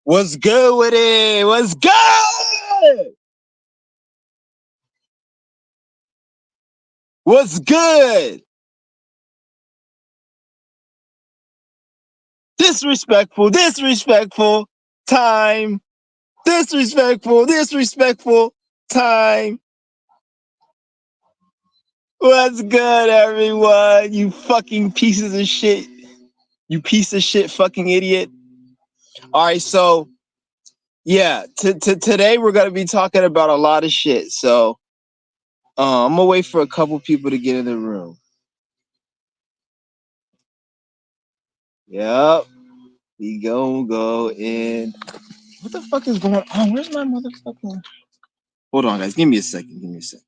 What's good with it? What's good? What's good? Disrespectful, disrespectful time. Disrespectful, disrespectful time. What's good, everyone? You fucking pieces of shit. You piece of shit fucking idiot. All right, so yeah, today we're gonna be talking about a lot of shit. So I'm gonna wait for a couple people to get in the room. Yep, we go in. What the fuck is going on? Where's my motherfucking? Hold on, guys. Give me a second. Give me a second.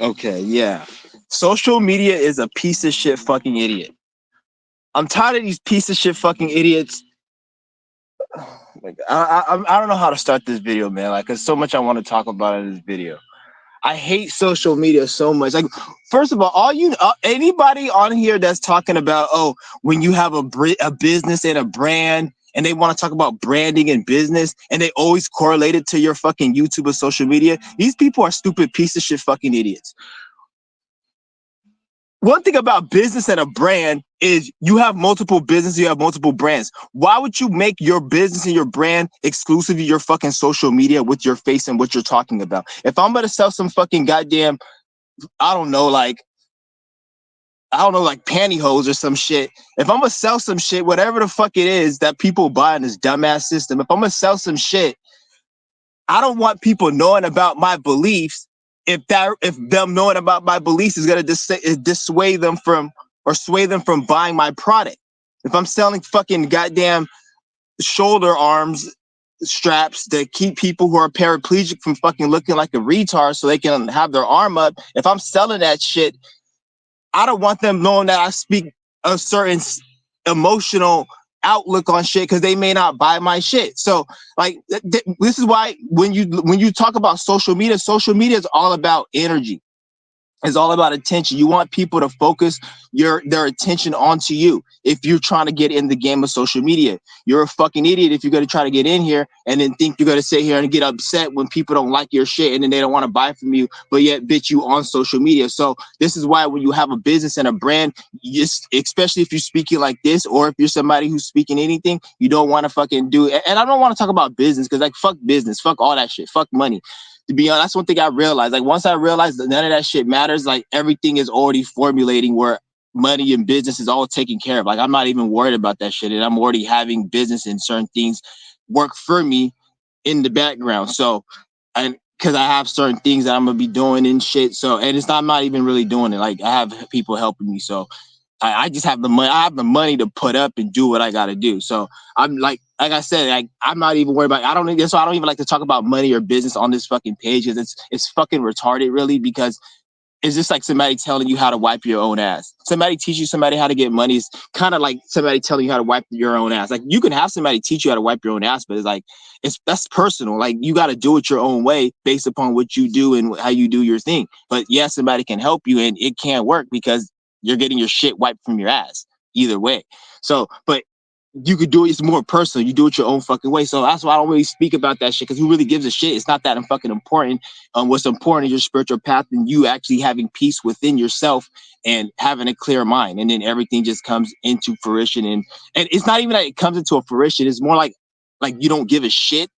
Okay, yeah. Social media is a piece of shit fucking idiot. I'm tired of these piece of shit fucking idiots. Like, I don't know how to start this video, man. Like, there's so much I want to talk about in this video. I hate social media so much. Like, first of all anybody on here that's talking about, oh, when you have a business and a brand, and they want to talk about branding and business, and they always correlate it to your fucking YouTube or social media, these people are stupid piece of shit fucking idiots. One thing about business and a brand is you have multiple businesses, you have multiple brands. Why would you make your business and your brand exclusive to your fucking social media with your face and what you're talking about? If I'm gonna sell some fucking goddamn, I don't know, like pantyhose or some shit. If I'm gonna sell some shit, whatever the fuck it is that people buy in this dumbass system, if I'm gonna sell some shit, I don't want people knowing about my beliefs. If them knowing about my beliefs is gonna dissuade them from or sway them from buying my product. If I'm selling fucking goddamn shoulder arms straps that keep people who are paraplegic from fucking looking like a retard so they can have their arm up, if I'm selling that shit, I don't want them knowing that I speak a certain emotional outlook on shit because they may not buy my shit. So like this is why when you talk about social media is all about energy. It's all about attention. You want people to focus their attention onto you. If you're trying to get in the game of social media, you're a fucking idiot if you're going to try to get in here and then think you're going to sit here and get upset when people don't like your shit and then they don't want to buy from you, but yet bitch you on social media. So this is why when you have a business and a brand, especially if you're speaking like this, or if you're somebody who's speaking anything, you don't want to fucking do it. And I don't want to talk about business because like fuck business, fuck all that shit, fuck money. To be honest, that's one thing I realized. Like once I realized that none of that shit matters, like everything is already formulating where money and business is all taken care of. Like I'm not even worried about that shit, and I'm already having business and certain things work for me in the background. So, and because I have certain things that I'm gonna be doing and shit. So, and it's not, I'm not even really doing it. Like I have people helping me. So I just have the money. I have the money to put up and do what I got to do. So I'm like I said, like I'm not even worried about. I don't even like to talk about money or business on this fucking page. It's fucking retarded, really, because it's just like somebody telling you how to wipe your own ass. Somebody teach you somebody how to get money is kind of like somebody telling you how to wipe your own ass. Like you can have somebody teach you how to wipe your own ass, but it's like that's personal. Like you got to do it your own way based upon what you do and how you do your thing. But yeah, somebody can help you, and it can't work because you're getting your shit wiped from your ass either way. So, but you could do it. It's more personal. You do it your own fucking way. So that's why I don't really speak about that shit, because who really gives a shit? It's not that fucking important. What's important is your spiritual path and you actually having peace within yourself and having a clear mind, and then everything just comes into fruition. And it's not even that it comes into a fruition. It's more like you don't give a shit,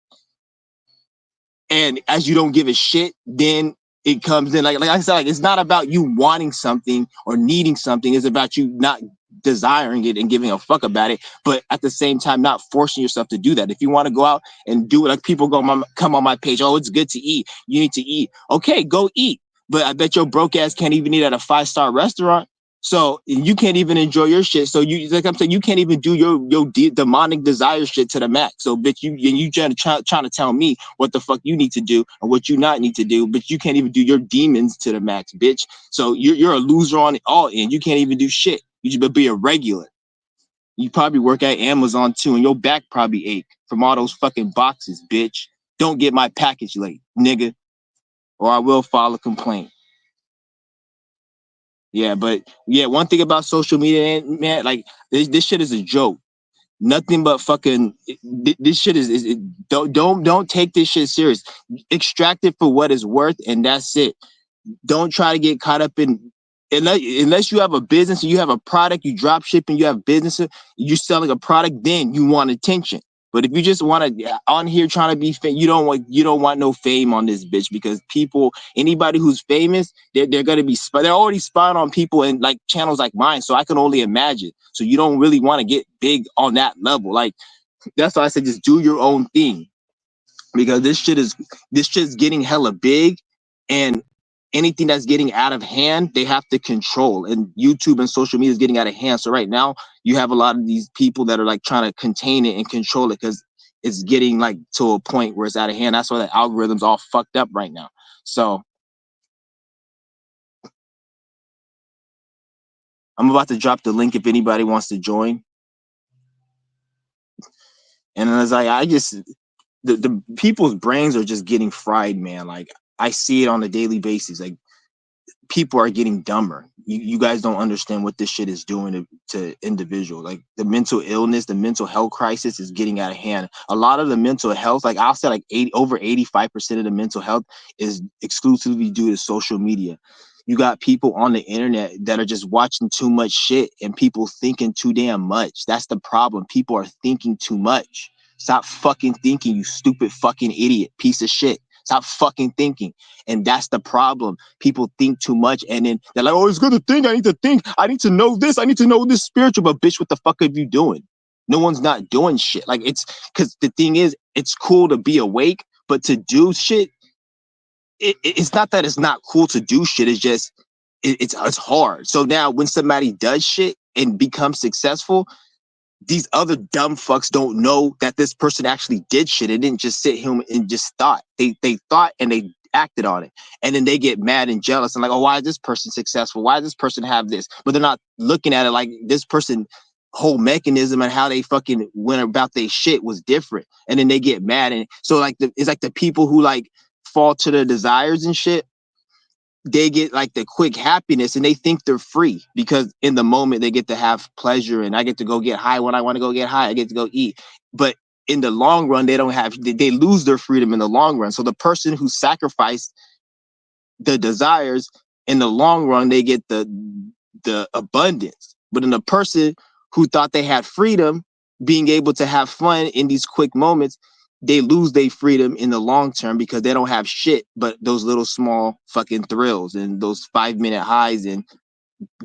and as you don't give a shit, then it comes in. Like I said, like it's not about you wanting something or needing something. It's about you not desiring it and giving a fuck about it, but at the same time not forcing yourself to do that. If you want to go out and do it, like people come on my page, oh, it's good to eat, you need to eat. Okay, go eat. But I bet your broke ass can't even eat at a 5-star restaurant. So you can't even enjoy your shit. So you, like I'm saying, you can't even do your demonic desire shit to the max. So bitch, you trying to tell me what the fuck you need to do and what you not need to do, but you can't even do your demons to the max, bitch. So you're a loser on all end. You can't even do shit. You should be a regular. You probably work at Amazon too, and your back probably ache from all those fucking boxes, bitch. Don't get my package late, nigga. or I will file a complaint. Yeah, but yeah, one thing about social media, man, like this shit is a joke. Nothing but fucking this shit don't take this shit serious. Extract it for what it's worth, and that's it. Don't try to get caught up in unless you have a business and you have a product, you drop shipping, you have business, you're selling a product, then you want attention. But if you just want to on here trying to be you don't want no fame on this bitch, because people, anybody who's famous, they're gonna be they're already spying on people in like channels like mine. So I can only imagine. So you don't really want to get big on that level. Like that's why I said just do your own thing, because this shit's getting hella big, and anything that's getting out of hand they have to control, and YouTube and social media is getting out of hand. So right now you have a lot of these people that are like trying to contain it and control it, because it's getting like to a point where it's out of hand. That's why the algorithm's all fucked up right now. So I'm about to drop the link if anybody wants to join. And as I just the people's brains are just getting fried, man. Like I see it on a daily basis. Like people are getting dumber. You guys don't understand what this shit is doing to individuals. Like the mental illness, the mental health crisis is getting out of hand. A lot of the mental health, like I'll say like over 85% of the mental health is exclusively due to social media. You got people on the internet that are just watching too much shit and people thinking too damn much. That's the problem. People are thinking too much. Stop fucking thinking, you stupid fucking idiot, piece of shit. Stop fucking thinking. And that's the problem. People think too much, and then they're like, oh, it's good to think. I need to think. I need to know this. I need to know this spiritual. But bitch, what the fuck are you doing? No one's not doing shit. Like it's because the thing is, it's cool to be awake, but to do shit, it's not that it's not cool to do shit. It's just it's hard. So now when somebody does shit and becomes successful, these other dumb fucks don't know that this person actually did shit. It didn't just sit home and just thought. They thought and they acted on it. And then they get mad and jealous and like, oh, why is this person successful? Why does this person have this? But they're not looking at it like this person whole mechanism and how they fucking went about their shit was different. And then they get mad. And so like it's like the people who like fall to their desires and shit, they get like the quick happiness and they think they're free because in the moment they get to have pleasure, and I get to go get high when I want to go get high. I get to go eat. But in the long run, they lose their freedom in the long run. So the person who sacrificed the desires, in the long run, they get the abundance. But in the person who thought they had freedom, being able to have fun in these quick moments, they lose their freedom in the long term because they don't have shit but those little small fucking thrills and those 5-minute highs and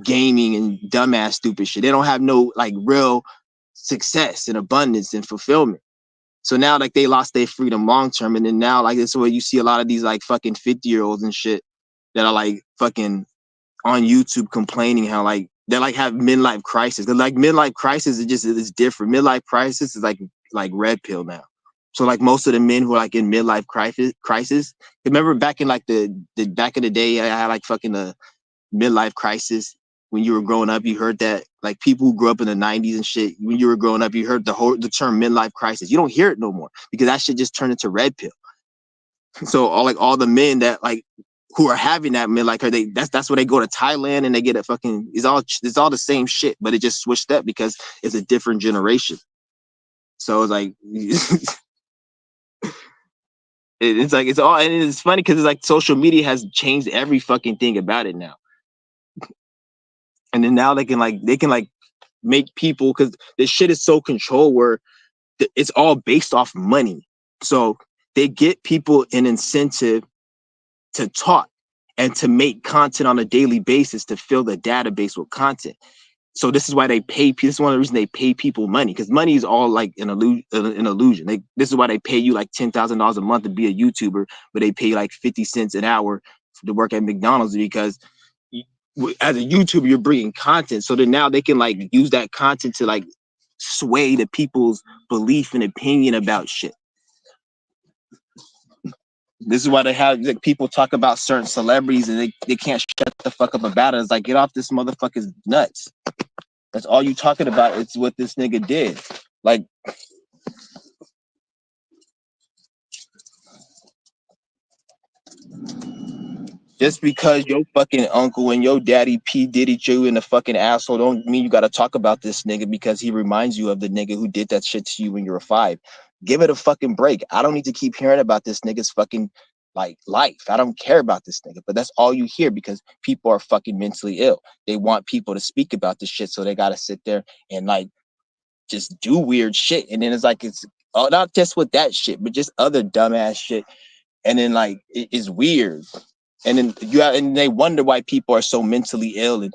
gaming and dumbass stupid shit. They don't have no like real success and abundance and fulfillment. So now like they lost their freedom long term, and then now like that's where you see a lot of these like fucking 50-year-olds and shit that are like fucking on YouTube complaining how like they like have midlife crisis. Cause like midlife crisis is just it's different. Midlife crisis is like red pill now. So like most of the men who are like in midlife crisis, remember back in like the back in the day, I had like fucking a midlife crisis when you were growing up. You heard that like people who grew up in the 90s and shit. When you were growing up, you heard the term midlife crisis. You don't hear it no more because that shit just turned into red pill. So all the men that like who are having that midlife, that's where they go to Thailand and they get a fucking it's all the same shit, but it just switched up because it's a different generation. So it's like it's like it's all, and it's funny because it's like social media has changed every fucking thing about it now. And then now they can like make people, because this shit is so controlled where it's all based off money. So they get people an incentive to talk and to make content on a daily basis to fill the database with content. So this is why they pay. This is one of the reasons they pay people money, because money is all like an illusion. This is why they pay you like $10,000 a month to be a YouTuber, but they pay you like 50 cents an hour to work at McDonald's, because as a YouTuber you're bringing content. So then now they can like use that content to like sway the people's belief and opinion about shit. This is why they have like people talk about certain celebrities and they can't shut the fuck up about it. It's like, get off this motherfucker's nuts. That's all you talking about. It's what this nigga did. Like, Just because your fucking uncle and your daddy P Diddy you in the fucking asshole don't mean you gotta talk about this nigga because he reminds you of the nigga who did that shit to you when you were 5. Give it a fucking break. I don't need to keep hearing about this nigga's fucking like life. I don't care about this nigga, but that's all you hear because people are fucking mentally ill. They want people to speak about this shit, so they gotta sit there and like just do weird shit. And then it's like it's not just with that shit, but just other dumbass shit. And then like it's weird. And then and they wonder why people are so mentally ill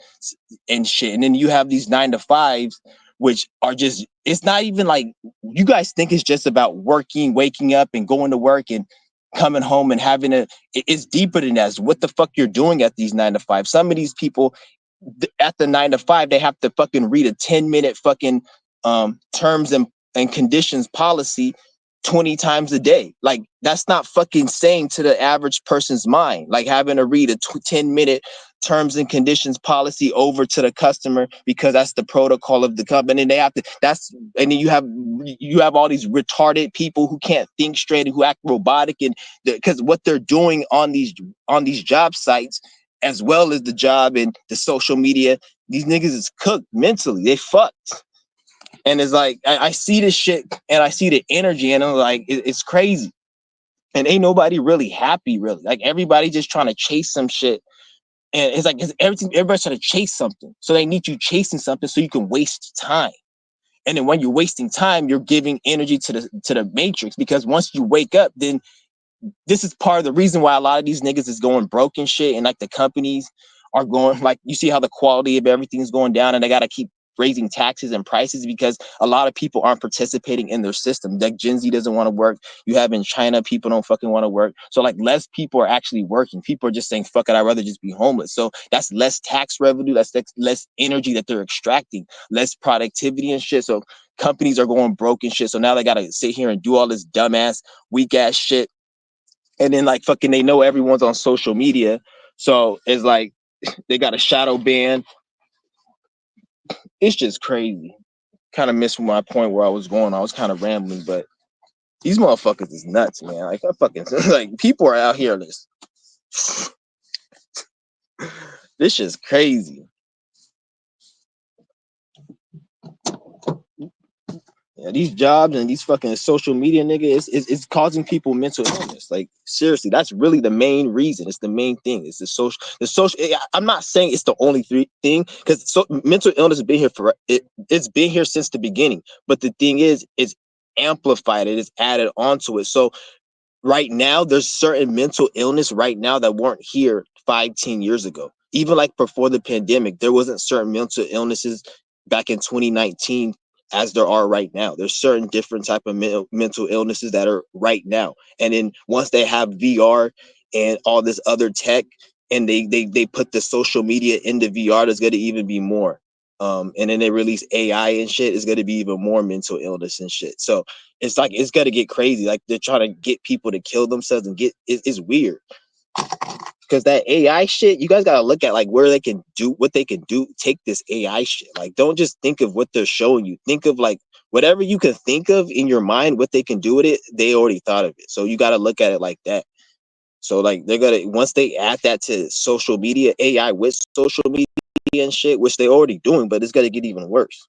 and shit. And then you have these 9 to 5s, which are just, it's not even like you guys think it's just about working, waking up and going to work and coming home and having it's deeper than that. It's what the fuck you're doing at these 9 to 5. Some of these people at the 9 to 5, they have to fucking read a 10-minute fucking terms and conditions policy 20 times a day. Like that's not fucking saying to the average person's mind, like having to read a 10-minute terms and conditions policy over to the customer because that's the protocol of the company. And they have to, and then you have all these retarded people who can't think straight and who act robotic, and because what they're doing on these job sites, as well as the job and the social media, these niggas is cooked mentally. They fucked. And it's like I see this shit and I see the energy and I'm like, it's crazy. And ain't nobody really happy, really. Like everybody just trying to chase some shit. And it's like everybody's trying to chase something. So they need you chasing something so you can waste time. And then when you're wasting time, you're giving energy to the matrix, because once you wake up, then this is part of the reason why a lot of these niggas is going broke and shit. And like the companies are going, like, you see how the quality of everything is going down and they got to keep raising taxes and prices because a lot of people aren't participating in their system. Like Gen Z doesn't want to work. You have in China, people don't fucking want to work. So like less people are actually working. People are just saying, fuck it, I'd rather just be homeless. So that's less tax revenue. That's less energy that they're extracting, less productivity and shit. So companies are going broke and shit. So now they got to sit here and do all this dumbass, weak ass shit. And then like fucking they know everyone's on social media. So it's like they got a shadow ban. It's just crazy. Kind of missed my point where I was going. I was kind of rambling, but these motherfuckers is nuts, man. Like I fucking like people are out here this shit's crazy. Yeah, these jobs and these fucking social media, nigga, it's causing people mental illness. Like seriously, that's really the main reason. It's the main thing. It's the social. I'm not saying it's the only thing, because mental illness has been here it's been here since the beginning. But the thing is, it's amplified. It is added onto it. So right now, there's certain mental illness right now that weren't here 5-10 years ago. Even like before the pandemic, there wasn't certain mental illnesses back in 2019 as there are right now. There's certain different type of mental illnesses that are right now. And then once they have VR and all this other tech, and they put the social media into VR, there's going to even be more. And then they release AI and shit, is going to be even more mental illness and shit. So it's like it's gonna get crazy. Like they're trying to get people to kill themselves and it's weird. Because that AI shit, you guys gotta look at like where they can do what they can do. Take this AI shit. Like don't just think of what they're showing you. Think of like whatever you can think of in your mind, what they can do with it, they already thought of it. So you gotta look at it like that. So like they're gonna, once they add that to social media, AI with social media and shit, which they're already doing, but it's gonna get even worse.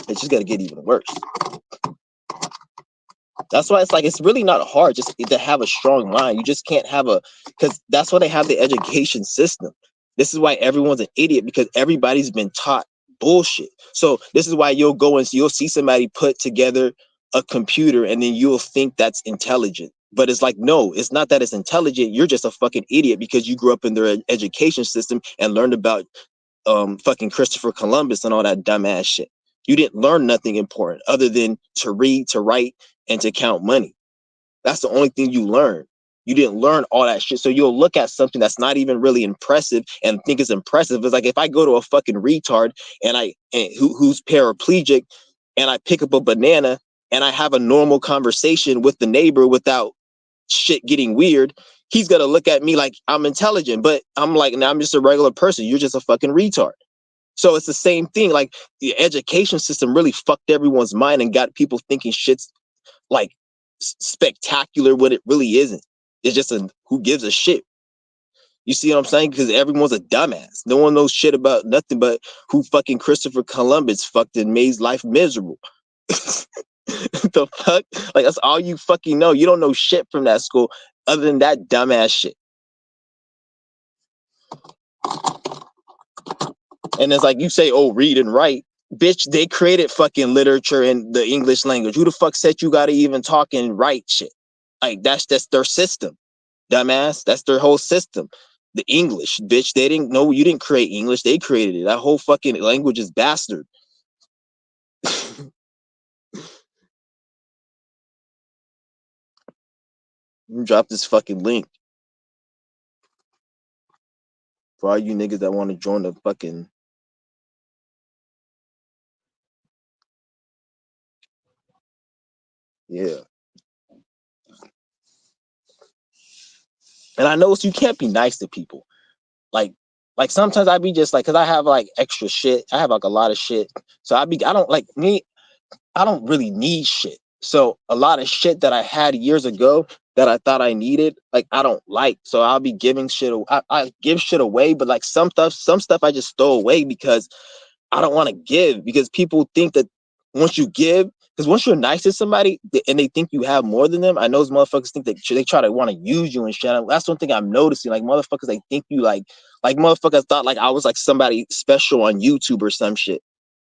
It's just gonna get even worse. That's why it's like it's really not hard just to have a strong mind. You just can't have because that's why they have the education system. This is why everyone's an idiot, because everybody's been taught bullshit. So this is why you'll go and you'll see somebody put together a computer and then you'll think that's intelligent. But it's like, no, it's not that it's intelligent. You're just a fucking idiot because you grew up in their education system and learned about fucking Christopher Columbus and all that dumbass shit. You didn't learn nothing important other than to read, to write, and to count money. That's the only thing you learn. You didn't learn all that shit. So you'll look at something that's not even really impressive and think it's impressive. It's like if I go to a fucking retard and who's paraplegic and I pick up a banana and I have a normal conversation with the neighbor without shit getting weird, he's gonna look at me like I'm intelligent. But I'm like, nah, I'm just a regular person. You're just a fucking retard. So it's the same thing. Like the education system really fucked everyone's mind and got people thinking shit's like spectacular when it really isn't. It's just who gives a shit. You see what I'm saying? Because everyone's a dumbass. No one knows shit about nothing but who fucking Christopher Columbus fucked and made life miserable. The fuck? Like, that's all you fucking know. You don't know shit from that school other than that dumbass shit. And it's like you say, oh, read and write. Bitch, they created fucking literature in the English language. Who the fuck said you gotta even talk and write shit? Like, that's their system, dumbass. That's their whole system. The English, bitch. They didn't know, you didn't create English. They created it. That whole fucking language is bastard. Drop this fucking link for all you niggas that want to join the fucking. Yeah. And I know you can't be nice to people. Like sometimes I be just like, cause I have like extra shit. I have like a lot of shit. So I don't like me. I don't really need shit. So a lot of shit that I had years ago that I thought I needed, like I don't like. So I'll be giving shit. I give shit away, but like some stuff I just throw away because I don't want to give, because people think that once you give, because once you're nice to somebody and they think you have more than them, I know those motherfuckers think that they try to want to use you and shit. That's one thing I'm noticing. Like motherfuckers, they think you like motherfuckers thought like I was like somebody special on YouTube or some shit.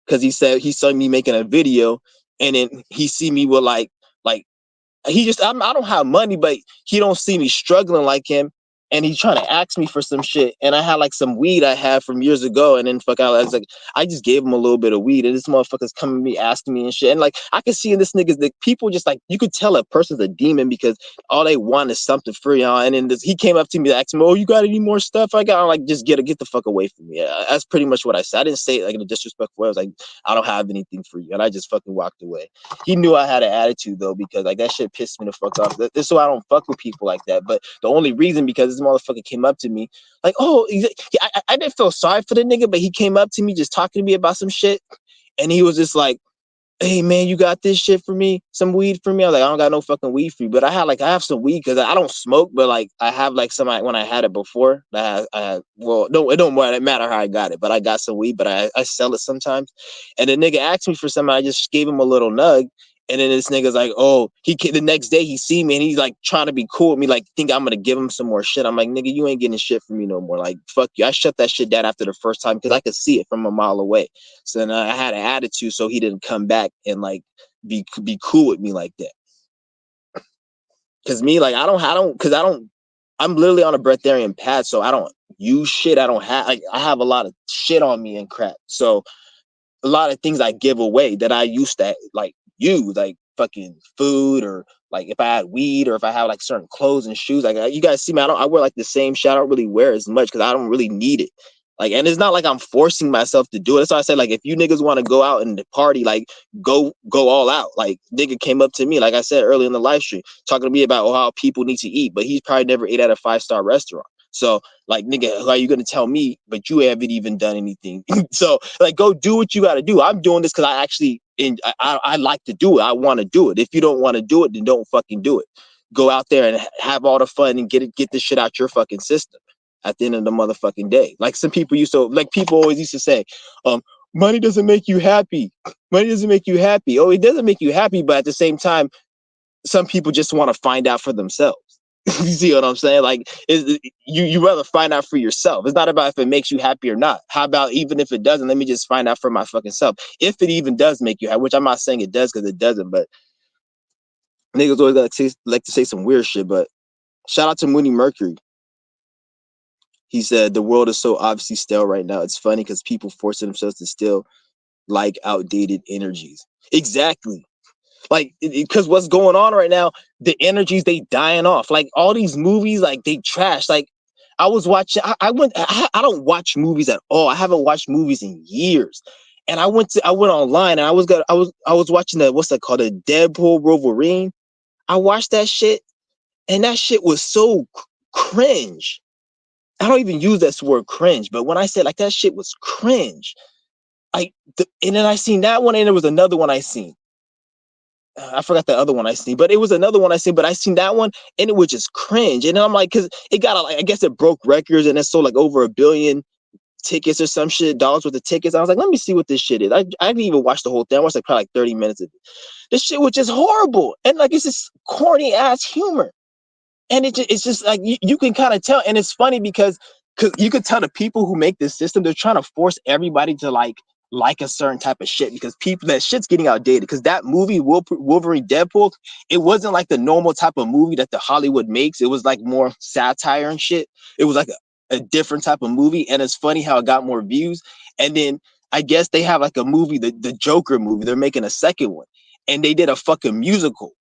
Cause he said he saw me making a video and then he see me with like he just I don't have money, but he don't see me struggling like him, and he's trying to ask me for some shit. And I had like some weed I had from years ago, and then I was like, I just gave him a little bit of weed, and this motherfucker's coming to me asking me and shit. And like I can see in this nigga's the people just like you could tell a person's a demon because all they want is something free on. And then he came up to me, asked me, "Oh, you got any more stuff?" I got. I'm like, just get the fuck away from me. Yeah, that's pretty much what I said. I didn't say it like in a disrespectful way. I was like, I don't have anything for you, and I just fucking walked away. He knew I had an attitude though, because like that shit pissed me the fuck off. This is why I don't fuck with people like that. But the only reason because this motherfucker came up to me like, oh, I didn't feel sorry for the nigga, but he came up to me just talking to me about some shit, and he was just like, hey man, you got this shit for me, some weed for me? I was like, I don't got no fucking weed for you, but I have some weed because I don't smoke, but like I have like some when I had it before. I had well, no, it don't matter how I got it, but I got some weed, but I sell it sometimes. And the nigga asked me for something, I just gave him a little nug. And then this nigga's like, oh, the next day he see me and he's like trying to be cool with me, like think I'm gonna give him some more shit. I'm like, nigga, you ain't getting shit from me no more. Like, fuck you. I shut that shit down after the first time because I could see it from a mile away. So then I had an attitude, so he didn't come back and like be cool with me like that. Cause me, like I'm literally on a breatharian path, so I don't use shit. I don't have like I have a lot of shit on me and crap. So a lot of things I give away that I used to like use, like fucking food, or like if I had weed, or if I have like certain clothes and shoes. Like you guys see me, I wear like the same shit. I don't really wear as much because I don't really need it. Like, and it's not like I'm forcing myself to do it. That's why I said, like, if you niggas want to go out and party, like, go all out. Like, nigga came up to me, like I said earlier in the live stream, talking to me about how people need to eat, but he's probably never ate at a 5-star restaurant. So, like, nigga, how are you gonna tell me, but you haven't even done anything? So, like, go do what you gotta do. I'm doing this because I actually, I like to do it. I want to do it. If you don't want to do it, then don't fucking do it. Go out there and have all the fun and get this shit out your fucking system at the end of the motherfucking day. Like some people used to, like people always used to say, money doesn't make you happy. Money doesn't make you happy. Oh, it doesn't make you happy, but at the same time, some people just want to find out for themselves. You see what I'm saying? Like, you rather find out for yourself. It's not about if it makes you happy or not. How about even if it doesn't, let me just find out for my fucking self. If it even does make you happy, which I'm not saying it does because it doesn't, but niggas always like to say some weird shit. But shout out to Mooney Mercury. He said the world is so obviously stale right now. It's funny because people forcing themselves to still like outdated energies. Exactly. Like, because what's going on right now, the energies, they dying off. Like all these movies, like they trash. Like I was watching, I don't watch movies at all. I haven't watched movies in years. And I went online and I was watching what's that called? A Deadpool Wolverine. I watched that shit and that shit was so cringe. I don't even use that word cringe, but when I said like that shit was cringe, and then I seen that one and there was another one I seen. I forgot the other one I seen, but it was another one I seen. But I seen that one, and it was just cringe. And I'm like, because it got like, I guess it broke records, and it sold like over 1 billion tickets or some shit, dollars worth of tickets. I was like, let me see what this shit is. I didn't even watch the whole thing. I watched like probably like 30 minutes of it. This shit was just horrible, and like it's just corny ass humor. And it's just like you can kind of tell, and it's funny because you could tell the people who make this system, they're trying to force everybody to like a certain type of shit, because people, that shit's getting outdated. Because that movie Wolverine Deadpool, it wasn't like the normal type of movie that the Hollywood makes. It was like more satire and shit. It was like a different type of movie, and it's funny how it got more views. And then I guess they have like a movie, the Joker movie, they're making a second one, and they did a fucking musical.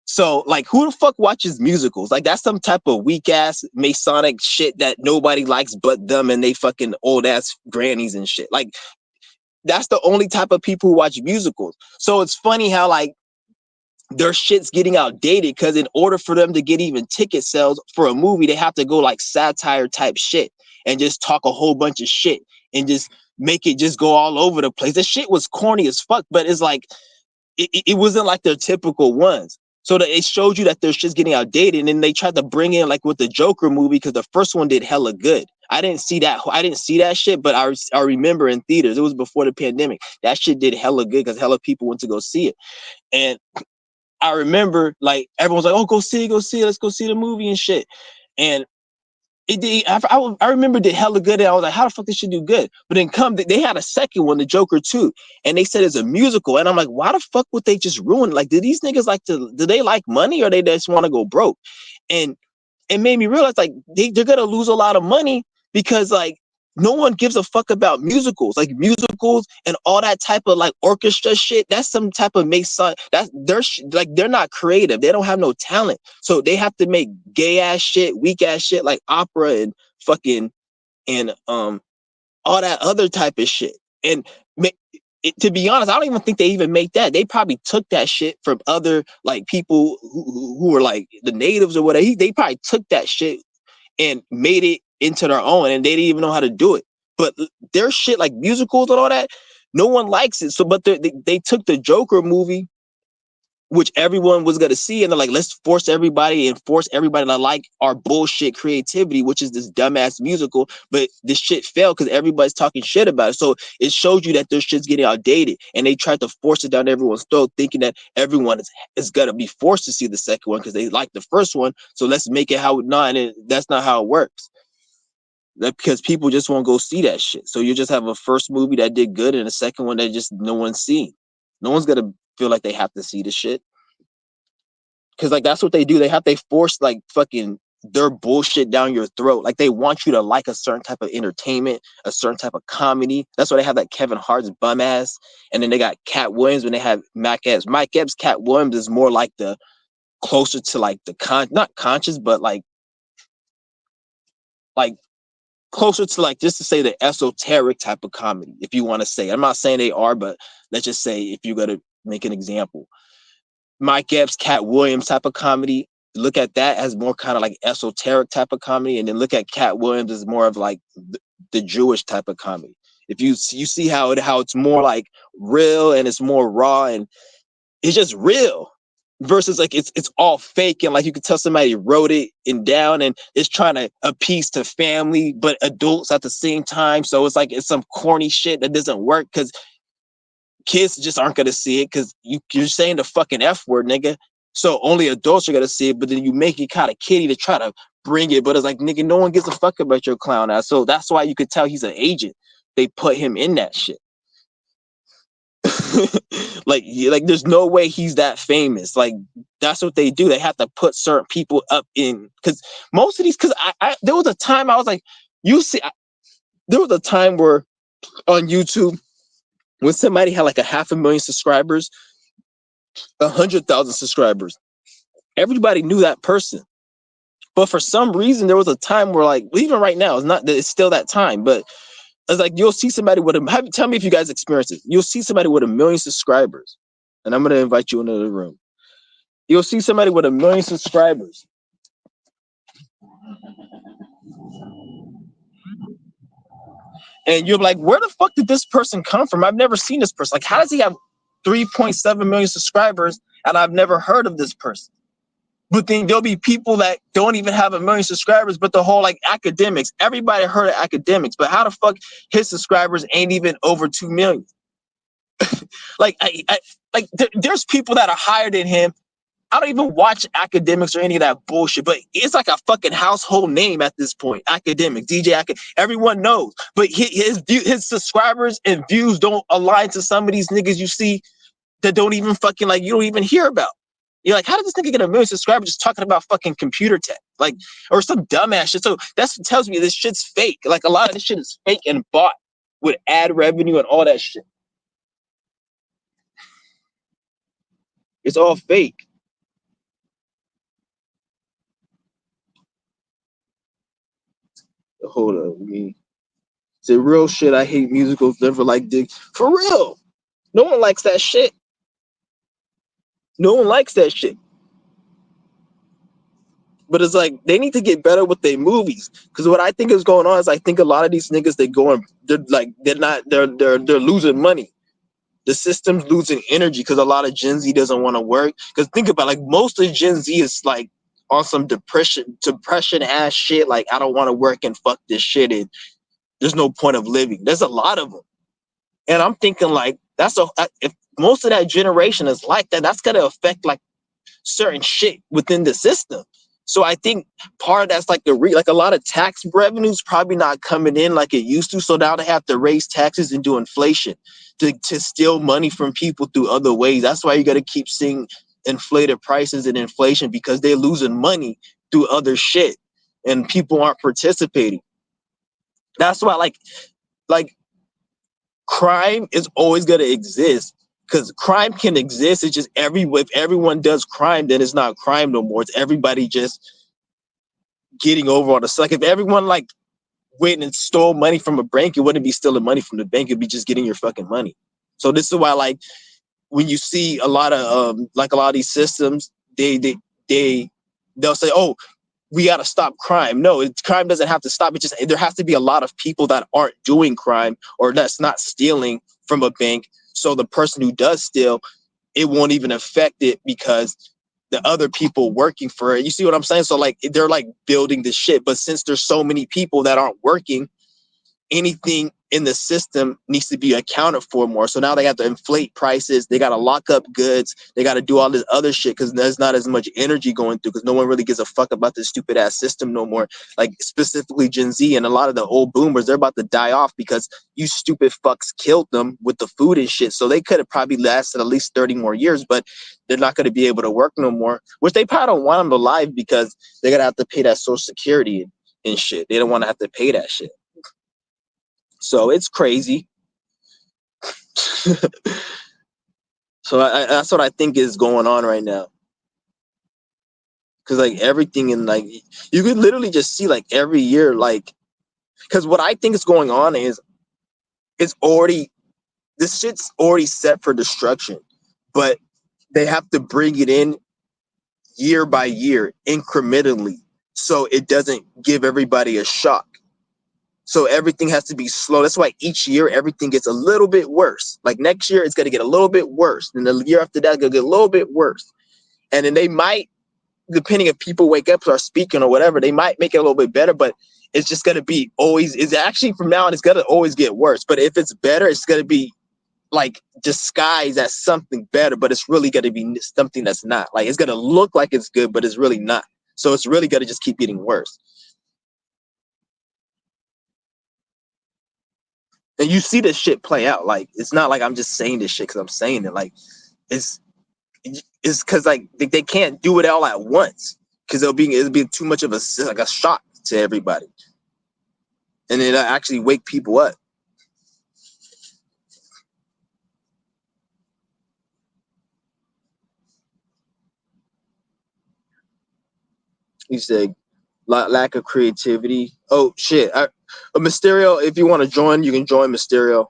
So, like, who the fuck watches musicals? Like, that's some type of weak ass Masonic shit that nobody likes but them and they fucking old ass grannies and shit. Like, that's the only type of people who watch musicals. So it's funny how like their shit's getting outdated, because in order for them to get even ticket sales for a movie, they have to go like satire type shit and just talk a whole bunch of shit and just make it just go all over the place. The shit was corny as fuck, but it's like it wasn't like their typical ones. So that it showed you that their shit's getting outdated. And then they tried to bring in like with the Joker movie, because the first one did hella good. I didn't see that shit, but I remember in theaters. It was before the pandemic. That shit did hella good because hella people went to go see it. And I remember like everyone's like, "Oh, go see it, let's go see the movie and shit." And it did. I remember did hella good, and I was like, "How the fuck this should do good?" But then they had a second one, the Joker 2, and they said it's a musical, and I'm like, "Why the fuck would they just ruin it? Like, do these niggas do they like money, or they just want to go broke?" And it made me realize like they're gonna lose a lot of money, because like no one gives a fuck about musicals. Like musicals and all that type of like orchestra shit, that's some type of mason. That's they're not creative. They don't have no talent. So they have to make gay ass shit, weak ass shit like opera and fucking and all that other type of shit. And to be honest, I don't even think they even make that. They probably took that shit from other like people who were like the natives or whatever. They probably took that shit and made it into their own, and they didn't even know how to do it. But their shit, like musicals and all that, no one likes it. So, but they took the Joker movie, which everyone was gonna see, and they're like, let's force everybody to like our bullshit creativity, which is this dumbass musical. But this shit failed because everybody's talking shit about it. So it showed you that their shit's getting outdated, and they tried to force it down everyone's throat, thinking that everyone is gonna be forced to see the second one because they like the first one. So let's make it how not, and that's not how it works. Because people just won't go see that shit. So you just have a first movie that did good and a second one that just no one's seen. No one's gonna feel like they have to see the shit. Because like that's what they do. They force like fucking their bullshit down your throat. Like they want you to like a certain type of entertainment, a certain type of comedy. That's why they have that Kevin Hart's bum ass. And then they got Cat Williams when they have Mike Epps. Mike Epps, Cat Williams is more like the closer to like the not conscious, but like closer to like, just to say, the esoteric type of comedy, if you want to say. I'm not saying they are, but let's just say if you're gonna make an example. Mike Epps, Cat Williams type of comedy, look at that as more kind of like esoteric type of comedy, and then look at Cat Williams as more of like the Jewish type of comedy. If you see how it's more like real and it's more raw and it's just real, versus like it's all fake and like you could tell somebody wrote it and down and it's trying to appease to family but adults at the same time. So it's like it's some corny shit that doesn't work because kids just aren't gonna see it because you're saying the fucking F word, nigga. So only adults are gonna see it, but then you make it kind of kiddie to try to bring it. But it's like, nigga, no one gives a fuck about your clown ass. So that's why you could tell he's an agent. They put him in that shit. like there's no way he's that famous. Like that's what they do. They have to put certain people up in, because most of these, because I there was a time I was like, there was a time where on YouTube when somebody had like 500,000 subscribers, 100,000 subscribers, everybody knew that person. But for some reason, there was a time where like, even right now, it's still that time, but it's like you'll see somebody with tell me if you guys experience it. You'll see somebody with 1 million subscribers, and I'm gonna invite you into the room. You'll see somebody with 1 million subscribers, and you're like, where the fuck did this person come from? I've never seen this person. Like, how does he have 3.7 million subscribers and I've never heard of this person. But then there'll be people that don't even have 1 million subscribers, but the whole like academics, everybody heard of academics, but how the fuck his subscribers ain't even over 2 million? Like, there's people that are higher than him. I don't even watch academics or any of that bullshit, but it's like a fucking household name at this point. Academic, everyone knows. But his subscribers and views don't align to some of these niggas you see that don't even fucking like you don't even hear about. You're like, how did this nigga get 1 million subscribers just talking about fucking computer tech? Like, or some dumbass shit. So that's what tells me this shit's fake. Like, a lot of this shit is fake and bought with ad revenue and all that shit. It's all fake. Hold on, me. Say real shit. I hate musicals. Never like dick. For real. No one likes that shit. No one likes that shit. But it's like they need to get better with their movies. Because what I think is going on is I think a lot of these niggas they're losing money. The system's losing energy because a lot of Gen Z doesn't want to work. Because think about like most of Gen Z is like on some depression ass shit. Like I don't want to work and fuck this shit and there's no point of living. There's a lot of them. And I'm thinking like if most of that generation is like that, that's gonna affect like certain shit within the system. So I think part of that's like like a lot of tax revenues probably not coming in like it used to. So now they have to raise taxes and do inflation to steal money from people through other ways. That's why you got to keep seeing inflated prices and inflation because they're losing money through other shit and people aren't participating. That's why like crime is always going to exist because crime can exist. It's just if everyone does crime, then it's not crime no more. It's everybody just getting over on the like if everyone like went and stole money from a bank, it wouldn't be stealing money from the bank. It'd be just getting your fucking money. So this is why like when you see a lot of these systems, they'll say, oh, we got to stop crime. No, crime doesn't have to stop. It just there has to be a lot of people that aren't doing crime or that's not stealing from a bank. So the person who does steal, it won't even affect it because the other people working for it. You see what I'm saying? So like they're like building the shit. But since there's so many people that aren't working, anything in the system needs to be accounted for more. So now they have to inflate prices. They got to lock up goods. They got to do all this other shit because there's not as much energy going through because no one really gives a fuck about this stupid ass system no more. Like specifically Gen Z and a lot of the old boomers, they're about to die off because you stupid fucks killed them with the food and shit. So they could have probably lasted at least 30 more years, but they're not going to be able to work no more, which they probably don't want them alive because they're going to have to pay that Social Security and shit. They don't want to have to pay that shit. So it's crazy. So that's what I think is going on right now. Because like everything in like you could literally just see like every year like because what I think is going on is this shit's already set for destruction, but they have to bring it in year by year incrementally so it doesn't give everybody a shock. So everything has to be slow. That's why each year everything gets a little bit worse. Like next year, it's going to get a little bit worse. And the year after that, it's going to get a little bit worse. And then they might, depending if people wake up, start speaking or whatever, they might make it a little bit better. But it's just going to be it's actually from now on, it's going to always get worse. But if it's better, it's going to be like disguised as something better. But it's really going to be something that's not. Like it's going to look like it's good, but it's really not. So it's really going to just keep getting worse. And you see this shit play out. Like it's not like I'm just saying this shit because I'm saying it. Like it's because like they can't do it all at once because it'll be too much of a shock to everybody, and it'll actually wake people up. You say lack of creativity. Oh shit, Mysterio. If you want to join, you can join Mysterio.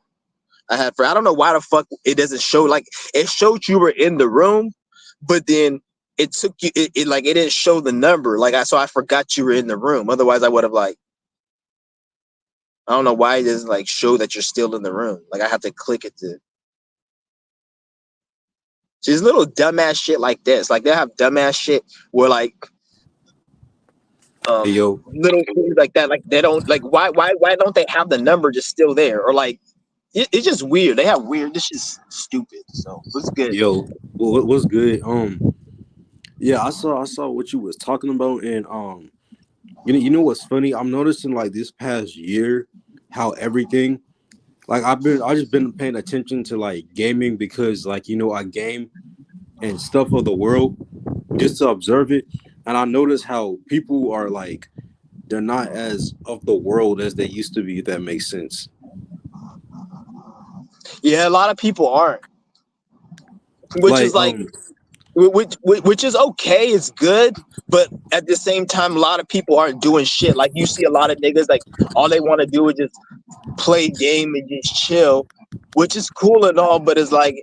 I don't know why the fuck it doesn't show. Like it showed you were in the room, but then it took you. It didn't show the number. So I forgot you were in the room. Otherwise, I would have I don't know why it doesn't show that you're still in the room. Like I have to click it to Just little dumbass shit like this. Like they have dumbass shit where like Hey yo, little things like that. Like they don't like why don't they have the number just still there? Or like it's just weird. They have weird. This is stupid. So what's good? yo, what's good? Yeah, I saw what you was talking about, and you know what's funny? I'm noticing like this past year how everything like I just been paying attention to like gaming because like I game and stuff of the world just to observe it, and I notice how people are like they're not as of the world as they used to be. If that makes sense. Yeah, a lot of people aren't, which is Like like which is okay. It's good, but at the same time, a lot of people aren't doing shit. Like you see a lot of niggas like all they want to do is just play game and just chill, which is cool and all, but it's like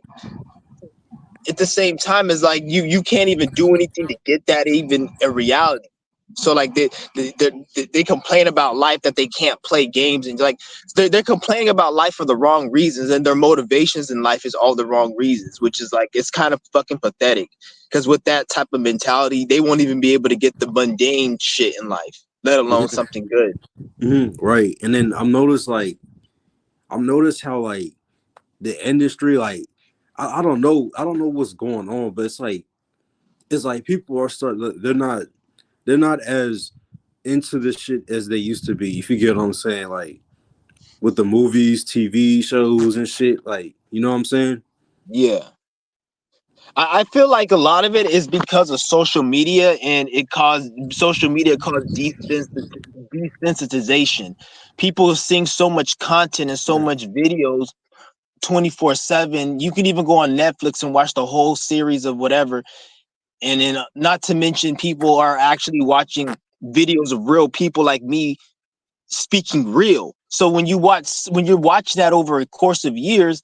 at the same time it's like you can't even do anything to get that even a reality. So like they complain about life that they can't play games and like they're complaining about life for the wrong reasons and their motivations in life is all the wrong reasons, which is like it's kind of fucking pathetic because with that type of mentality they won't even be able to get the mundane shit in life, let alone something good. right, and then I'm noticed how like the industry like I don't know what's going on, but it's like people are starting they're not as into this shit as they used to be. If you get what I'm saying, like with the movies, TV shows, and shit, like you know what I'm saying. Yeah, I feel like a lot of it is because of social media and it caused social media caused desensitization. People seeing so much content and so much videos 24/7. You can even go on Netflix and watch the whole series of whatever. And then not to mention people are actually watching videos of real people like me speaking real. So when you're watching that over a course of years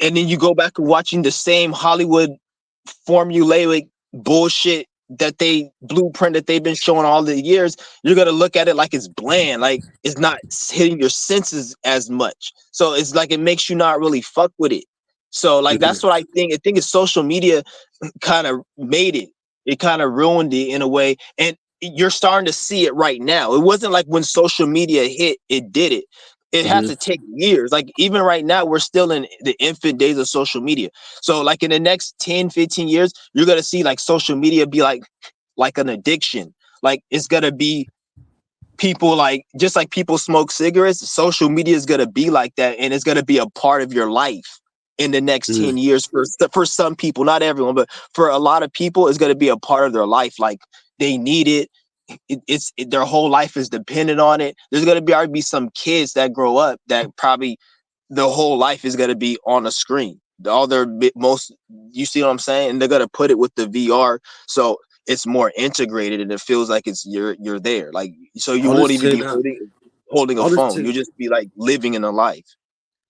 and then you go back and watching the same Hollywood formulaic bullshit that they blueprint that they've been showing all the years, you're gonna look at it like it's bland, like it's not hitting your senses as much. So it's like it makes you not really fuck with it. So like that's what I think. I think it's social media kind of made it. It kind of ruined it in a way, and you're starting to see it right now. It wasn't like when social media hit, it did it. It had Mm-hmm. to take years. Like even right now, we're still in the infant days of social media. So like in the next 10, 15 years, you're gonna see like social media be like an addiction. Like it's gonna be people like just like people smoke cigarettes, social media is gonna be like that, and it's gonna be a part of your life in the next 10 years for some people, not everyone, but for a lot of people, it's gonna be a part of their life. Like they need it. Their whole life is dependent on it. There's gonna be already be some kids that grow up that probably the whole life is gonna be on a screen. All their most, you see what I'm saying? And they're gonna put it with the VR, so it's more integrated and it feels like it's you're there. Like so you all won't this even be techno- holding a all this phone. te- You'll just be like living in a life.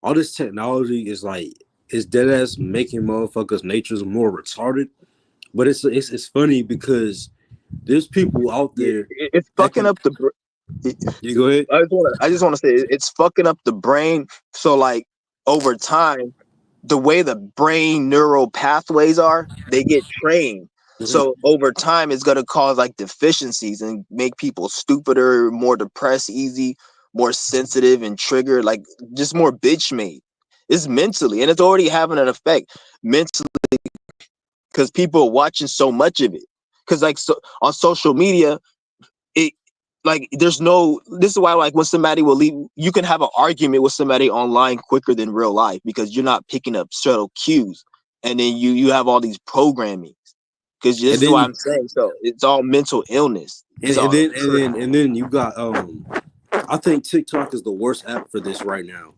all this technology is dead ass making motherfuckers' natures more retarded. But it's funny because there's people out Yeah, there it's that fucking can. up the. You go ahead. I just want to say it's fucking up the brain. So like over time, the way the brain neural pathways are, they get trained. So over time, it's gonna cause like deficiencies and make people stupider, more depressed, easy, more sensitive and triggered, like just more bitch made. It's mentally, and it's already having an effect mentally because people are watching so much of it. Because like so, on social media, it like there's no, this is why like when somebody will leave, you can have an argument with somebody online quicker than real life because you're not picking up subtle cues, and then you have all these programming, because this And is why then I'm saying, so it's all mental illness. It's and all then and then and then you got I think TikTok is the worst app for this right now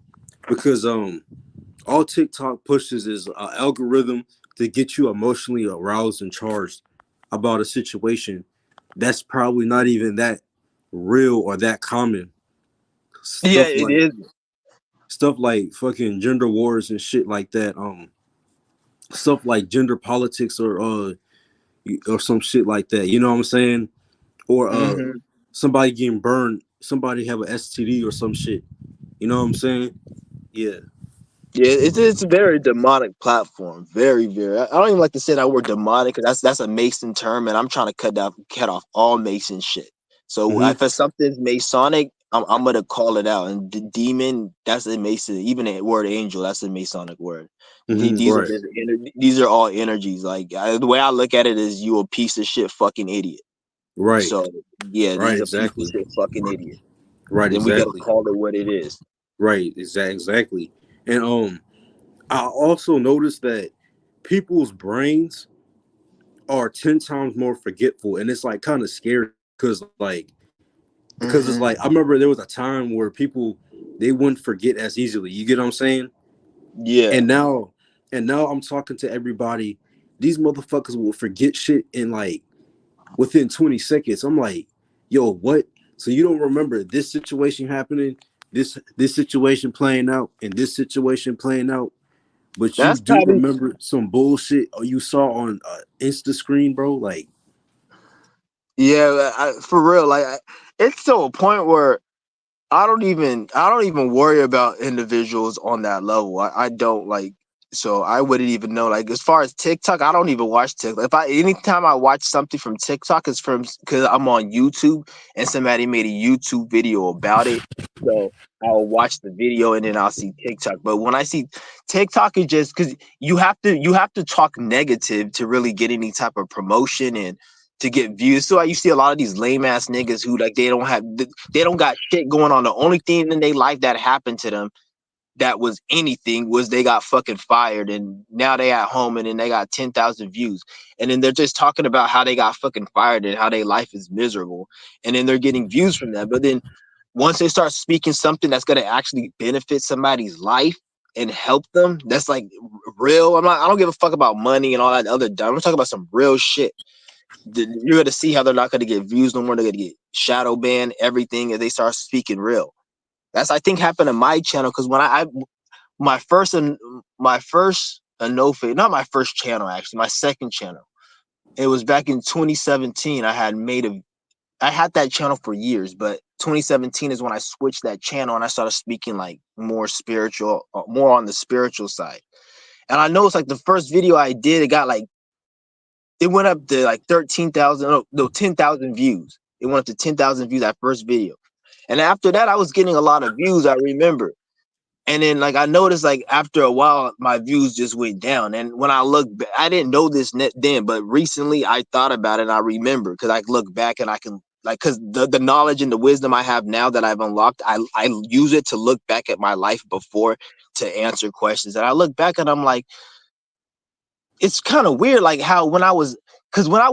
because all TikTok pushes is an algorithm to get you emotionally aroused and charged about a situation that's probably not even that real or that common. yeah, Stuff it like is. stuff like fucking gender wars and shit like that. Stuff like gender politics or some shit like that. You know what I'm saying? Or Hmm. somebody getting burned, somebody have an STD or some shit. You know what I'm saying? Yeah. Yeah, it's a very demonic platform. Very, very. I don't even like to say that word demonic because that's a Mason term, and I'm trying to cut off all Mason shit. So Hmm. if something's Masonic, I'm gonna call it out. And demon, that's a Mason. Even the word angel, that's a Masonic word. Hmm. These are Right. these are all energies. Like the way I look at it is, you a piece of shit, fucking idiot. Right. So yeah, Right. he's a piece of Exactly. shit, fucking idiot. Right. And we gotta Exactly. call it what it is. Right. Exactly. And I also noticed that people's brains are 10 times more forgetful, and it's like kind of scary because it's Hmm. like I remember there was a time where people they wouldn't forget as easily. You get what I'm saying? Yeah. And now I'm talking to everybody. These motherfuckers will forget shit in like within 20 seconds. I'm like, yo, what? So you don't remember this situation happening, this situation playing out, and this situation playing out, but you That's do probably remember some bullshit you saw on Insta screen, bro. Like, Yeah, for real. It's to a point where I don't even worry about individuals on that level. I don't like, so I wouldn't even know. Like as far as TikTok, I don't even watch TikTok. If I anytime I watch something from TikTok, it's from because I'm on YouTube and somebody made a YouTube video about it. So I'll watch the video and then I'll see TikTok. But when I see TikTok, is just because you have to talk negative to really get any type of promotion and to get views. So you see a lot of these lame ass niggas who like they don't got shit going on. The only thing in their life that happened to them that was anything was they got fucking fired, and now they at home and then they got 10,000 views. And then they're just talking about how they got fucking fired and how their life is miserable. And then they're getting views from that. But then once they start speaking something that's gonna actually benefit somebody's life and help them, that's like real. I don't give a fuck about money and all that other dumb. I'm talking about some real shit. You're going to see how they're not going to get views no more. They're going to get shadow banned, everything, and they start speaking real. That's I think happened to my channel because when I my first and my first no fake, not my first channel actually, my second channel. It was back in 2017. I had that channel for years, but 2017 is when I switched that channel and I started speaking like more spiritual, more on the spiritual side. And I noticed like the first video I did, it went up to like 13,000, no, 10,000 views. It went up to 10,000 views that first video. And after that, I was getting a lot of views, I remember. And then like I noticed like after a while, my views just went down. And when I look back, I didn't know this net then, but recently I thought about it and I remember because I look back and I can like because the knowledge and the wisdom I have now that I've unlocked, I use it to look back at my life before to answer questions. And I look back and I'm like, it's kind of weird, like how when I was, because when I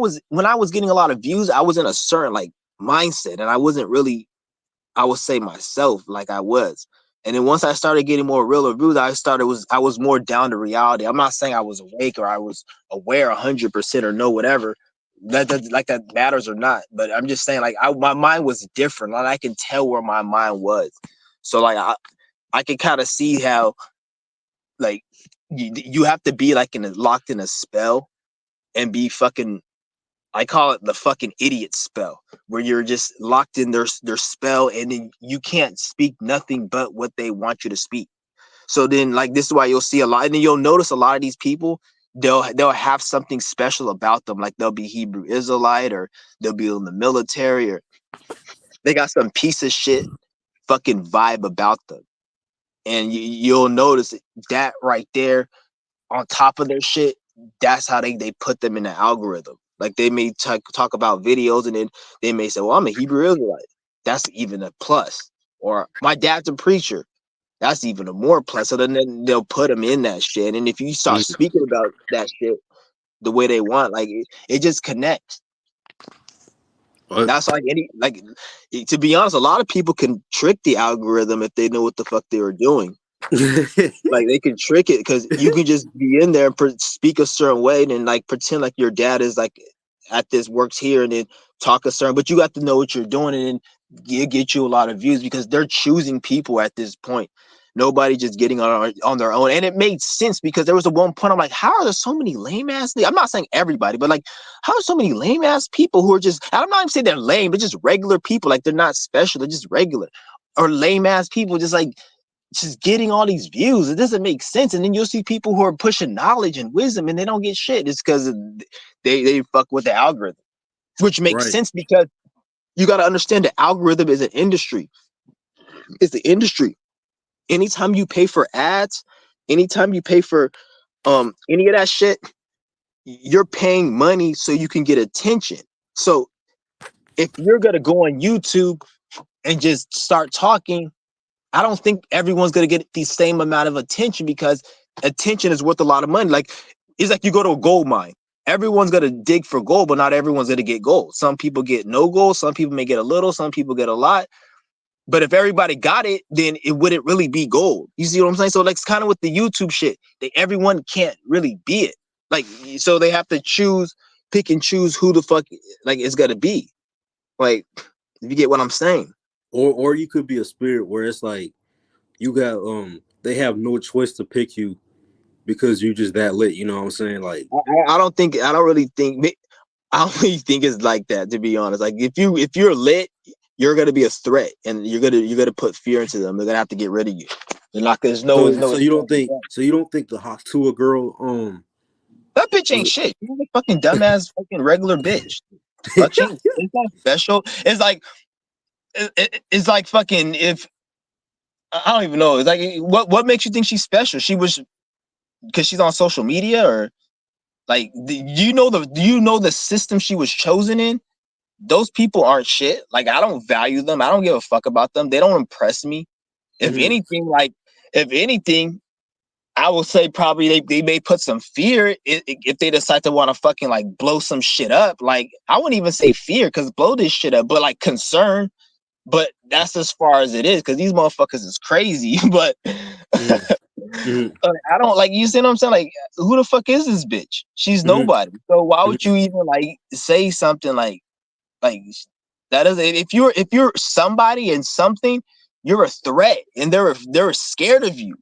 was getting a lot of views, I was in a certain like mindset, and I wasn't really, I would say myself like I was. And then once I started getting more real reviews, I was more down to reality. I'm not saying I was awake or I was aware 100% or know whatever that matters or not. But I'm just saying like my mind was different. Like I can tell where my mind was. So like I can kind of see how like you have to be like locked in a spell and be fucking, I call it the fucking idiot spell, where you're just locked in their spell and then you can't speak nothing but what they want you to speak. So then like this is why you'll see a lot, and then you'll notice a lot of these people, they'll have something special about them. Like they'll be Hebrew Israelite or they'll be in the military or they got some piece of shit fucking vibe about them. And you'll notice that right there on top of their shit, that's how they put them in the algorithm. Like they may talk about videos and then they may say, well, I'm a Hebrew Israelite. That's even a plus. Or my dad's a preacher. That's even a more plus. So then they'll put them in that shit. And if you start mm, speaking about that shit the way they want, like it just connects. what? That's like to be honest, a lot of people can trick the algorithm if they know what the fuck they were doing. Like they can trick it because you can just be in there and speak a certain way and like pretend like your dad is like at this works here and then talk a certain, but you got to know what you're doing and then get you a lot of views because they're choosing people at this point. Nobody just getting on their own. And it made sense because there was a one point I'm like, how are there so many lame ass? I'm not saying everybody, but like, how are so many lame ass people who are just, I'm not even saying they're lame, but just regular people. Like they're not special, they're just regular or lame ass people, just like just getting all these views. It doesn't make sense. And then you'll see people who are pushing knowledge and wisdom and they don't get shit. It's because they fuck with the algorithm, which makes Right. sense because you got to understand the algorithm is an industry. It's the industry. Anytime you pay for ads, anytime you pay for any of that shit, you're paying money so you can get attention. So if you're gonna go on YouTube and just start talking, I don't think everyone's gonna get the same amount of attention because attention is worth a lot of money. Like it's like you go to a gold mine. Everyone's gonna dig for gold, but not everyone's gonna get gold. Some people get no gold, some people may get a little, some people get a lot. But if everybody got it, then it wouldn't really be gold. You see what I'm saying? So like it's kind of with the YouTube shit. Everyone can't really be it. Like so they have to pick and choose who the fuck like it's gonna be. Like if you get what I'm saying. Or you could be a spirit where it's like you got they have no choice to pick you because you just that lit. You know what I'm saying? Like I don't think I don't really think I don't really think it's like that, to be honest. Like if you're lit, you're gonna be a threat and you're gonna put fear into them. They're gonna have to get rid of you. They're not there's no there's no you don't think the Hawk to a girl that bitch was ain't shit. She's a fucking dumbass fucking regular bitch. Fuck she it's not special. It's like it's like fucking if I don't even know. It's like what makes you think she's special? She was because she's on social media or like do you know the system she was chosen in? Those people aren't shit. Like I don't value them. I don't give a fuck about them. They don't impress me. If Mhm. anything, if anything, I will say probably they may put some fear if they decide to want to fucking like blow some shit up. Like I wouldn't even say fear because blow this shit up, but like concern. But that's as far as it is because these motherfuckers is crazy. But Mhm. Mhm. I don't like you see what I'm saying? Like who the fuck is this bitch? She's Mhm. nobody. So why would Mhm. you even like say something like that is if you're somebody and something, you're a threat, and they're scared of you.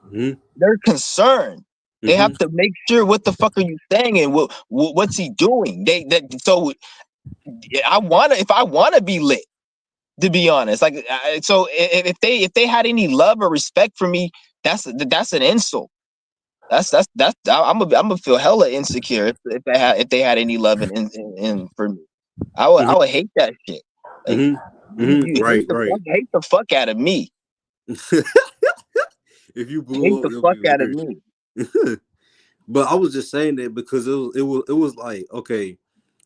Mhm. They're concerned. They have Mhm. to make sure what the fuck are you saying and what's he doing. So if I wanna be lit, to be honest, like so if they had any love or respect for me, that's an insult. That's I'm gonna feel hella insecure if they had any love and for me. I Mhm. would hate that shit. Like Mhm. Mhm. you Right. Right. hate the fuck out of me. If you Hate blew up, the it'll fuck be out of weird. me. But I was just saying that because it was like okay,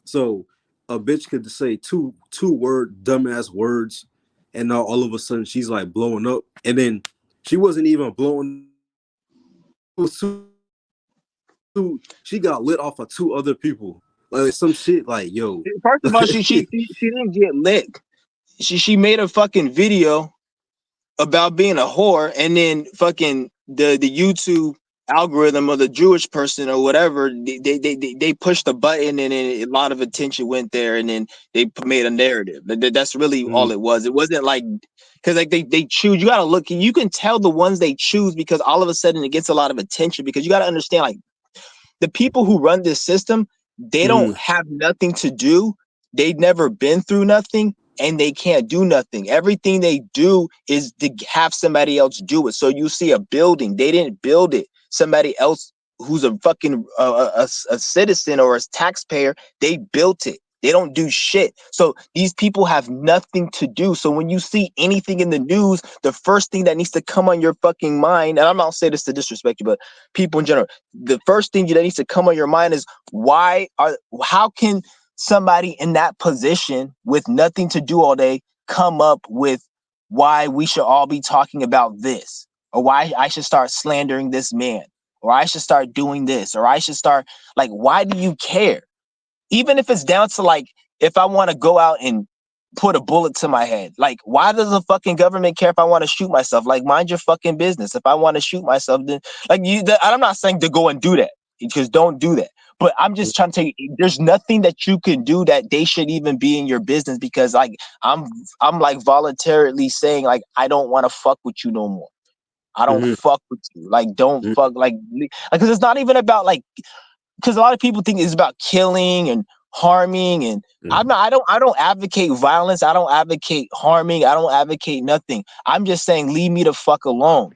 so a bitch could say two dumbass words, and now all of a sudden she's like blowing up, and then she wasn't even blowing. It was she got lit off of two other people, like some shit. Like yo, First of all, she didn't get lit. She made a fucking video about being a whore, and then fucking the YouTube algorithm or the Jewish person or whatever they pushed the button and then a lot of attention went there and then they made a narrative. That's really all mm, it was. It wasn't like because like they choose. You gotta look. You can tell the ones they choose because all of a sudden it gets a lot of attention because you gotta understand like the people who run this system, they don't mm, have nothing to do. They've never been through nothing and they can't do nothing. Everything they do is to have somebody else do it. So you see a building, they didn't build it. Somebody else who's a fucking a citizen or a taxpayer, they built it. They don't do shit. So these people have nothing to do. So when you see anything in the news, the first thing that needs to come on your fucking mind, and I'm not saying this to disrespect you, but people in general, the first thing that needs to come on your mind is how can somebody in that position with nothing to do all day come up with why we should all be talking about this or why I should start slandering this man or I should start doing this or I should start like why do you care? Even if it's down to like if I want to go out and put a bullet to my head, like why does the fucking government care if I want to shoot myself? Like mind your fucking business. If I want to shoot myself, then like I'm not saying to go and do that because don't do that. But I'm just trying to tell you, there's nothing that you can do that they should even be in your business because like I'm like voluntarily saying like I don't want to fuck with you no more. I don't mhm, fuck with you. Like don't mhm, fuck like because it's not even about like because a lot of people think it's about killing and harming, and I don't advocate violence. I don't advocate harming. I don't advocate nothing. I'm just saying leave me the fuck alone.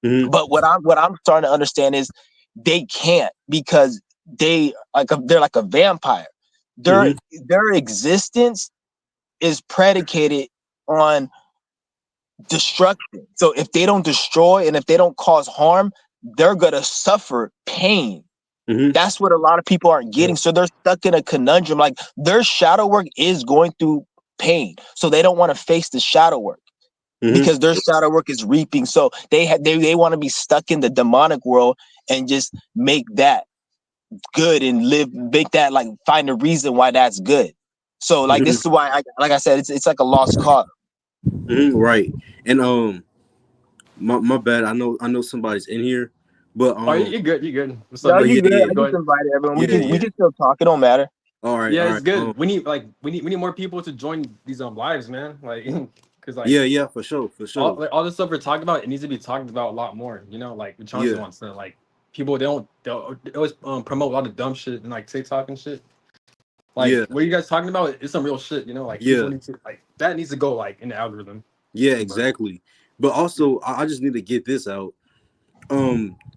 Mhm. But what I'm starting to understand is they can't, because they're like a vampire. Their Mhm. their existence is predicated on destruction. So if they don't destroy and if they don't cause harm, they're gonna suffer pain. Mhm. That's what a lot of people aren't Yeah. getting. So they're stuck in a conundrum. Like their shadow work is going through pain. So they don't want to face the shadow work Mhm. because their shadow work is reaping. So they want to be stuck in the demonic world and just make that good and make that, like, find a reason why that's good. So like Mhm. this is why like I said, it's like a lost cause. Mhm. Right. And my bad. I know somebody's in here, but Oh, you're good. You're good. What's up, No, but you man? yeah, good. yeah, I Go just ahead. invited everyone. yeah, We yeah. can still talk. It don't matter. All right, Yeah, all it's right. good. We need more people to join these lives, man. Like, because like Yeah, yeah, for sure, for sure. all the stuff we're talking about, it needs to be talked about a lot more. You know, like Chauncey Yeah, wants to like people they always promote a lot of dumb shit and like TikTok and shit. Like yeah, what you guys talking about is some real shit. You know, like people yeah, need to like that needs to go like in the algorithm. yeah, But exactly. But also, I just need to get this out.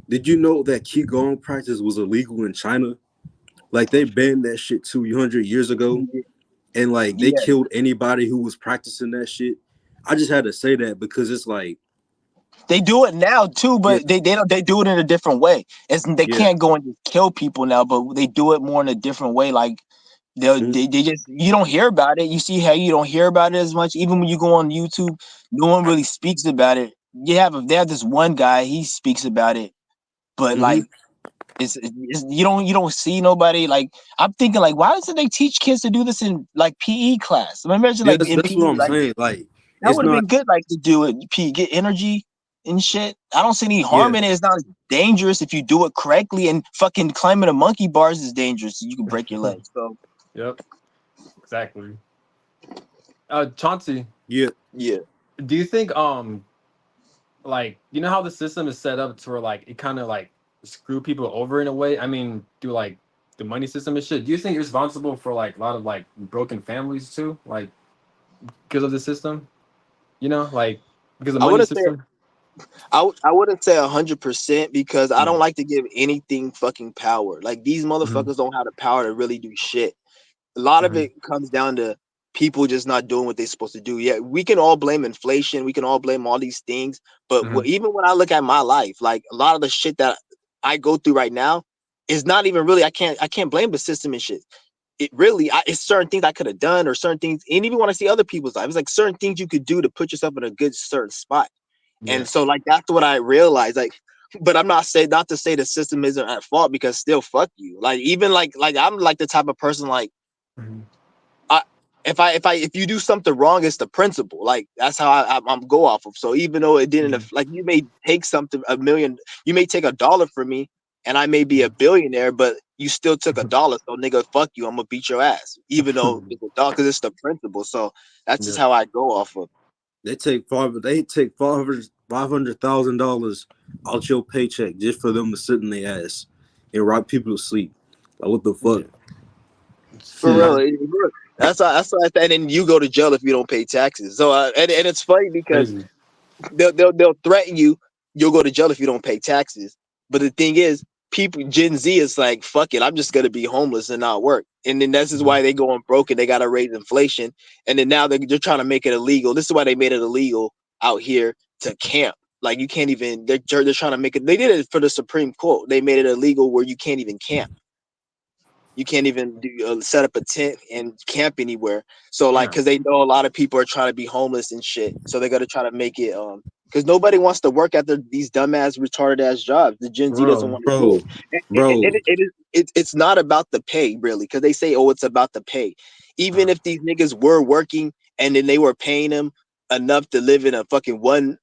Did you know that qigong practice was illegal in China? Like they banned that shit 200 years ago, and like they Yeah, killed anybody who was practicing that shit. I just had to say that because it's like, they do it now too, yeah, but they do it in a different way. They yeah, can't go and just kill people now, but they do it more in a different way. Like mhm, they just, you don't hear about it. You see how you don't hear about it as much. Even when you go on YouTube, no one really speaks about it. They have this one guy, he speaks about it, but mhm. like it's you don't see nobody. Like I'm thinking, like, why doesn't they teach kids to do this in like PE class? I imagine Yeah, like in that's what PE, I'm like saying. Like that it's would have not. been good, like to do it PE, get energy and shit. I don't see any Yeah, harm in it. It's not dangerous if you do it correctly, and fucking climbing a monkey bars is dangerous. You can break your legs. So Yep, exactly. Chauncey, yeah. yeah. do you think like you know how the system is set up to where like it kind of like screw people over in a way? I mean, do like the money system and shit. Do you think you're responsible for like a lot of like broken families too, like because of the system? You know, like because the I money wouldn't say system. I wouldn't say 100% because I don't Mm. like to give anything fucking power. Like these Mm-hmm. motherfuckers don't have the power to really do shit. A lot of Mm-hmm. it comes down to people just not doing what they're supposed to do. Yeah, we can all blame inflation. We can all blame all these things. But Mm-hmm. even when I look at my life, like a lot of the shit that I go through right now is not even really. I can't blame the system and shit. It really, it's certain things I could have done or certain things. And even when I see other people's lives, it's like certain things you could do to put yourself in a good certain spot. Yeah. And so like that's what I realized. Like, but I'm not to say the system isn't at fault because still fuck you. Like even like I'm like the type of person like Mm-hmm. I if you do something wrong, it's the principle. Like that's how I'm go off of. So even though it didn't Mm-hmm. like you may take something a million, you may take $1 from me, and I may be a billionaire, but you still took $1. So nigga, fuck you. I'm gonna beat your ass, even though it's $1 because it's the principle. So that's just Yeah. how I go off of. They take $500,000 out your paycheck just for them to sit in their ass and rock people to sleep. Like what the fuck? Yeah. For Shit. real, that's why. And then you go to jail if you don't pay taxes. So and it's funny because Crazy. they'll threaten you. You'll go to jail if you don't pay taxes. But the thing is, people Gen Z is like, fuck it, I'm just gonna be homeless and not work. And then this is Mm-hmm. why they going broke and they gotta raise inflation. And then now they're trying to make it illegal. This is why they made it illegal out here to camp. Like you can't even. They're trying to make it. They did it for the Supreme Court. They made it illegal where you can't even camp. You can't even set up a tent and camp anywhere. So like, Damn. because they know a lot of people are trying to be homeless and shit, so they're gonna try to make it because nobody wants to work at these dumbass retarded ass jobs. The Gen Z doesn't Bro. want to do Bro, it. bro. It's not about the pay really, because they say, oh, it's about the pay. Even Uh, if these niggas were working and then they were paying them enough to live in a fucking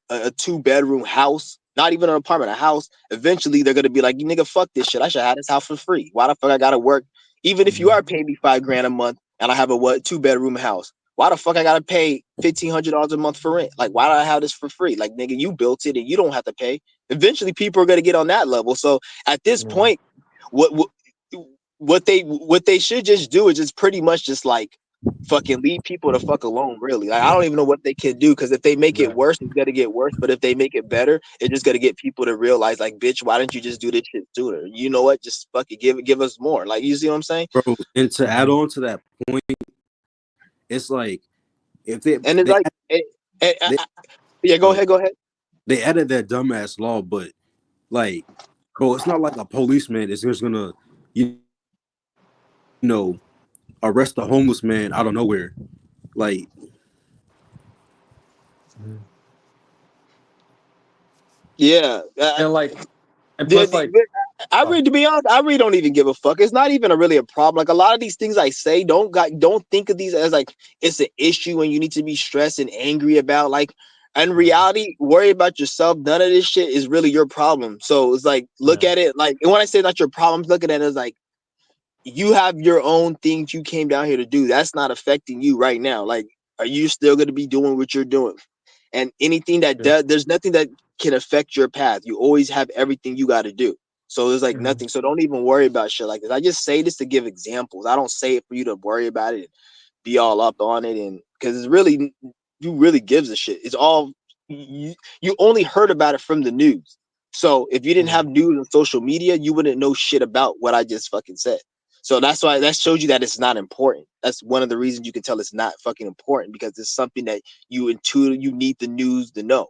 a 2 bedroom house, not even an apartment, a house, eventually they're gonna be like, nigga, fuck this shit. I should have this house for free. Why the fuck I gotta work? Even if you mhm. are paying me 5 grand a month and I have a 2 bedroom house, why the fuck I gotta pay $1,500 a month for rent? Like, why do I have this for free? Like, nigga, you built it and you don't have to pay. Eventually, people are gonna get on that level. So at this Yeah. point, what what they should just do is just pretty much just like fucking leave people the fuck alone. Really, like I don't even know what they can do because if they make it Yeah. worse, it's gonna get worse. But if they make it better, it's just gonna get people to realize, like, bitch, why didn't you just do this shit sooner? You know what? Just fucking give us more. Like, you see what I'm saying? bro. And to add Mhm. on to that point, it's like if they And it's they like, they yeah, go ahead. go ahead. They added that dumbass law, but like, bro, it's not like a policeman is just gonna, you know, arrest a homeless man out of nowhere. Like, Mhm. Yeah, And like, and the, plus the, like, I oh, really, to be honest, I really don't even give a fuck. It's not even really a problem. Like a lot of these things I say, don't think of these as like it's an issue and you need to be stressed and angry about. Like in mhm. reality, worry about yourself. None of this shit is really your problem. So it's like look Yeah. at it like, and when I say not your problems, look at it as like you have your own things you came down here to do. That's not affecting you right now. Like, are you still going to be doing what you're doing? And anything that Yeah. does, there's nothing that can affect your path. You always have everything you got to do. So there's like Mhm. nothing. So don't even worry about shit like this. I just say this to give examples. I don't say it for you to worry about it and be all up on it. And because it's really, you really gives a shit. It's all, you only heard about it from the news. So if you didn't Yeah. have news on social media, you wouldn't know shit about what I just fucking said. So that's why that shows you that it's not important. That's one of the reasons you can tell it's not fucking important because it's something that you need the news to know.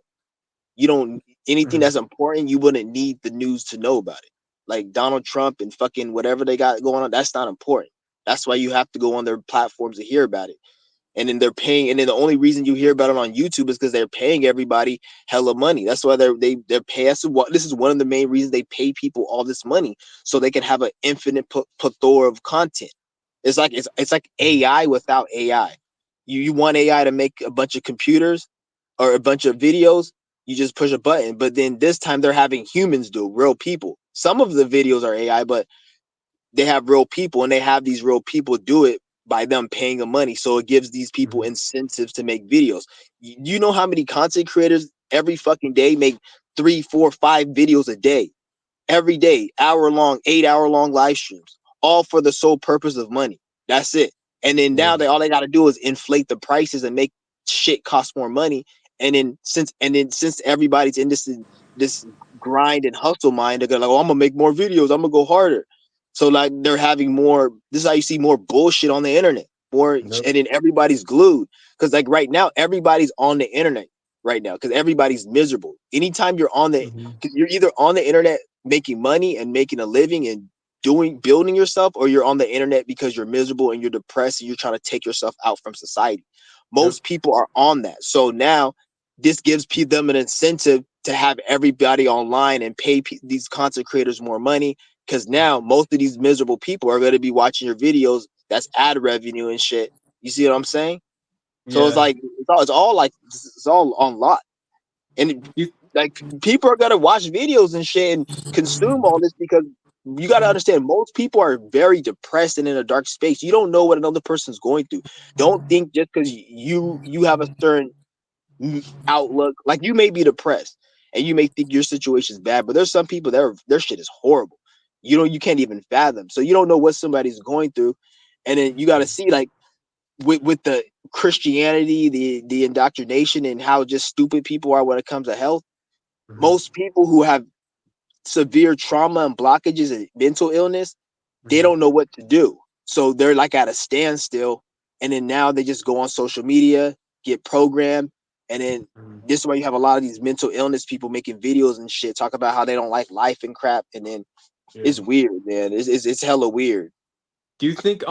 You don't anything Mhm. that's important, you wouldn't need the news to know about it. Like Donald Trump and fucking whatever they got going on, that's not important. That's why you have to go on their platforms to hear about it. And then they're paying, and then the only reason you hear about it on YouTube is because they're paying everybody hella money. That's why they're paying. This is one of the main reasons they pay people all this money so they can have an infinite plethora of content. It's like Mhm. AI without AI. You want AI to make a bunch of computers or a bunch of videos, you just push a button. But then this time they're having humans do real people. Some of the videos are AI, but they have real people and they have these real people do it by them paying them money. So it gives these people Mhm. incentives to make videos. You know how many content creators every fucking day make 3, 4, 5 videos a day? Every day, hour long, 8 hour long live streams, all for the sole purpose of money. That's it. And then Yeah. now all they got to do is inflate the prices and make shit cost more money. And then since everybody's in this grind and hustle mind, they're gonna like, oh, I'm gonna make more videos. I'm gonna go harder. So like they're having more. This is how you see more bullshit on the internet. More, Nope. and then everybody's glued because like right now everybody's on the internet right now because everybody's miserable. Anytime you're on the, Mhm. because you're either on the internet making money and making a living and building yourself, or you're on the internet because you're miserable and you're depressed and you're trying to take yourself out from society. Yep. Most people are on that. So now this gives them an incentive to have everybody online and pay these content creators more money because now most of these miserable people are going to be watching your videos. That's ad revenue and shit. You see what I'm saying? So it's Yeah. like it's all like it's all on lot. And You. like people are gonna watch videos and shit and consume all this because you got to understand most people are very depressed and in a dark space. You don't know what another person's going through. Don't think just because you have a certain outlook, like you may be depressed and you may think your situation is bad, but there's some people their shit is horrible. You can't even fathom. So you don't know what somebody's going through, and then you got to see like with the Christianity, the indoctrination, and how just stupid people are when it comes to health. Mhm. Most people who have severe trauma and blockages and mental illness, they Mhm. don't know what to do. So they're like at a standstill. And then now they just go on social media, get programmed. And then Mhm. this is why you have a lot of these mental illness people making videos and shit, talk about how they don't like life and crap. And then Yeah. it's weird, man. It's hella weird. Do you think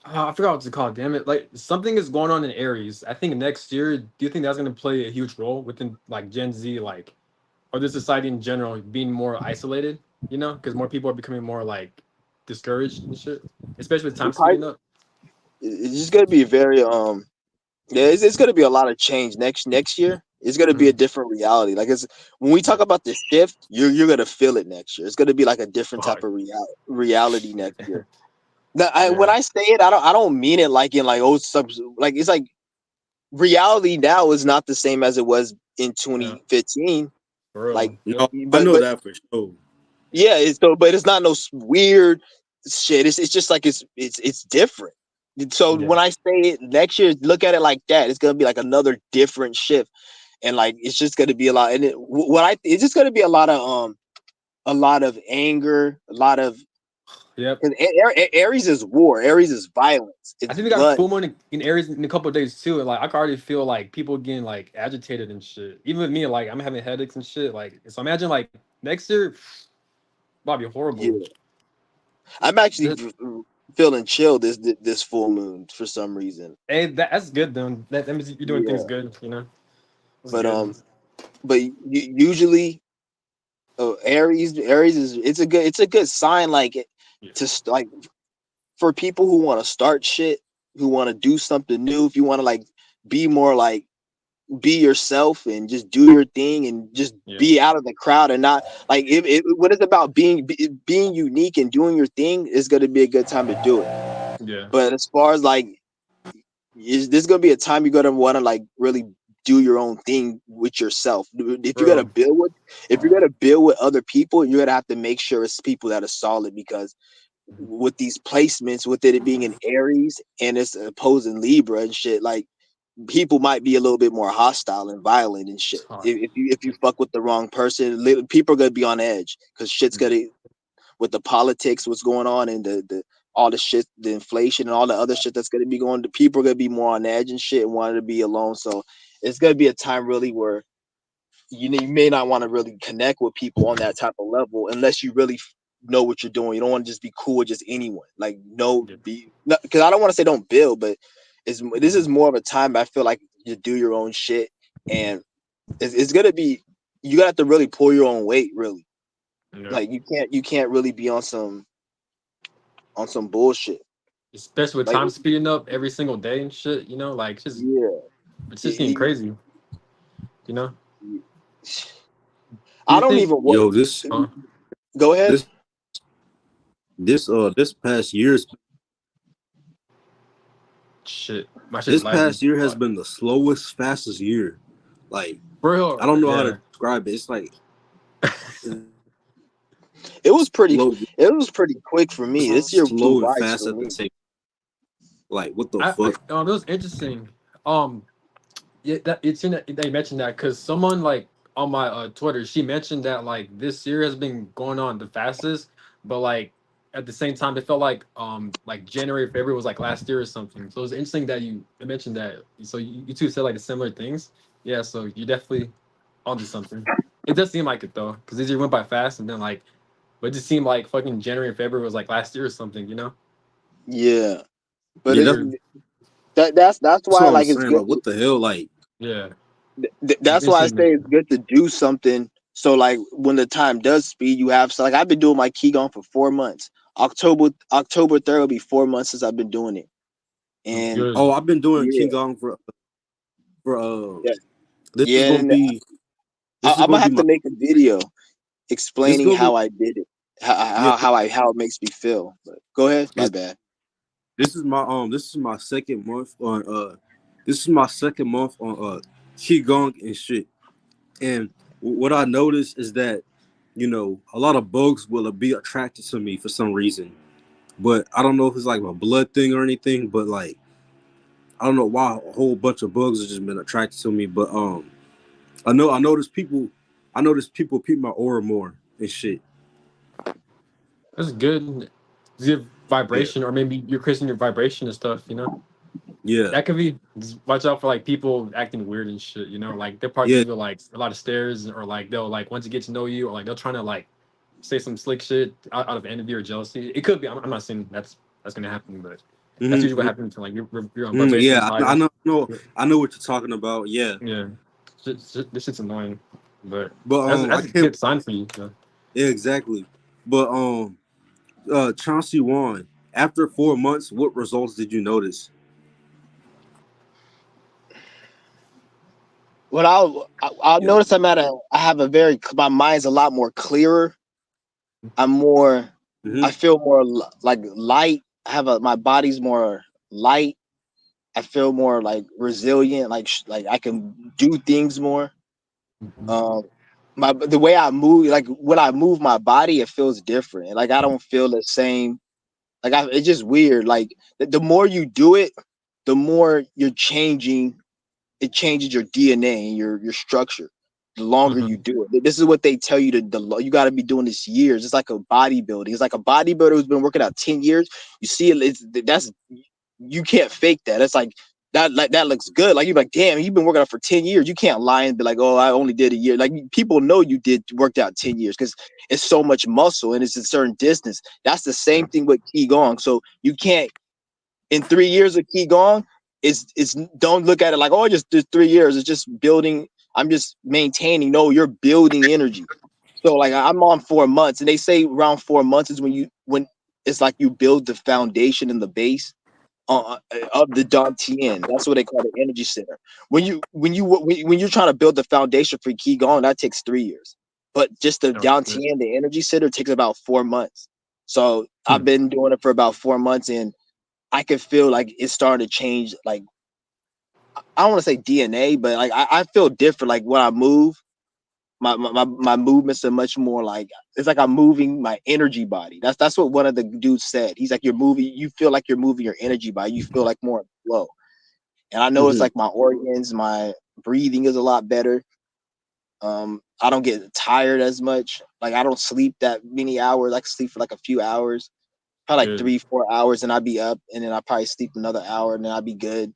I forgot what to call it, damn it. Like something is going on in Aries. I think next year, do you think that's gonna play a huge role within like Gen Z, like or the society in general being more isolated, you know, because more people are becoming more like discouraged and shit. Especially with time It probably, speeding up. it's just gonna be very yeah, it's gonna be a lot of change next year. It's gonna be a Mm. different reality. Like it's when we talk Yeah. about the shift, you're gonna feel it next year. It's gonna be like a different type Fuck. of reality next year. Now, when Yeah. I say it, I don't mean it like in like oh like it's like reality now is not the same as it was in Yeah. 2015. For real. Like, Yep. no, I know that for sure. yeah, it's so, but it's not no weird shit, it's just like it's different. So Yeah. when I say it next year, look at it like that. It's gonna be like another different shift, and like it's just gonna be a lot. And it's just gonna be a lot of anger, a lot of Yep. because Aries is war, Aries is violence, I it's think we got blood. full moon in Aries in a couple of days too, and like I can already feel like people getting like agitated and shit. Even with me, like I'm having headaches and shit. Like so, imagine like next year, might be horrible. Yeah, I'm actually That- feeling chill this full moon for some reason. Hey, that's good then. That means you're doing things Yeah, good. You know, that's but good. usually Aries is it's a good sign like Yeah. like for people who want to start shit, who want to do something new, if you want to like be more like be yourself and just do your thing and just Yeah. be out of the crowd and not like what it's about being unique and doing your thing is going to be a good time to do it. Yeah. But as far as like this going to be a time you're going to want to like really do your own thing with yourself. If you're going to Bro. build with if you're going to build with other people, you're going to have to make sure it's people that are solid because with these placements, with it being an Aries and it's opposing Libra and shit, like people might be a little bit more hostile and violent and shit. It's hard. If you fuck with the wrong person, people are gonna be on edge because shit's gonna with the politics, what's going on, and the all the shit, the inflation and all the other shit that's gonna be going. People are gonna be more on edge and shit and wanting to be alone. So it's gonna be a time really where you may not want to really connect with people on that type of level unless you really know what you're doing. You don't want to just be cool with just anyone. Like Yeah. because I don't want to say don't build, but this is more of a time I feel like you do your own shit, and it's gonna be you gotta have to really pull your own weight. Really, Yeah. like you can't really be on some bullshit. Especially with Like time speeding up every single day and shit. You know, like yeah, it's just getting it- crazy. You know. Do I you don't think? even Yo, this Uh, go ahead. this this past year's shit, my shit's this lagging. past year has Fuck. been the slowest, fastest year. Like I Bro, don't know how to yeah. describe it. It's like It was pretty. slow, It was pretty quick for me. This year flew slow and by fast for at the me. same. Like what the I fuck? It was interesting. Um, yeah, that you mentioned that because someone like on my Twitter, she mentioned that like this year has been going on the fastest, but like at the same time, it felt like January, February was like last year or something. So it was interesting that you mentioned that. So you two said like the similar things. Yeah, so you definitely onto something. It does seem like it though, because this year went by fast, and then like, but it just seemed like fucking January and February was like last year or something. You know? Yeah, but Yeah, It's it, weird. that's that's why what I'm like it's saying. good. Like what the hell? Like Yeah, it's That's why I interesting. say it's good to do something. So like when the time does speed, you have so like I've been doing my Qigong for 4 months. October 3rd will be 4 months since I've been doing it. It's And oh, good. I've been doing yeah, Qigong for yeah, this is yeah. gonna And be this is I'm gonna gonna be have my to make a video this is explaining gonna be how I did it, yeah how it makes me feel. But go ahead, my this, bad. this is my second month on this is my second month on Qigong and shit. And what I noticed is that, you know, a lot of bugs will be attracted to me for some reason. But I don't know if it's like a blood thing or anything, but like I don't know why a whole bunch of bugs have just been attracted to me. But I notice people peep my aura more and shit. That's good. Your Yeah. vibration, or maybe you're increasing your vibration and stuff. You know, Yeah. that could be. Just watch out for like people acting weird and shit. You know, like they'll probably Yeah. give you like a lot of stares, or like they'll like once you get to know you, or like they'll trying to like say some slick shit out of envy or jealousy. It could be. I'm not saying that's gonna happen, but that's usually what Mm-hmm. happens when like your vibration is Yeah, higher. I know what you're talking about. Yeah. Yeah, this shit's annoying, but But I that's a can't good sign for you. So. yeah, exactly. But Chauncey Wan, after 4 months, what results did you notice? What I'll Yeah. notice I have a very my mind's a lot more clearer. I'm more Mm-hmm. I feel more like light. My body's more light. I feel more like resilient, like I can do things more. Um, the way I move, like when I move my body, it feels different. Like I don't feel the same. Like it's just weird. Like the more you do it, the more you're changing. It changes your DNA and your structure. The longer you Mhm. do it, this is what they tell you you got to be doing this years. It's like a bodybuilding. It's like a bodybuilder who's been working out 10 years. You see it. That's you can't fake that. It's like that looks good. Like you're like, damn, you've been working out for 10 years. You can't lie and be like, oh, I only did a year. Like people know you did worked out 10 years because it's so much muscle and it's a certain distance. That's the same thing with qigong. So you can't in 3 years of qigong is don't look at it like oh just 3 years. It's just building. I'm just maintaining. No, you're building energy. So like I'm on 4 months, and they say around 4 months is when it's like you build the foundation and the base of the Dantian. That's what they call the energy center. When you're trying to build the foundation for Qigong, that takes 3 years. But just the Oh shit. Dantian, the energy center, takes about 4 months. So I've Hmm. been doing it for about 4 months, and I can feel like it's starting to change. Like I don't want to say DNA, but like I feel different. Like when I move, my movements are much more like it's like I'm moving my energy body. That's what one of the dudes said. He's like you're moving. You feel like you're moving your energy body. You feel like more flow. And I know it's Mhm. like my organs, my breathing is a lot better. I don't get tired as much. Like I don't sleep that many hours. I can sleep for like a few hours, probably like Yeah. 3-4 hours, and I'd be up, and then I probably sleep another hour, and then I'd be good.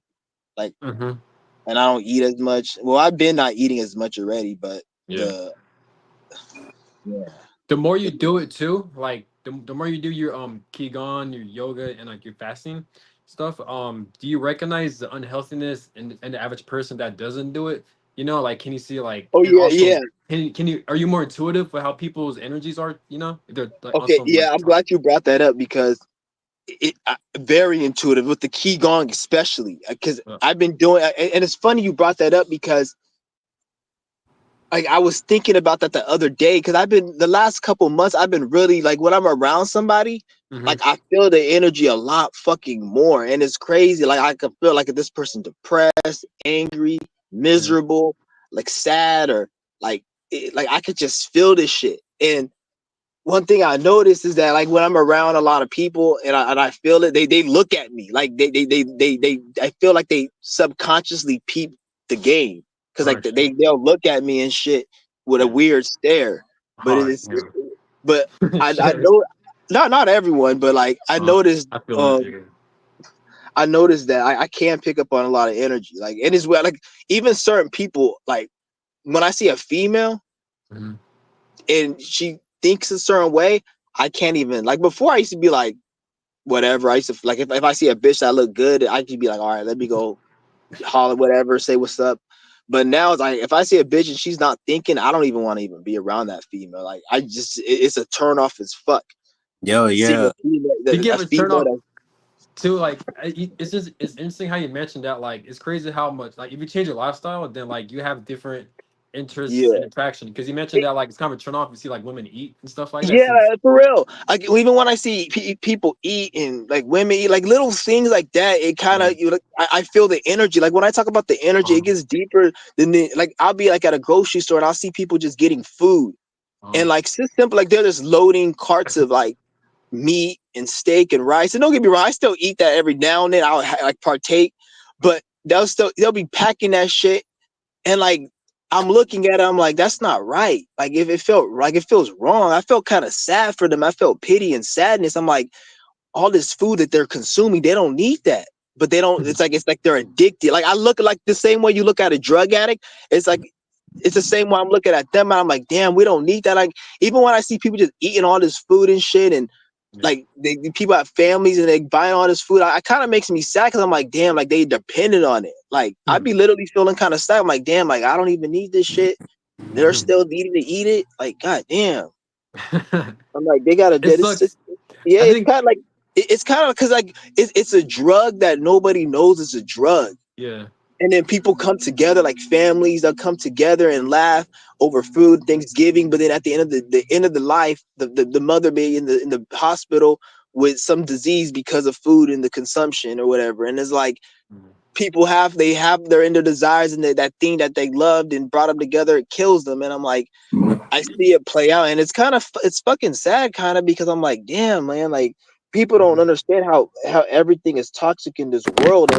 Like, Mhm. and I don't eat as much. Well, I've been not eating as much already, but Yeah. the yeah, The more you the, do it too, like the more you do your qigong, your yoga, and like your fasting stuff, do you recognize the unhealthiness in the average person that doesn't do it? You know, like can you see like, oh and yeah, also yeah. can you are you more intuitive with how people's energies are? You know, if they're like Okay, also yeah. like I'm glad you brought that up because very intuitive with the qigong, especially because uh, I've been doing. And it's funny you brought that up because like I was thinking about that the other day because I've been the last couple months I've been really like when I'm around somebody, mhm, like I feel the energy a lot fucking more, and it's crazy. Like I could feel like if this person depressed, angry, yeah, miserable, like sad, or like like I could just feel this shit. And one thing I noticed is that like when I'm around a lot of people and I feel it, they look at me like they I feel like they subconsciously peep the game because oh like shit, they'll look at me and shit with a yeah, weird stare. But oh it's yeah, but I shit, know not everyone, but like I feel it, yeah. I noticed that I can pick up on a lot of energy. Like and it's well like even certain people like when I see a female Mhm. and she thinks a certain way, I can't even like before I used to be like whatever. I used to like if I see a bitch that look good, I could be like, all right, let me go holler, whatever, say what's up. But now it's like if I see a bitch and she's not thinking, I don't even want to even be around that female. Like I just it's a turn off as fuck. Yo, Seeing yeah. You give a a turn female off that too, like it's just it's interesting how you mentioned that. Like it's crazy how much like if you change your lifestyle, then like you have different interests and yeah. attraction. Because you mentioned that like it's kind of a turn off. You see like women eat and stuff like that. Yeah, Since for real. Like even when I see people eat and like women eat, like little things like that, it kind yeah, of you. Like, I feel the energy. Like when I talk about the energy, it uh, gets deeper than the like. I'll be like at a grocery store and I'll see people just getting food uh, and like it's just simple. Like they're just loading carts of like meat and steak and rice. And don't get me wrong, I still eat that every now and then. I'll like partake, but they'll be packing that shit and like I'm looking at it, I'm like, that's not right. Like if it felt like it feels wrong. I felt kind of sad for them. I felt pity and sadness. I'm like, all this food that they're consuming, they don't need that. But they don't, it's like they're addicted. Like I look like the same way you look at a drug addict. It's like it's the same way I'm looking at them and I'm like, damn, we don't need that. Like even when I see people just eating all this food and shit and yeah. like people have families and they buying all this food. I kind of makes me sad because I'm like, damn, like they depended on it. Like I'd be literally feeling kind of sad. I'm like, damn, like I don't even need this shit. They're still needing to eat it. Like, god damn. I'm like, they gotta It do this. sucks. Yeah, I it's think kind of like it's kind of because like it's a drug that nobody knows it's a drug. yeah. And then people come together, like families, they'll come together and laugh over food, Thanksgiving. But then at the end of the end of the life, the mother may in the hospital with some disease because of food and the consumption or whatever. And it's like Mhm. people they have their inner desires and that thing that they loved and brought them together, it kills them. And I'm like, I see it play out, and it's kind of it's fucking sad, kind of because I'm like, damn, man, like People don't Mhm. understand how everything is toxic in this world,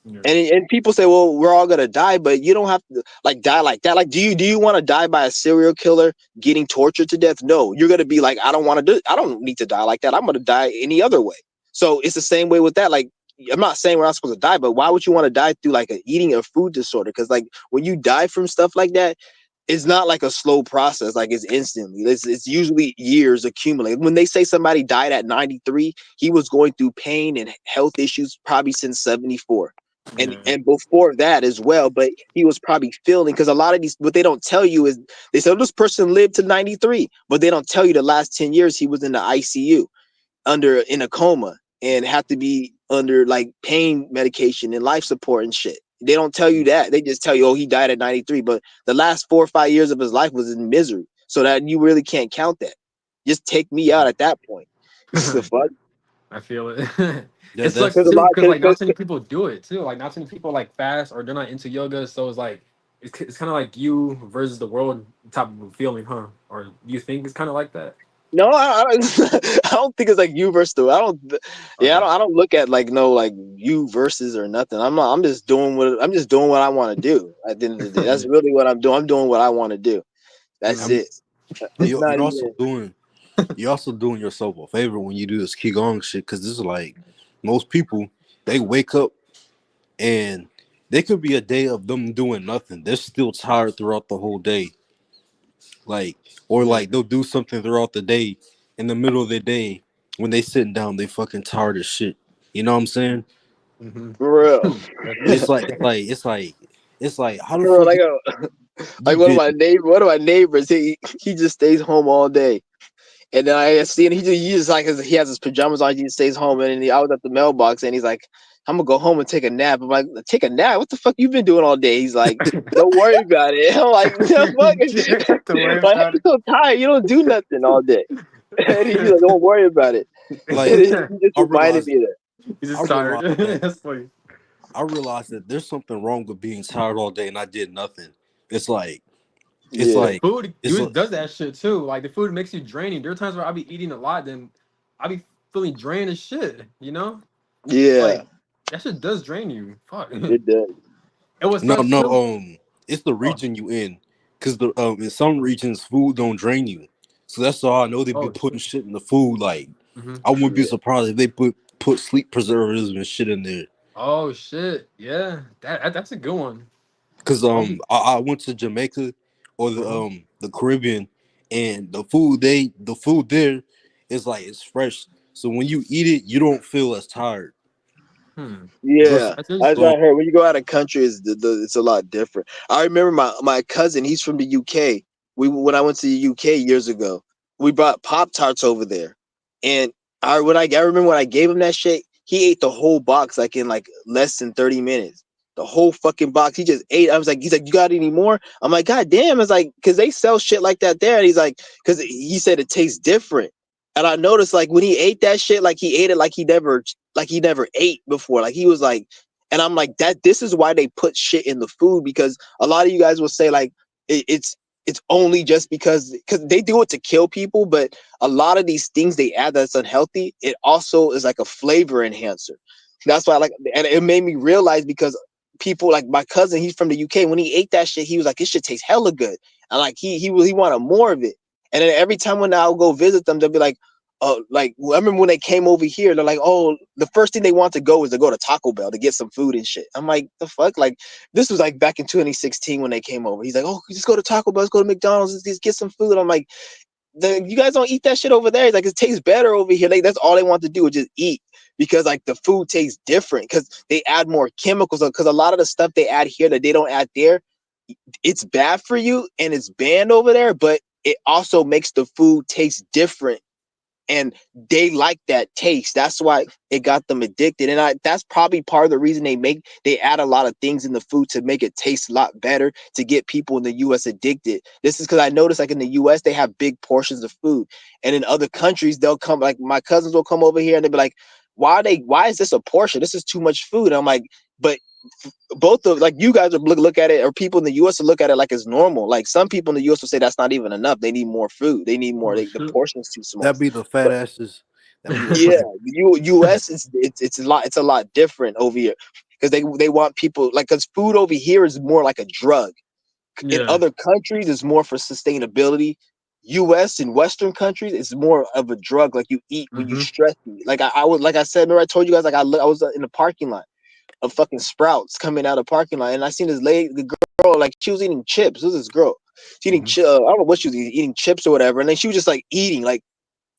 Yeah. and people say, well, we're all gonna die, but you don't have to like die like that. Like, do you want to die by a serial killer getting tortured to death? No, you're gonna be like, I don't need to die like that. I'm gonna die any other way. So it's the same way with that. Like, I'm not saying we're not supposed to die, but why would you want to die through like eating a food disorder? Because like when you die from stuff like that, it's not like a slow process. Like it's instantly. It's usually years accumulate. When they say somebody died at 93, he was going through pain and health issues probably since 74. And Yeah. and before that as well, but he was probably feeling, because a lot of these, what they don't tell you is they say, oh, this person lived to 93, but they don't tell you the last 10 years he was in the ICU in a coma and have to be under like pain medication and life support and shit. They don't tell you that. They just tell you, oh, he died at 93. But the last 4 or 5 years of his life was in misery. So that you really can't count that. Just take me out at that point. The fuck? I feel it. Yeah, It sucks Because that's a too lot, because like not too many people do it too. Like not too many people like fast or they're not into yoga. So it's like it's kind of like you versus the world type of feeling, huh? Or you think it's kind of like that? no, I don't think it's like you versus the. I don't. Yeah, Okay. I don't look at like no like you versus or nothing. I'm not. I'm just doing what I want to do. At the end of the day, that's really what I'm doing. I'm doing what I want to do. That's Mhm. I'm it. It's not you're also even. doing yourself a favor when you do this qigong shit, because this is like most people, they wake up and they could be a day of them doing nothing. They're still tired throughout the whole day. Like, or Yeah. like they'll do something throughout the day. In the middle of the day, when they sitting down, they fucking tired as shit. You know what I'm saying? Mhm. For real. And it's like how the For real, fuck like you been? one of my neighbors, he just stays home all day. And then I see, and he just like he has his pajamas on. He just stays home, and I was at the mailbox, and he's like, "I'm gonna go home and take a nap." I'm like, "Take a nap? What the fuck you been doing all day?" He's like, "Don't worry about it." I'm like, "The fuck? Don't worry Like, how about you so tired? You don't do nothing all day." And he's like, "Don't worry about it." Like And he it. just I reminded realized me of that. He's I just tired. realized that That's funny. I realized that there's something wrong with being tired all day and I did nothing. It's like it's Yeah, The like food it's you like, does that shit too. Like the food makes you draining. There are times where I be eating a lot, then I be feeling drained as shit. You know, yeah, like that shit does drain you. Fuck. And it does. what no sucks no too. it's the Oh, region you in. Cause the in some regions food don't drain you. So that's all I know they be oh putting shit. shit in the food. Like Hmm. I wouldn't be Yeah, surprised if they put sleep preservatives and shit in there. Oh shit. Yeah, that's a good one. Cause Um. I went to Jamaica or Uh-huh. the Caribbean, and the food there is like it's fresh. So when you eat it, you don't feel as tired. Hmm. yeah. Versus That's That's what interesting. um I heard. When you go out of country, it's a lot different. I remember my cousin. He's from the UK. When I went to the UK years ago, we brought Pop Tarts over there, and I remember when I gave him that shit, he ate the whole box like in like less than 30 minutes. The whole fucking box. He just ate. He's like, you got any more? I'm like, God damn. It's like, cause they sell shit like that there. And he's like, cause he said it tastes different. And I noticed like when he ate that shit, like he ate it like he never ate before. Like he was like, and I'm like, that this is why they put shit in the food, because a lot of you guys will say like it's only just because they do it to kill people, but a lot of these things they add that's unhealthy, it also is like a flavor enhancer. That's why I like, and it made me realize because people like my cousin, he's from the UK. When he ate that shit, he was like, this shit tastes hella good, and like he wanted more of it. And then every time when I'll go visit them, they'll be like I remember when they came over here, they're like, oh, the first thing they want to go is to go to Taco Bell to get some food and shit. I'm like, the fuck? Like, this was like back in 2016 when they came over. He's like, oh, just go to Taco Bell, let's go to McDonald's, let's just get some food. I'm like, you guys don't eat that shit over there. He's like, it tastes better over here. Like, that's all they want to do is just eat, because like the food tastes different because they add more chemicals. Because a lot of the stuff they add here that they don't add there, it's bad for you and it's banned over there, but it also makes the food taste different, and they like that taste. That's why it got them addicted. And that's probably part of the reason they add a lot of things in the food to make it taste a lot better to get people in the US addicted. This is because I noticed like in the US they have big portions of food. And in other countries they'll come, like my cousins will come over here and they'll be like, why is this a portion? This is too much food. And I'm like, but both of, like, you guys would look at it, or people in the US will look at it like it's normal. Like some people in the US will say that's not even enough. They need more food. They need more. Oh The shit. portion's too small. that be the fat But asses That'd be a Yeah, fucking U.S. it's a lot different over here because they want people like because food over here is more like a drug. In Yeah. other countries, it's more for sustainability. U.S. and Western countries, it's more of a drug like you eat when you Mm-hmm. stress eat. Like I was like I said, remember I told you guys like I was in the parking lot of fucking Sprouts coming out of the parking lot, and I seen this lady, the girl, like she was eating chips. This was this girl. She eating, Mm-hmm. I don't know what she was eating chips or whatever, and then she was just like eating, like,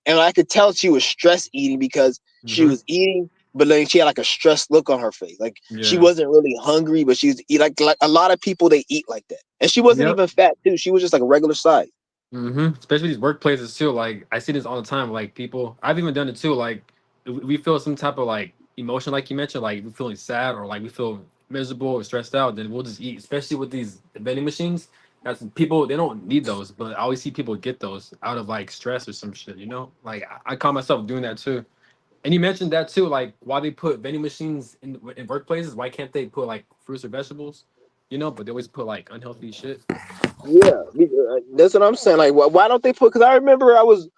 and I could tell she was stress eating because she Mm-hmm. was eating, but then she had like a stressed look on her face, like she Yeah. wasn't really hungry, but she was eat like a lot of people they eat like that, and she wasn't Yep. even fat too. She was just like a regular size. Mm-hmm. Especially these workplaces too. Like I see this all the time. Like people, I've even done it too. Like we feel some type of like emotion, like you mentioned, like we feeling sad or like we feel miserable or stressed out. Then we'll just eat. Especially with these vending machines. That's people. They don't need those, but I always see people get those out of like stress or some shit. You know, like I caught myself doing that too. And you mentioned that too. Like why they put vending machines in workplaces? Why can't they put like fruits or vegetables? You know, but they always put like unhealthy shit. Yeah, that's what I'm saying. Like, why don't they put? Because I remember I was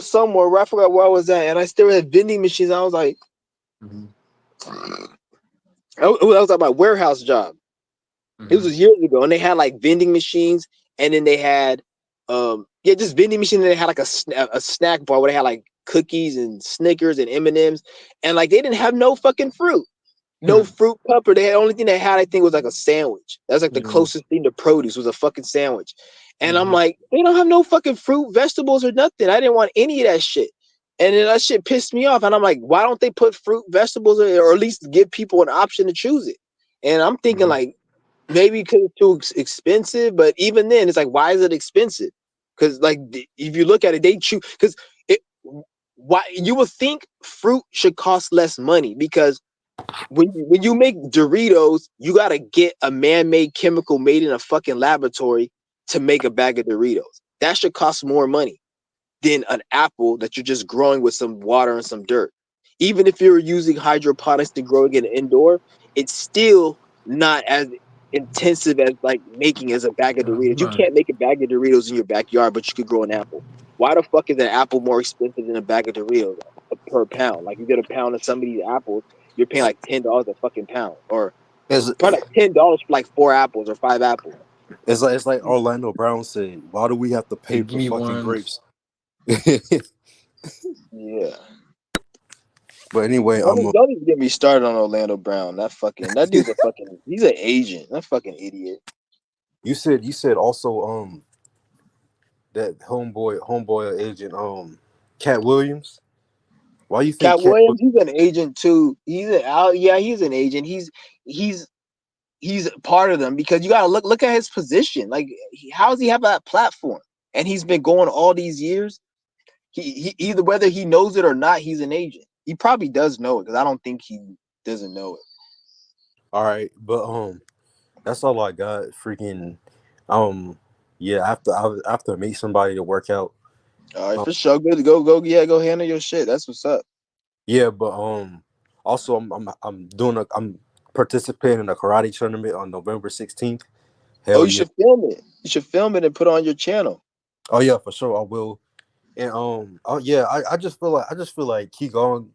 somewhere where I forgot where I was at, and I still had vending machines. I was like, Mm-hmm. I was at my warehouse job. It Mm-hmm. was years ago, and they had like vending machines, and then they had, yeah, just vending machines. And they had like a snack bar where they had like cookies and Snickers and M&Ms, and like they didn't have no fucking fruit, no Hmm. fruit pupper. They had only thing they had, I think, was like a sandwich. That's like the Yeah. closest thing to produce was a fucking sandwich. And I'm Mm-hmm. like, they don't have no fucking fruit, vegetables, or nothing. I didn't want any of that shit. And then that shit pissed me off. And I'm like, why don't they put fruit, vegetables, or at least give people an option to choose it? And I'm thinking Mm-hmm. like, maybe because it's too expensive, but even then, it's like, why is it expensive? Because like, if you look at it, they choose because it. Why you would think fruit should cost less money because when you make Doritos, you gotta get a man-made chemical made in a fucking laboratory to make a bag of Doritos. That should cost more money than an apple that you're just growing with some water and some dirt. Even if you're using hydroponics to grow it indoor, it's still not as intensive as like making as a bag of Doritos. You Right. can't make a bag of Doritos in your backyard, but you could grow an apple. Why the fuck is an apple more expensive than a bag of Doritos per pound? Like you get a pound of some of these apples, you're paying like $10 a fucking pound, or it's, probably like $10 for like 4 apples or 5 apples. it's like Orlando Brown said, why do we have to Hey, pay give for me fucking one. grapes? Yeah. But anyway, Don't even get me started on Orlando Brown. That dude's a fucking he's an agent. That fucking idiot. you said also that homeboy agent Cat Williams. Why you think Cat Cat Williams, he's an agent too. He's an agent. He's he's part of them because you gotta look at his position. Like how does he have that platform? And he's been going all these years. He either whether he knows it or not, he's an agent. He probably does know it because I don't think he doesn't know it. All right, but that's all I got. Freaking um yeah, after meet somebody to work out. All right, Um, for sure. Good. Go. Yeah, go handle your shit. That's what's up. yeah, but also I'm participating in a karate tournament on November 16th. Oh, Hell you yeah. should film it. You should film it and put it on your channel. Oh yeah, for sure I will. And oh yeah, I just feel like Qigong.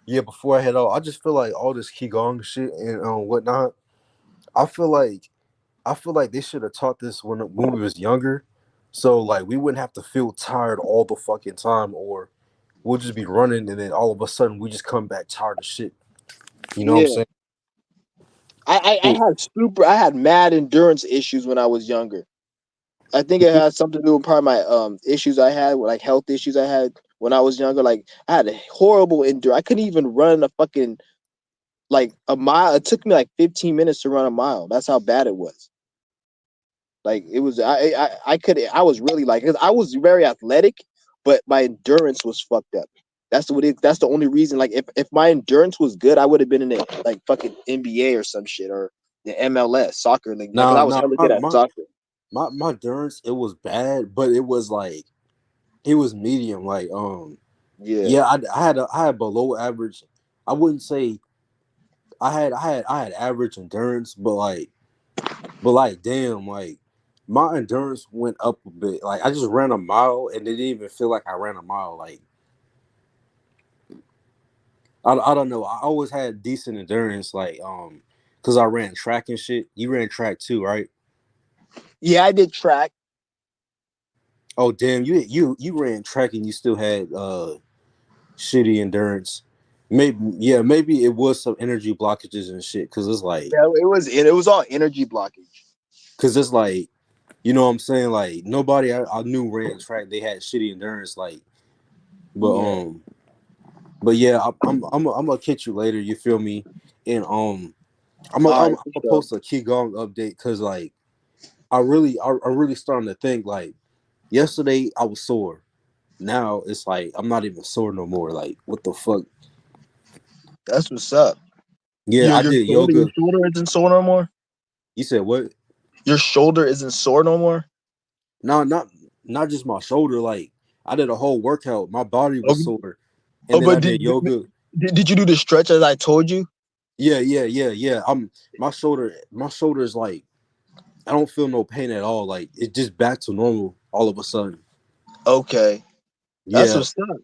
Yeah, before I head out, I just feel like all this Qigong shit and whatnot. I feel like I feel like they should have taught this when we was younger, so like we wouldn't have to feel tired all the fucking time, or we'll just be running and then all of a sudden we just come back tired of shit. You know what I'm Yeah. saying? I had mad endurance issues when I was younger. I think it had something to do with part of my issues I had, like health issues I had when I was younger. Like I had a horrible endurance. I couldn't even run a fucking like a mile. It took me like 15 minutes to run a mile. That's how bad it was. Like it was I was really like 'cause I was very athletic, but my endurance was fucked up. That's the only reason. Like if my endurance was good, I would have been in it like fucking NBA or some shit or the MLS soccer league. Like 'cause I Nah, was nah, hella my good at my soccer. my endurance it was bad, but it was like it was medium. Like Yeah. yeah, I had below average. I wouldn't say I had average endurance, but like damn, like my endurance went up a bit. Like I just ran a mile and it didn't even feel like I ran a mile. Like I don't know. I always had decent endurance, like because I ran track and shit. You ran track too, right? Yeah, I did track. Oh damn, you ran track and you still had shitty endurance. Maybe yeah, maybe it was some energy blockages and shit. Yeah, it was all energy blockage. Cause it's like, you know what I'm saying? Like nobody I knew ran track. They had shitty endurance. Like, but Yeah. but yeah, I'm gonna catch you later. You feel me? And All I'm right, for gonna sure. post a Qigong update because like I really starting to think like yesterday I was sore. Now it's like I'm not even sore no more. Like what the fuck? That's what's up. Yeah, Your I your did shoulder, your yoga. shoulder isn't sore no more. You said what? Your shoulder isn't sore no more. No, not just my shoulder. Like I did a whole workout. My body Oh, was sore, and oh, then but I did yoga. did you do the stretch as I told you? Yeah. I'm my shoulder is like I don't feel no pain at all. Like it's just back to normal all of a sudden. Okay, that's Yeah, what's up.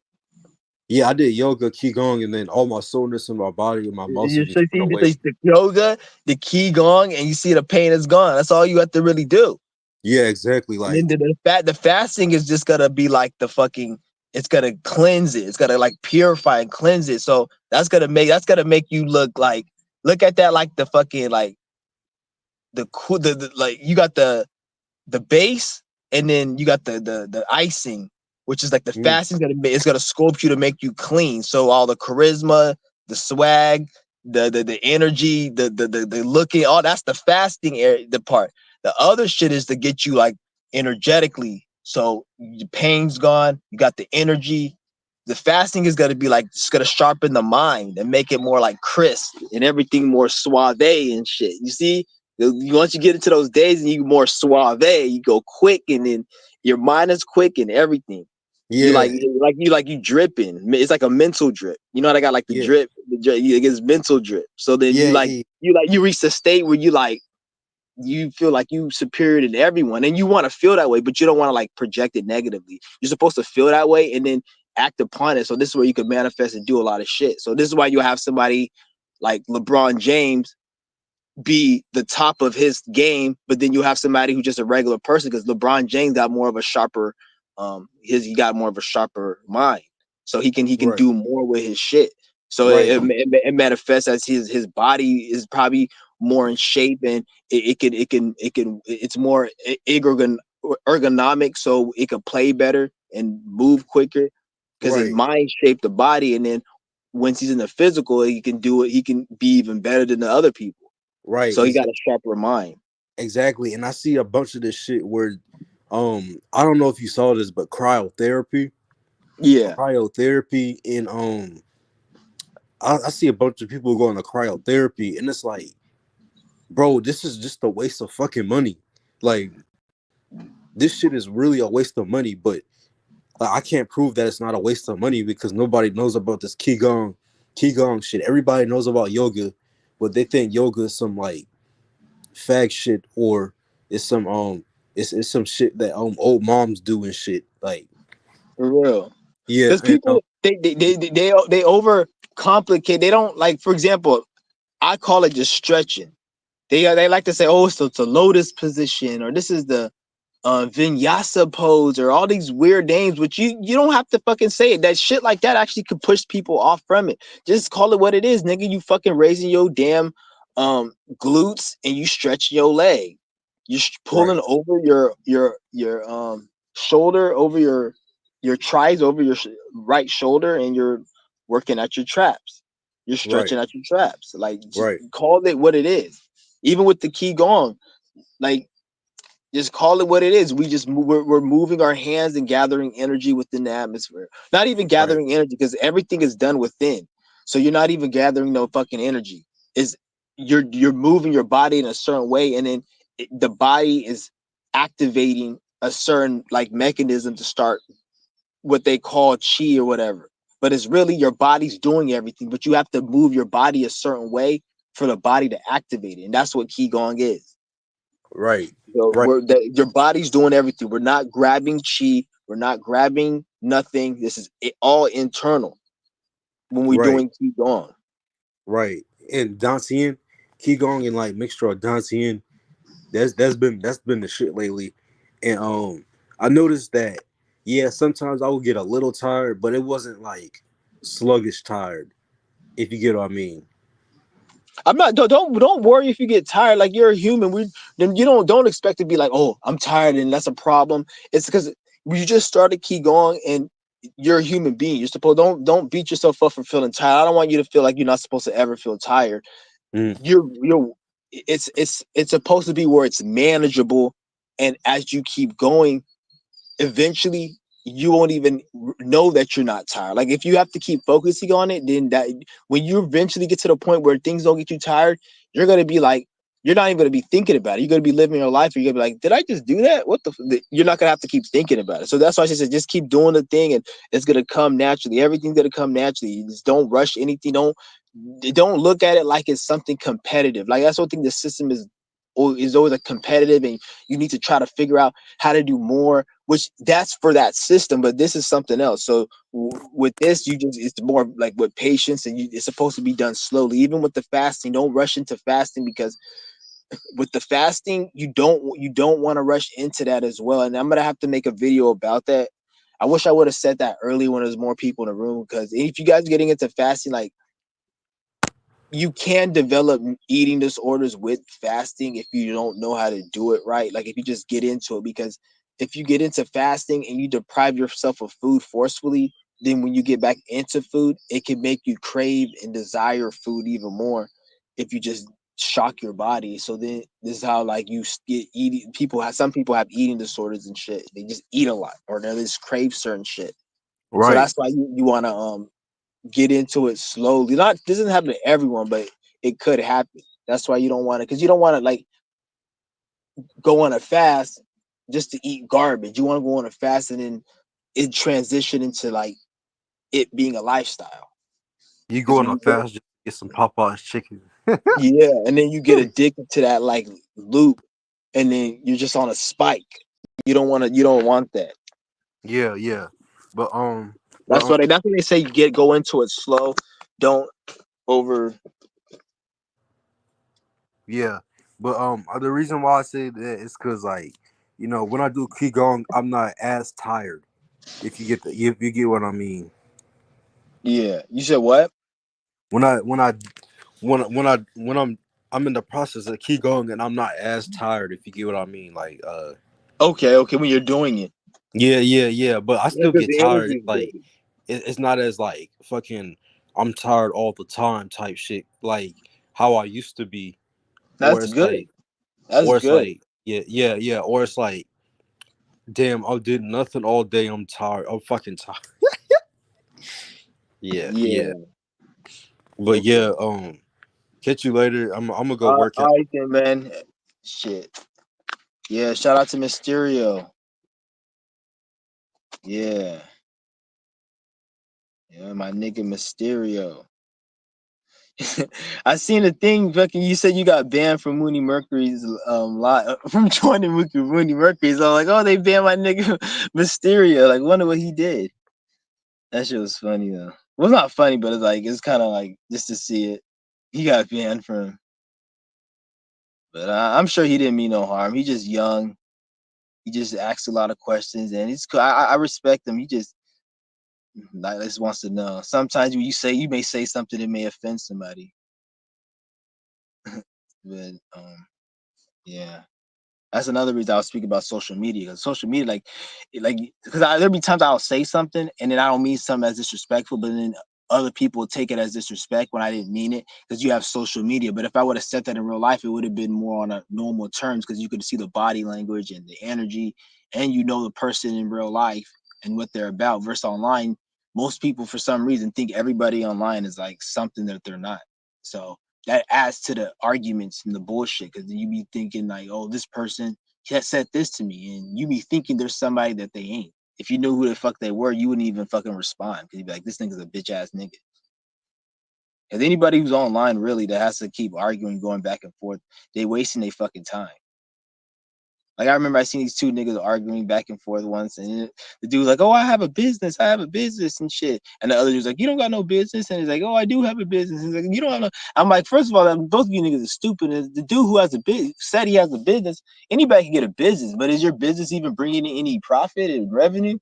yeah. I did yoga, qigong, and then all my soreness in my body and my You muscles just see, went you did away. the yoga, the qigong, and you see the pain is gone. That's all you have to really do. Yeah, exactly. And then Like the fasting is just gonna be like the fucking. It's gonna cleanse it. It's gonna like purify and cleanse it. So that's gonna make you look at that like the fucking like the like you got the base, and then you got the icing, which is like the mm, fasting it's gonna sculpt you to make you clean. So all the charisma, the swag, the energy, the looking, all that's the fasting area, the part. The other shit is to get you like energetically. So your pain's gone, you got the energy. The fasting is gonna be like it's gonna sharpen the mind and make it more like crisp and everything more suave and shit. You see, once you get into those days and you more suave, you go quick, and then your mind is quick and everything. You yeah, you dripping. It's like a mental drip. You know how I got like the yeah, drip, it gets mental drip. So then yeah, yeah, you reach the state where you feel like you superior to everyone, and you want to feel that way, but you don't want to like project it negatively. You're supposed to feel that way and then act upon it. So this is where you can manifest and do a lot of shit. So this is why you have somebody like LeBron James be the top of his game, but then you have somebody who's just a regular person because LeBron James got more of a sharper, he got more of a sharper mind, so he can right, do more with his shit. So right, it manifests as his body is probably more in shape, and it's more ergonomic, so it can play better and move quicker because his right, mind shaped the body, and then once he's in the physical, he can do it. He can be even better than the other people. right. So he got a sharper mind. Exactly. And I see a bunch of this shit where, I don't know if you saw this, but Yeah, cryotherapy, and I see a bunch of people going to cryotherapy, and it's like, bro, this is just a waste of fucking money. Like this shit is really a waste of money, but like, I can't prove that it's not a waste of money because nobody knows about this qigong shit. Everybody knows about yoga, but they think yoga is some like fag shit, or it's some it's some shit that old moms do and shit. Like for real. yeah, Because and people they over complicate. They don't like. For example, I call it just stretching. They like to say, oh, so it's a lotus position, or this is the vinyasa pose, or all these weird names, which you don't have to fucking say it. That shit like that actually could push people off from it. Just call it what it is, nigga. You fucking raising your damn glutes and you stretching your leg. You're right, pulling over your shoulder over your tries over your right shoulder, and you're working at your traps. You're right, stretching at your traps. Like just right, call it what it is. Even with the qigong, like just call it what it is. We're moving our hands and gathering energy within the atmosphere. Not even right, gathering energy because everything is done within. So you're not even gathering no fucking energy. Is you're moving your body in a certain way, and then the body is activating a certain like mechanism to start what they call chi or whatever. But it's really your body's doing everything, but you have to move your body a certain way for the body to activate it, and that's what qigong is. right, So right, your body's doing everything. We're not grabbing chi. We're not grabbing nothing. This is all internal. when we're Right, doing qigong. right. And Dantian, Qigong and like mixture of Dantian, that's been the shit lately. And I noticed that yeah, sometimes I would get a little tired, but it wasn't like sluggish tired, if you get what I mean. I'm not. Don't worry if you get tired. Like you're a human. We then you don't expect to be like, oh, I'm tired and that's a problem. It's because you just started qigong and you're a human being. You're supposed don't beat yourself up for feeling tired. I don't want you to feel like you're not supposed to ever feel tired. Mm, You're it's supposed to be where it's manageable, and as you keep going, eventually you won't even know that you're not tired. Like if you have to keep focusing on it, then that when you eventually get to the point where things don't get you tired, you're gonna be like, you're not even gonna be thinking about it. You're gonna be living your life. And you're gonna be like, did I just do that? What you're not gonna have to keep thinking about it. So that's why she said, just keep doing the thing, and it's gonna come naturally. Everything's gonna come naturally. You just don't rush anything. Don't look at it like it's something competitive. Like that's one thing the system is always a competitive, and you need to try to figure out how to do more, which that's for that system, but this is something else. So with this, you just it's more like with patience, and it's supposed to be done slowly. Even with the fasting, don't rush into fasting, because with the fasting, you don't want to rush into that as well. And I'm gonna have to make a video about that. I wish I would have said that early when there's more people in the room, because if you guys are getting into fasting, like you can develop eating disorders with fasting if you don't know how to do it right. Like if you just get into it, because if you get into fasting and you deprive yourself of food forcefully, then when you get back into food, it can make you crave and desire food even more if you just shock your body. So then this is how like you get eating. Some people have eating disorders and shit. They just eat a lot, or they just crave certain shit. So right. that's why you want to get into it slowly. Not This doesn't happen to everyone, but it could happen. That's why you don't want to, because you don't want to like go on a fast just to eat garbage. You want to go on a fast and then it transition into like it being a lifestyle. You Because go on when a you go, fast just to get some Popeye's chicken. yeah, and then you get addicted to that like loop, and then you're just on a spike. You don't want that. Yeah, yeah. But but That's what they say. Go into it slow. Don't over. yeah. But the reason why I say that is because like, when I do qigong, I'm not as tired. If you get what I mean. Yeah, you said what? When I when I when I'm in the process of qigong and I'm not as tired. If you get what I mean. Like Okay, okay. When you're doing it, yeah, yeah, yeah. But I yeah, still because get the tired. energy It's is like good. it's not as like fucking I'm tired all the time type shit. Like how I used to be. Or That's it's good. like That's or it's good. like yeah, yeah, yeah. Or it's like damn, I did nothing all day. I'm tired. I'm fucking tired. Yeah, yeah. Yeah. But Okay. yeah, catch you later. I'm gonna go work All out. right then, man. Shit. Yeah. Shout out to Mysterio. Yeah. Yeah, my nigga Mysterio. I seen a thing. Fucking, you said you got banned from Mooney Mercury's lot from joining Mooney Mercury. So I'm like, oh, they banned my nigga Mysterio. Like, wonder what he did. That shit was funny though. Well, it's not funny, but it's kind of like just to see it. He got banned from, but I'm sure he didn't mean no harm. He just young. He just asks a lot of questions, and he's cool. I respect him. He just wants to know. Sometimes when you may say something that may offend somebody, but yeah. That's another reason I was speaking about social media. Because social media, because there'll be times I'll say something and then I don't mean something as disrespectful, but then other people take it as disrespect when I didn't mean it, because you have social media. But if I would have said that in real life, it would have been more on a normal terms, because you could see the body language and the energy, and the person in real life and what they're about. Versus online, most people for some reason think everybody online is like something that they're not. So that adds to the arguments and the bullshit, because you be thinking like, oh, this person has said this to me, and you be thinking there's somebody that they ain't. If you knew who the fuck they were, you wouldn't even fucking respond, because you'd be like, this nigga's a bitch ass nigga. Because anybody who's online really that has to keep arguing, going back and forth, they wasting their fucking time. Like I remember I seen these two niggas arguing back and forth once, and the dude was like, "Oh, I have a business, and shit." And the other dude's like, "You don't got no business," and he's like, "Oh, I do have a business." And he's like, "You don't have no." I'm like, first of all, both of you niggas are stupid. And the dude who has a business said he has a business. Anybody can get a business, but is your business even bringing in any profit and revenue?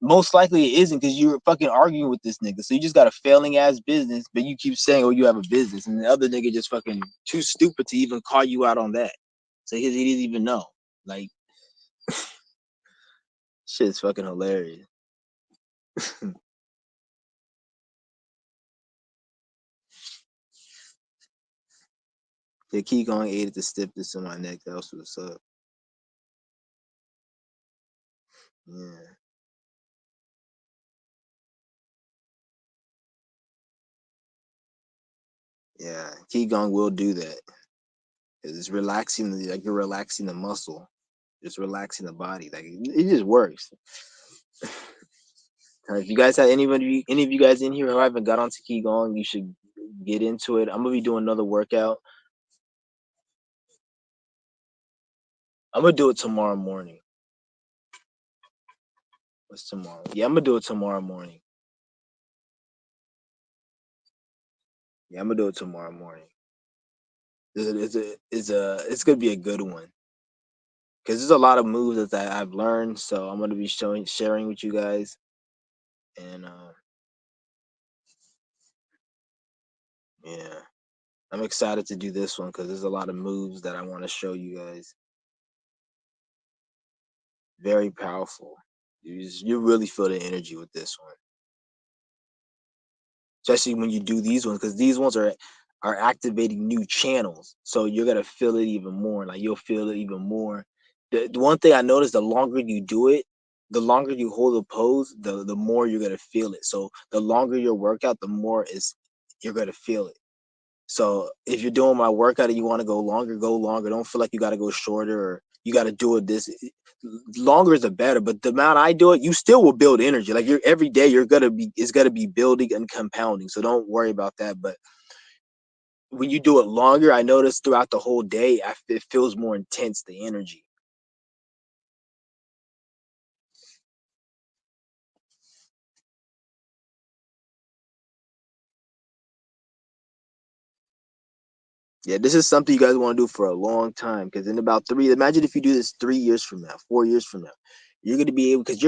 Most likely it isn't, because you're fucking arguing with this nigga. So you just got a failing ass business, but you keep saying, "Oh, you have a business," and the other nigga just fucking too stupid to even call you out on that. So he didn't even know. Like, shit's fucking hilarious. They keep going aided to stiffness in my neck. That's what's up. Yeah. Yeah. Qigong will do that. It's relaxing the, like, you're relaxing the muscle. Just relaxing the body. Like, it just works. If you guys have any of you guys in here who haven't got onto Qigong, you should get into it. I'm gonna be doing another workout. I'm gonna do it tomorrow morning. What's tomorrow? Yeah, I'm gonna do it tomorrow morning. Yeah, I'm gonna do it tomorrow morning. It's gonna be a good one, because there's a lot of moves that I've learned. So I'm gonna be sharing with you guys, and yeah, I'm excited to do this one because there's a lot of moves that I want to show you guys. Very powerful. You really feel the energy with this one, especially when you do these ones, because these ones are activating new channels. So you're gonna feel it even more. Like, you'll feel it even more. The one thing I noticed, the longer you do it, the longer you hold the pose, the more you're gonna feel it. So the longer your workout, the more is you're gonna feel it. So if you're doing my workout and you want to go longer, go longer. Don't feel like you got to go shorter or you got to do it this. Longer is the better, but the amount I do it, you still will build energy. Like, you're every day, it's gonna be building and compounding. So don't worry about that. But when you do it longer, I notice throughout the whole day, it feels more intense, the energy. Yeah, this is something you guys want to do for a long time, because in about imagine if you do this 3 years from now, 4 years from now, you're going to be able, because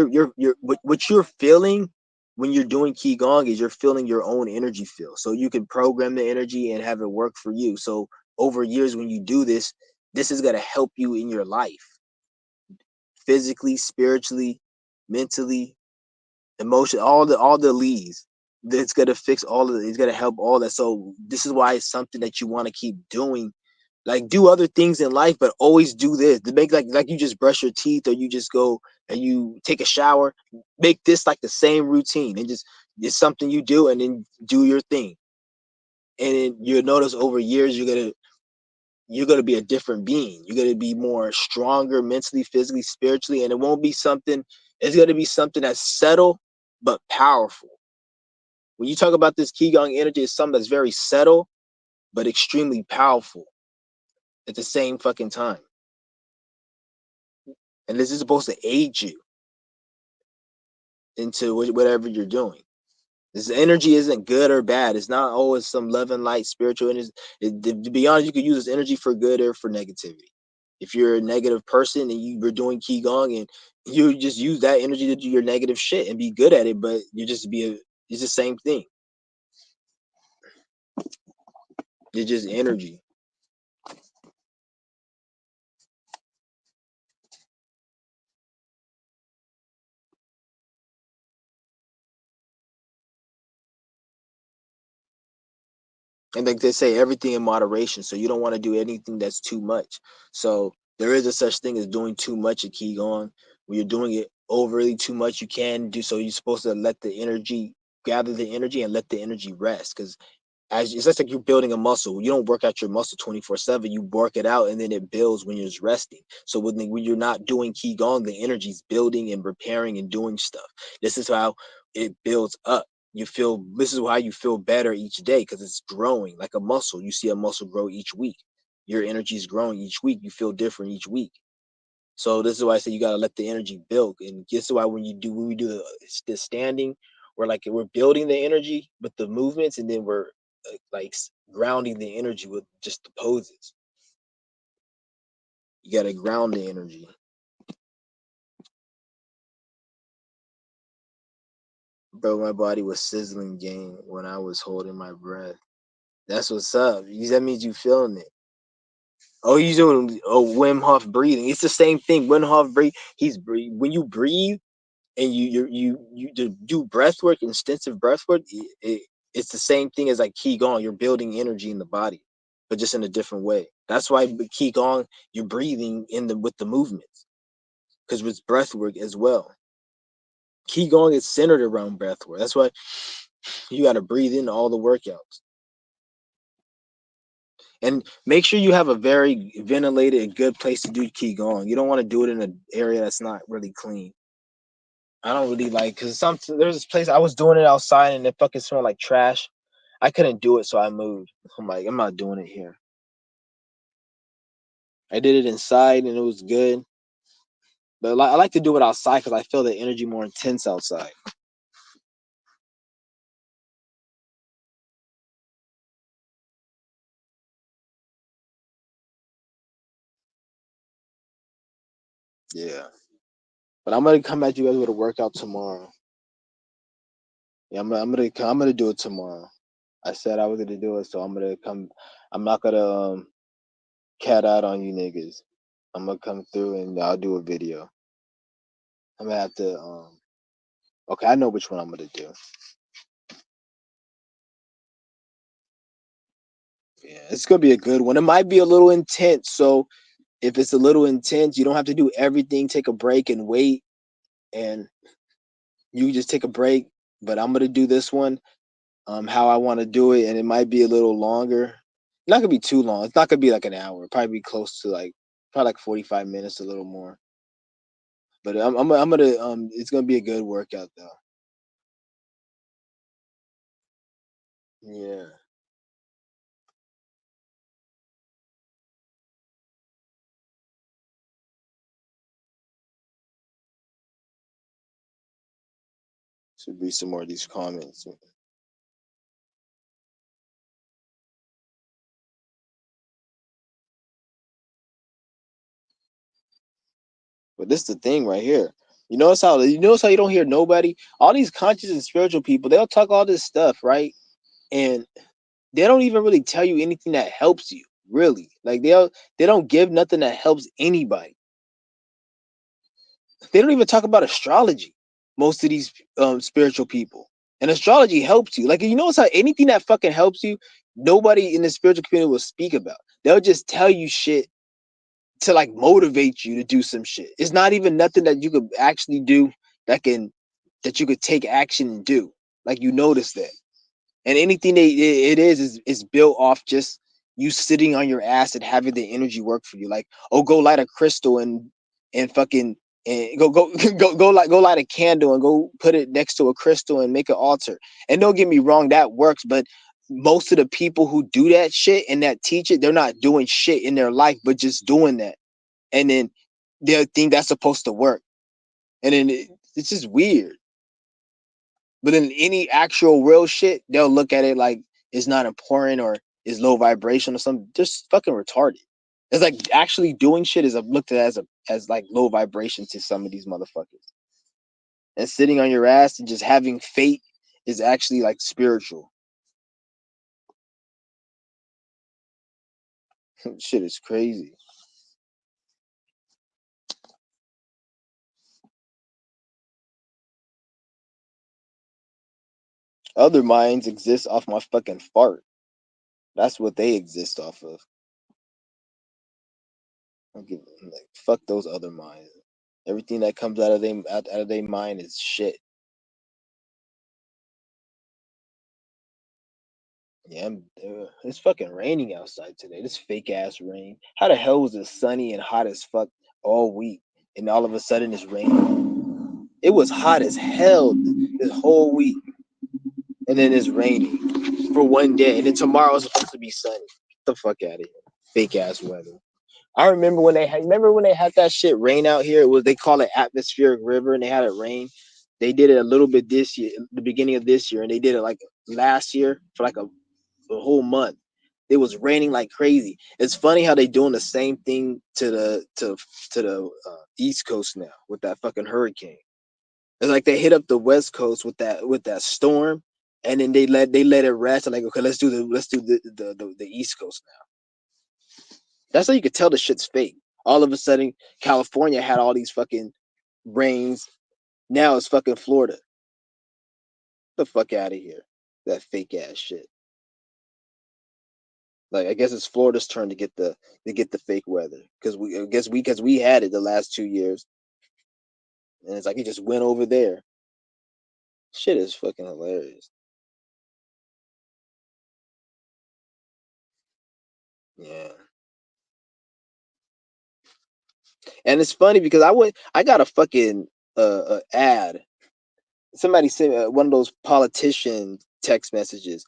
what you're feeling when you're doing Qigong is you're feeling your own energy field. So you can program the energy and have it work for you. So over years, when you do this, this is going to help you in your life, physically, spiritually, mentally, emotion, all the leads. It's gonna fix all of it. It's gonna help all that. So this is why it's something that you want to keep doing. Like, do other things in life, but always do this. To make, like you just brush your teeth, or you just go and you take a shower. Make this like the same routine, and just, it's something you do, and then do your thing. And then you'll notice over years you're gonna be a different being. You're gonna be more stronger mentally, physically, spiritually, and it won't be something. It's gonna be something that's subtle but powerful. When you talk about this Qigong energy, it's something that's very subtle but extremely powerful at the same fucking time. And this is supposed to aid you into whatever you're doing. This energy isn't good or bad. It's not always some love and light spiritual energy. To be honest, you could use this energy for good or for negativity. If you're a negative person and you're doing Qigong, and you just use that energy to do your negative shit and be good at it, but it's the same thing. It's just energy. And like they say, everything in moderation. So you don't want to do anything that's too much. So there is a such thing as doing too much at Qigong. When you're doing it overly too much, you can do so. You're supposed to let the energy, gather the energy, and let the energy rest. Because as it's just like you're building a muscle. You don't work out your muscle 24/7. You work it out, and then it builds when you're just resting. So when you're not doing Qigong, the energy's building and repairing and doing stuff. This is how it builds up. This is how you feel better each day, because it's growing like a muscle. You see a muscle grow each week. Your energy is growing each week. You feel different each week. So this is why I say you gotta let the energy build, and this is why when we do the standing, we're building the energy with the movements, and then we're grounding the energy with just the poses. You gotta ground the energy. Bro, my body was sizzling gang when I was holding my breath. That's what's up. That means you feeling it. Oh, he's doing Wim Hof breathing. It's the same thing. Wim Hof breathe. When you breathe and you do breath work, extensive breath work. It's the same thing as like Qigong. You're building energy in the body, but just in a different way. That's why Qigong, you're breathing with the movements, because it's breath work as well. Qigong is centered around breath work. That's why you got to breathe in all the workouts. And make sure you have a very ventilated, good place to do Qigong. You don't want to do it in an area that's not really clean. I don't really like, because there's this place I was doing it outside and it fucking smelled like trash. I couldn't do it, so I moved. I'm like, I'm not doing it here. I did it inside and it was good. But I like to do it outside because I feel the energy more intense outside. Yeah. But I'm gonna come at you guys with a workout tomorrow. Yeah, I'm gonna do it tomorrow. I said I was gonna do it, so I'm gonna come. I'm not gonna cat out on you niggas. I'm gonna come through and I'll do a video. I'm gonna have to okay, I know which one I'm gonna do. Yeah, it's gonna be a good one. It might be a little intense, so if it's a little intense, you don't have to do everything. Take a break and wait, and you just take a break. But I'm gonna do this one, how I want to do it, and it might be a little longer. Not gonna be too long. It's not gonna be like an hour. Probably be close to probably like 45 minutes, a little more. But I'm gonna it's gonna be a good workout though. Yeah. Should be some more of these comments. But this is the thing right here. You notice how you don't hear nobody? All these conscious and spiritual people, they'll talk all this stuff, right? And they don't even really tell you anything that helps you, really. Like they don't give nothing that helps anybody. They don't even talk about astrology. Most of these spiritual people. And astrology helps you. Like, you notice how anything that fucking helps you, nobody in the spiritual community will speak about. They'll just tell you shit to like motivate you to do some shit. It's not even nothing that you could actually do that you could take action and do. Like, you notice that. And anything it is built off just you sitting on your ass and having the energy work for you. Like, oh, go light a crystal and fucking and go light a candle and go put it next to a crystal and make an altar. And don't get me wrong, that works, but most of the people who do that shit and that teach it, they're not doing shit in their life but just doing that. And then they think that's supposed to work. And then it's just weird. But then any actual real shit, they'll look at it like it's not important or is low vibration or something. Just fucking retarded. It's like actually doing shit is looked at as like low vibration to some of these motherfuckers. And sitting on your ass and just having faith is actually like spiritual. Shit is crazy. Other minds exist off my fucking fart. That's what they exist off of. Like, fuck those other minds. Everything that comes out of their mind is shit. Yeah, it's fucking raining outside today. This fake ass rain. How the hell was it sunny and hot as fuck all week, and all of a sudden it's raining? It was hot as hell this whole week, and then it's raining for one day, and then tomorrow it's supposed to be sunny. Get the fuck out of here. Fake ass weather. I remember when they had that shit rain out here. It was they call it atmospheric river, and they had it rain. They did it a little bit this year, the beginning of this year, and they did it like last year for like a whole month. It was raining like crazy. It's funny how they doing the same thing to the East Coast now with that fucking hurricane. It's like they hit up the West Coast with that storm, and then they let it rest. And like, okay, let's do the East Coast now. That's how you could tell the shit's fake. All of a sudden, California had all these fucking rains. Now it's fucking Florida. Get the fuck out of here. That fake ass shit. Like I guess it's Florida's turn to get the fake weather because we had it the last 2 years, and it's like it just went over there. Shit is fucking hilarious. Yeah, and it's funny because I got a fucking ad. Somebody sent me one of those politician text messages,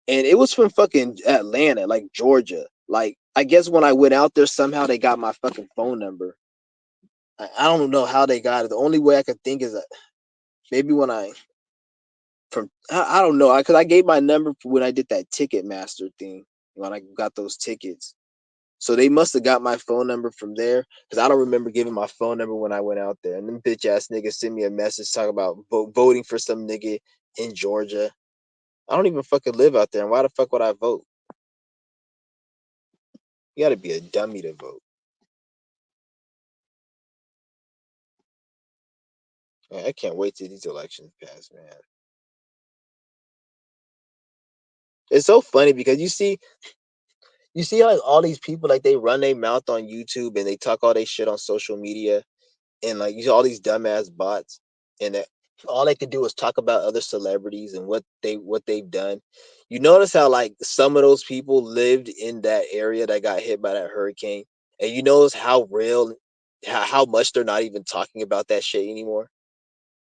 and it was from fucking Atlanta, like Georgia. Like I guess when I went out there, somehow they got my fucking phone number. I don't know how they got it. The only way I could think is that maybe when I don't know because I gave my number for when I did that Ticketmaster thing when I got those tickets. So they must have got my phone number from there because I don't remember giving my phone number when I went out there. And them bitch ass niggas sent me a message talking about voting for some nigga in Georgia. I don't even fucking live out there, and why the fuck would I vote? You got to be a dummy to vote. Man, I can't wait till these elections pass, man. It's so funny because you see like all these people like they run their mouth on YouTube and they talk all they shit on social media and like you see all these dumbass bots and that all they can do is talk about other celebrities and what they've done. You notice how like some of those people lived in that area that got hit by that hurricane, and you notice how real, how much they're not even talking about that shit anymore.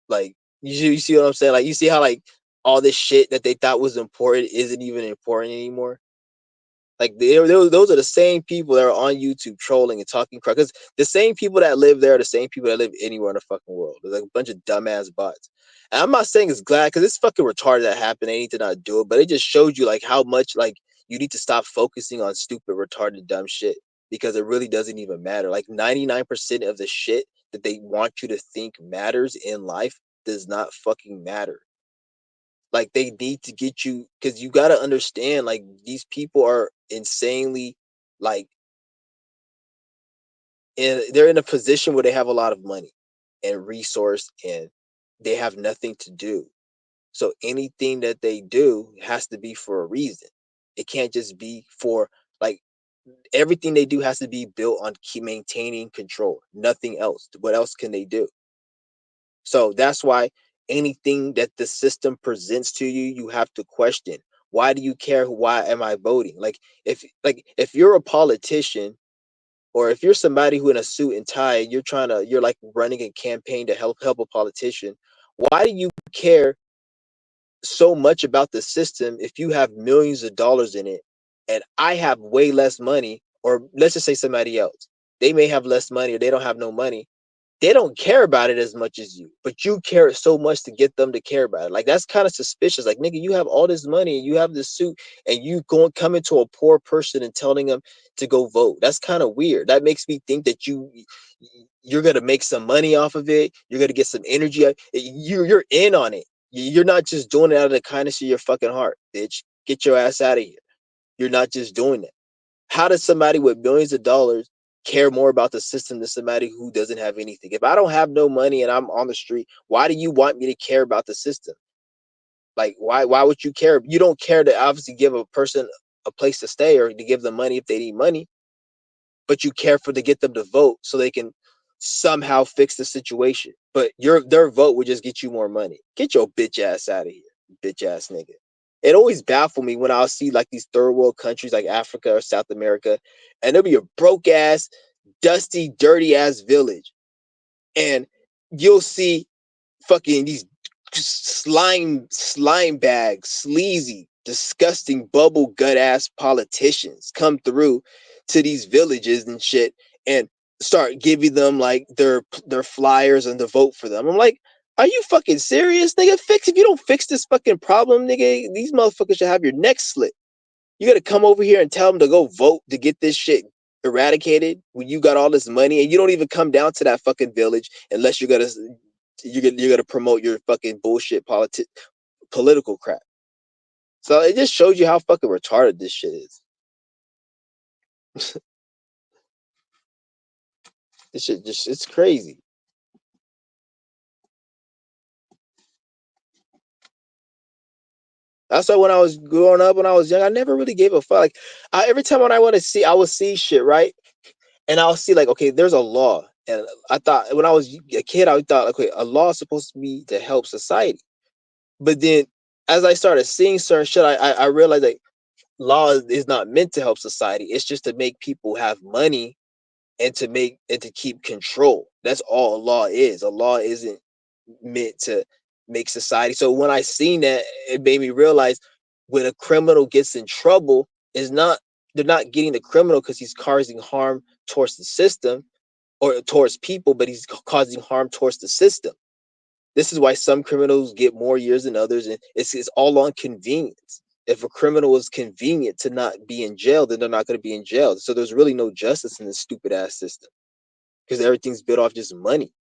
Like you see what I'm saying? Like you see how like all this shit that they thought was important isn't even important anymore. Like those are the same people that are on YouTube trolling and talking crap. Because the same people that live there are the same people that live anywhere in the fucking world. There's like a bunch of dumbass bots. And I'm not saying it's glad because it's fucking retarded that happened. They need to not do it, but it just showed you like how much like you need to stop focusing on stupid, retarded, dumb shit because it really doesn't even matter. Like 99% of the shit that they want you to think matters in life does not fucking matter. Like they need to get you because you got to understand like these people are insanely like they're in a position where they have a lot of money and resource and they have nothing to do. So anything that they do has to be for a reason. It can't just be for like everything they do has to be built on keep maintaining control. Nothing else. What else can they do? So that's why anything that the system presents to you, you have to question. Why do you care? Why am I voting? Like if you're a politician or if you're somebody who in a suit and tie, you're like running a campaign to help a politician. Why do you care so much about the system if you have millions of dollars in it and I have way less money, or let's just say somebody else. They may have less money or they don't have no money, they don't care about it as much as you, but you care so much to get them to care about it. Like that's kind of suspicious. Like nigga, you have all this money and you have this suit, and you coming to a poor person and telling them to go vote. That's kind of weird. That makes me think that you're gonna make some money off of it. You're gonna get some energy. You're in on it. You're not just doing it out of the kindness of your fucking heart, bitch. Get your ass out of here. You're not just doing it. How does somebody with millions of dollars care more about the system than somebody who doesn't have anything? If I don't have no money and I'm on the street, why do you want me to care about the system? Like why would you care? You don't care to obviously give a person a place to stay or to give them money if they need money, but you care for to get them to vote so they can somehow fix the situation. But their vote would just get you more money. Get your bitch ass out of here, bitch ass nigga. It always baffled me when I'll see like these third world countries like Africa or South America, and there'll be a broke ass, dusty, dirty ass village, and you'll see fucking these slime bags, sleazy, disgusting bubble gut ass politicians come through to these villages and shit and start giving them like their flyers and to vote for them. I'm like, are you fucking serious, nigga? If you don't fix this fucking problem, nigga, these motherfuckers should have your neck slit. You gotta come over here and tell them to go vote to get this shit eradicated when you got all this money and you don't even come down to that fucking village unless you're gonna promote your fucking bullshit political crap. So it just shows you how fucking retarded this shit is. This shit just, it's crazy. That's why when I was growing up, when I was young, I never really gave a fuck. Like, every time when I want to see, I would see shit, right? And I'll see like, okay, there's a law. And I thought when I was a kid, I thought, okay, a law is supposed to be to help society. But then as I started seeing certain shit, I realized like law is not meant to help society. It's just to make people have money and to keep control. That's all a law is. A law isn't meant to make society. So when I seen that, it made me realize when a criminal gets in trouble, is not they're not getting the criminal because he's causing harm towards the system or towards people, but he's causing harm towards the system. This is why some criminals get more years than others, and it's all on convenience. If a criminal is convenient to not be in jail, then they're not going to be in jail. So there's really no justice in this stupid ass system because everything's built off just money.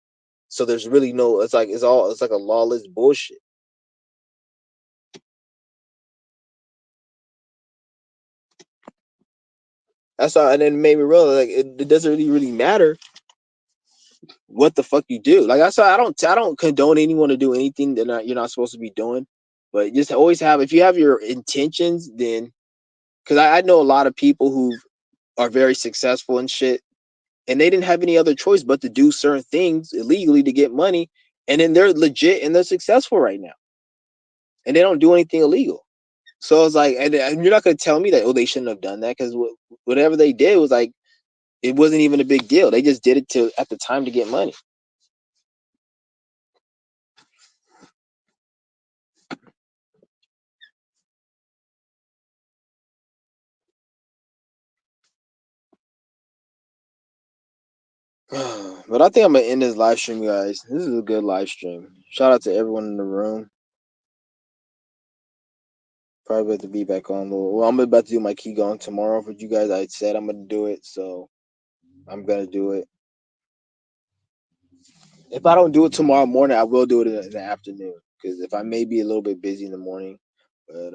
So there's really no. It's like it's like a lawless bullshit. That's all, and then it made me realize like it doesn't really matter what the fuck you do. Like I don't condone anyone to do anything that you're not supposed to be doing, but just always have if you have your intentions, then because I know a lot of people who are very successful and shit, and they didn't have any other choice but to do certain things illegally to get money, and then they're legit and they're successful right now, and they don't do anything illegal. So it's like, and you're not gonna tell me that they shouldn't have done that because whatever they did was like it wasn't even a big deal. They just did it to at the time to get money. But I think I'm gonna end this live stream, guys. This is a good live stream. Shout out to everyone in the room. Probably about to be back on. Well, I'm about to do my Qigong tomorrow for you guys. I said I'm gonna do it, so I'm gonna do it. If I don't do it tomorrow morning, I will do it in the afternoon. Because if I may be a little bit busy in the morning, but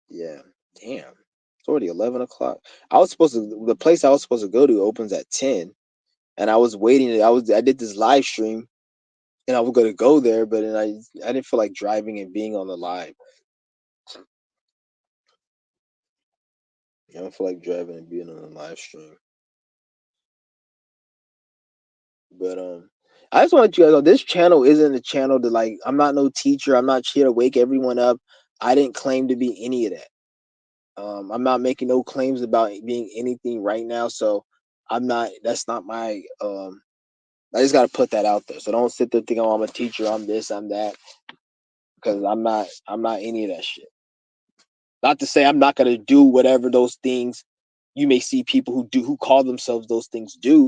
yeah, damn, it's already 11 o'clock. The place I was supposed to go to opens at 10, and I was waiting. I did this live stream, and I was gonna go there, but then I didn't feel like driving and being on the live. I don't feel like driving and being on a live stream. But I just want you guys to know this channel isn't a channel to like. I'm not no teacher. I'm not here to wake everyone up. I didn't claim to be any of that. I'm not making no claims about being anything right now. So I'm not. That's not my. I just gotta put that out there. So don't sit there thinking, oh, I'm a teacher. I'm this. I'm that. Because I'm not. I'm not any of that shit. Not to say I'm not gonna do whatever those things you may see people who call themselves those things do.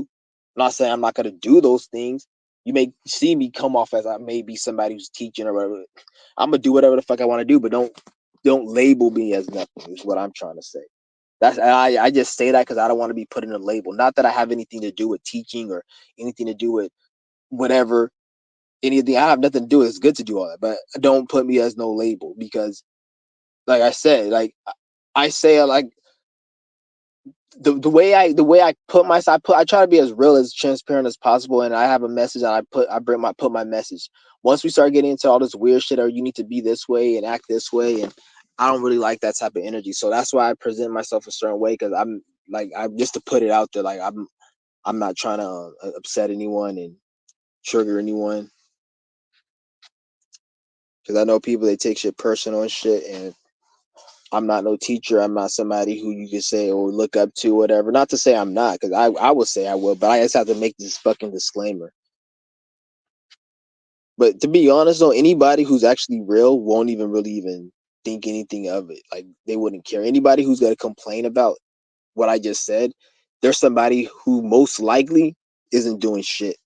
I'm not saying I'm not gonna do those things. You may see me come off as I may be somebody who's teaching or whatever. I'm gonna do whatever the fuck I want to do, but don't label me as nothing. Is what I'm trying to say. That's I just say that because I don't want to be put in a label. Not that I have anything to do with teaching or anything to do with whatever. Anything I have nothing to do with. It's good to do all that, but don't put me as no label because, like I said, like I say, like the way I put myself, I try to be as real as transparent as possible, and I have a message, and I put my message. Once we start getting into all this weird shit, or you need to be this way and act this way, and I don't really like that type of energy. So that's why I present myself a certain way because I'm just to put it out there. Like I'm not trying to upset anyone and trigger anyone because I know people they take shit personal and shit, and I'm not no teacher. I'm not somebody who you can say or look up to, whatever. Not to say I'm not, because I would say I will, but I just have to make this fucking disclaimer. But to be honest, though, anybody who's actually real won't even really even think anything of it. Like they wouldn't care. Anybody who's gonna complain about what I just said, there's somebody who most likely isn't doing shit.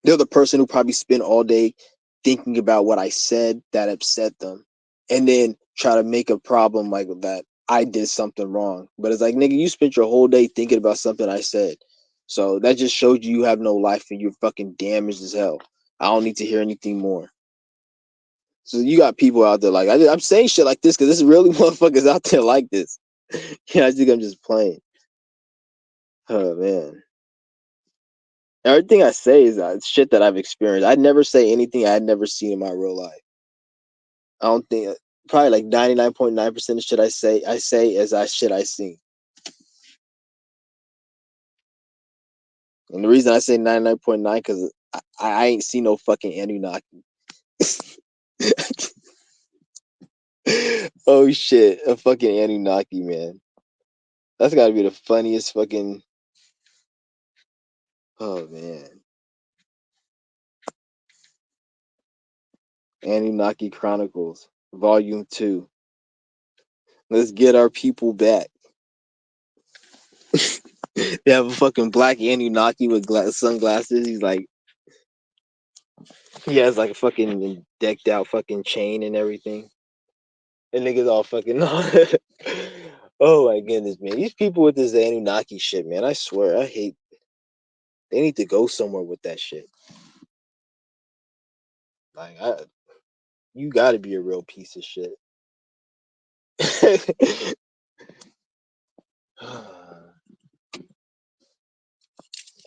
They're the person who probably spent all day thinking about what I said that upset them, and then try to make a problem like that I did something wrong. But it's like, nigga, you spent your whole day thinking about something I said. So that just showed you have no life and you're fucking damaged as hell. I don't need to hear anything more. So you got people out there like, I'm saying shit like this because there's really motherfuckers out there like this. Yeah, I think I'm just playing. Oh, man. Everything I say is shit that I've experienced. I'd never say anything I had never seen in my real life. I don't think probably like 99.9% of shit I say as shit I seen. And the reason I say 99.9 because I ain't seen no fucking Anunnaki. Oh shit, a fucking Anunnaki, man. That's gotta be the funniest fucking. Oh man. Anunnaki Chronicles, Volume 2. Let's get our people back. They have a fucking black Anunnaki with sunglasses. He's like, he has like a fucking decked out fucking chain and everything. And niggas all fucking. Oh my goodness, man. These people with this Anunnaki shit, man. I swear, I hate. They need to go somewhere with that shit. Like, you got to be a real piece of shit.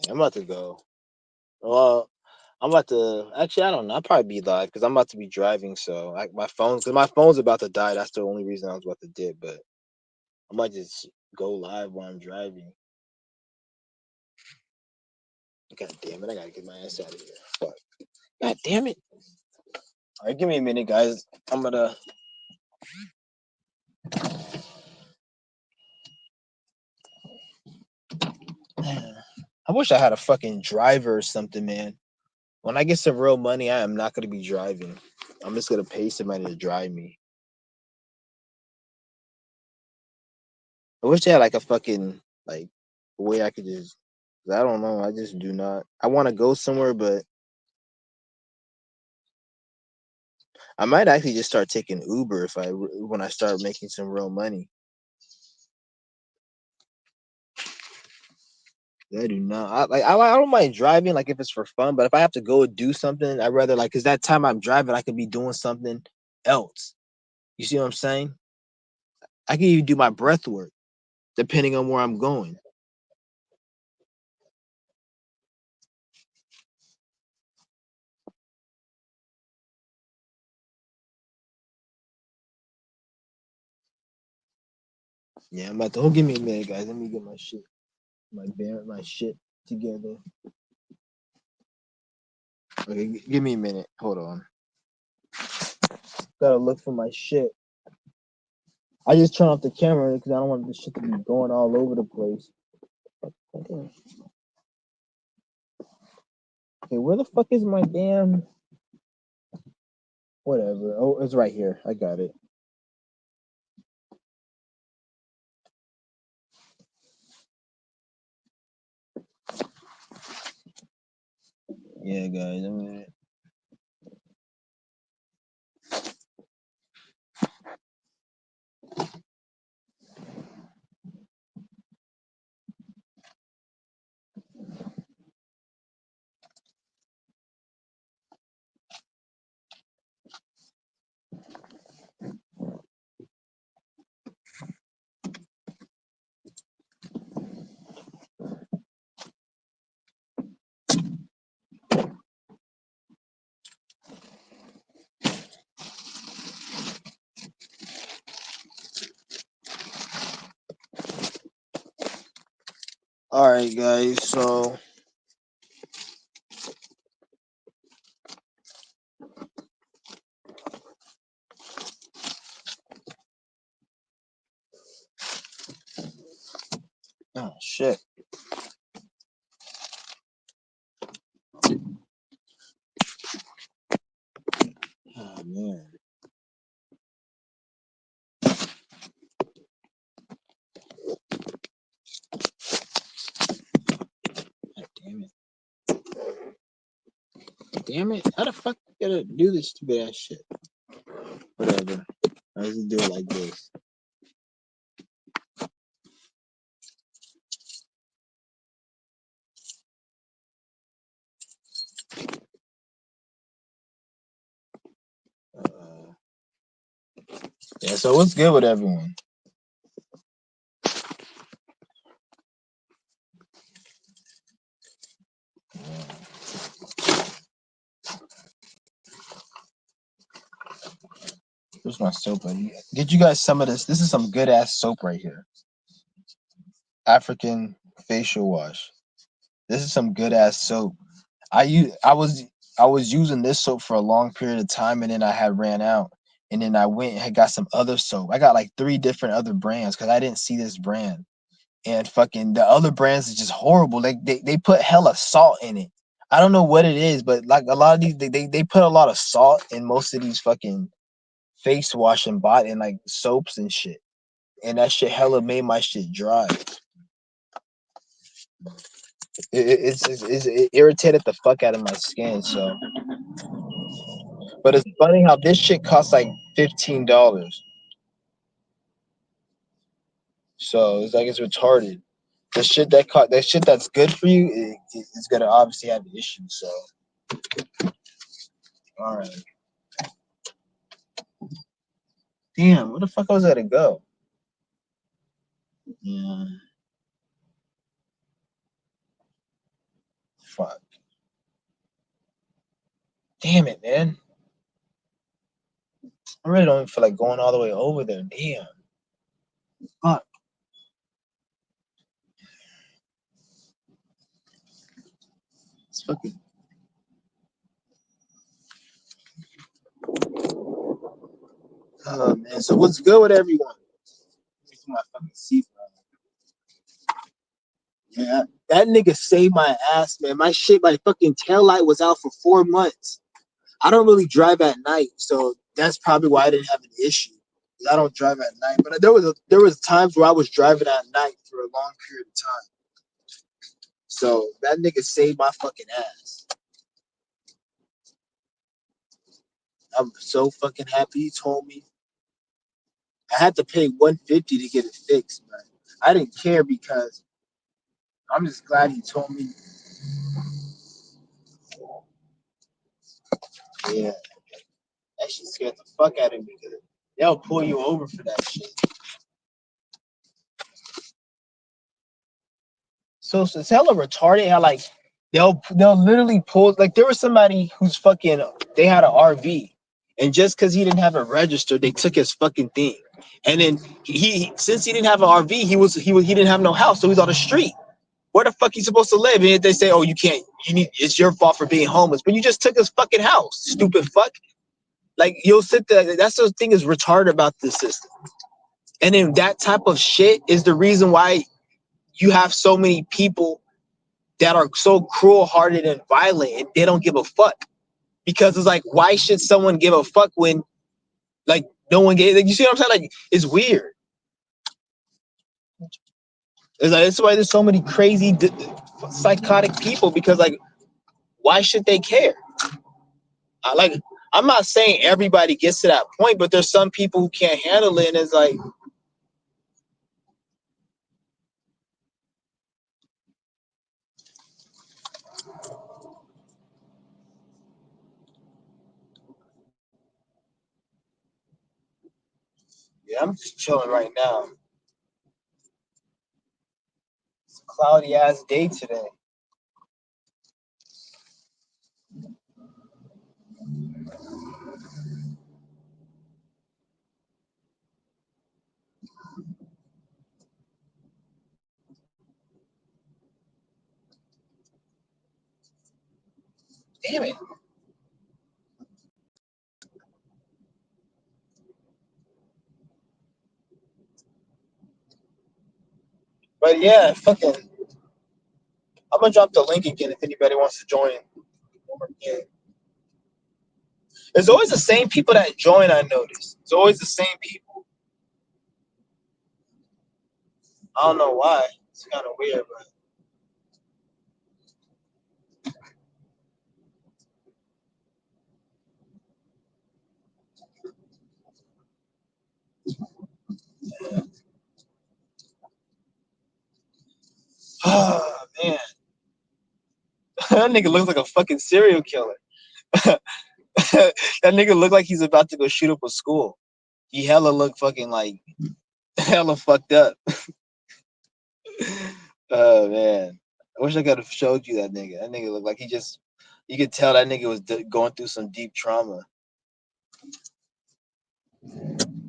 I'm about to go. Well, I'm about to actually. I don't know. I'll probably be live because I'm about to be driving. So my phone's about to die. That's the only reason I was about to dip. But I might just go live while I'm driving. God damn it! I gotta get my ass out of here. Fuck. God damn it! All right, give me a minute, guys. I'm gonna. I wish I had a fucking driver or something, man. When I get some real money, I am not gonna be driving. I'm just gonna pay somebody to drive me. I wish they had like a fucking like way I could just. I don't know. I just do not. I want to go somewhere, but I might actually just start taking Uber when I start making some real money. I do not. I don't mind driving, like if it's for fun, but if I have to go do something, I'd rather like because that time I'm driving, I could be doing something else. You see what I'm saying? I can even do my breath work depending on where I'm going. Yeah, I'm about to. Don't give me a minute, guys. Let me get my shit, my shit together. Okay, give me a minute. Hold on. Gotta look for my shit. I just turn off the camera because I don't want this shit to be going all over the place. Okay, where the fuck is my damn? Whatever. Oh, it's right here. I got it. Yeah, guys. All right, guys. So. Oh shit. Oh man. damn it. How the fuck you gotta do this stupid ass shit? Whatever. I'll just do it like this. Yeah, so what's good with everyone? Where's my soap, buddy? Get you guys some of this. This is some good ass soap right here. African facial wash. This is some good ass soap. I was using this soap for a long period of time, and then I had ran out. And then I went and had got some other soap. I got like 3 different other brands because I didn't see this brand. And fucking the other brands is just horrible. Like they put hella salt in it. I don't know what it is, but like a lot of these they put a lot of salt in most of these fucking face wash and body and like soaps and shit. And that shit hella made my shit dry. It irritated the fuck out of my skin. So, but it's funny how this shit costs like $15. So it's like it's retarded. The shit that's good for you is gonna obviously have issues. So, all right. Damn, where the fuck was I to go? Yeah. Fuck. Damn it, man. I really don't even feel like going all the way over there. Damn. Fuck. It's fucking. Oh man. So what's good with everyone? Let me put my fucking seat on. Yeah. That nigga saved my ass, man. My fucking tail light was out for 4 months. I don't really drive at night, so that's probably why I didn't have an issue. I don't drive at night, but there was times where I was driving at night for a long period of time. So that nigga saved my fucking ass. I'm so fucking happy he told me. I had to pay $150 to get it fixed, man. I didn't care because I'm just glad he told me. Yeah, that shit scared the fuck out of me because they'll pull you over for that shit. So it's hella retarded how like they'll literally pull like there was somebody who's fucking they had an RV and just because he didn't have it registered they took his fucking thing and then he since he didn't have an RV he didn't have no house so he's on the street. Where the fuck he supposed to live? And they say, oh, you can't. It's your fault for being homeless, but you just took his fucking house, stupid fuck. Like you'll sit there. That's the thing is retarded about this system. And then that type of shit is the reason why you have so many people that are so cruel-hearted and violent, and they don't give a fuck. Because it's like, why should someone give a fuck when, like, no one gave? Like, you see what I'm saying? Like, it's weird. It's like that's why there's so many crazy, psychotic people. Because like, why should they care? Like, I'm not saying everybody gets to that point, but there's some people who can't handle it, and it's like, yeah, I'm just chilling right now. It's a cloudy ass day today. Damn it. But yeah, fucking, I'm gonna drop the link again if anybody wants to join. It's always the same people that join. I notice it's always the same people. I don't know why. It's kind of weird, but That nigga looks like a fucking serial killer. That nigga look like he's about to go shoot up a school. He hella look fucking like hella fucked up. Oh man, I wish I could have showed you that nigga. That nigga looked like you could tell that nigga was going through some deep trauma.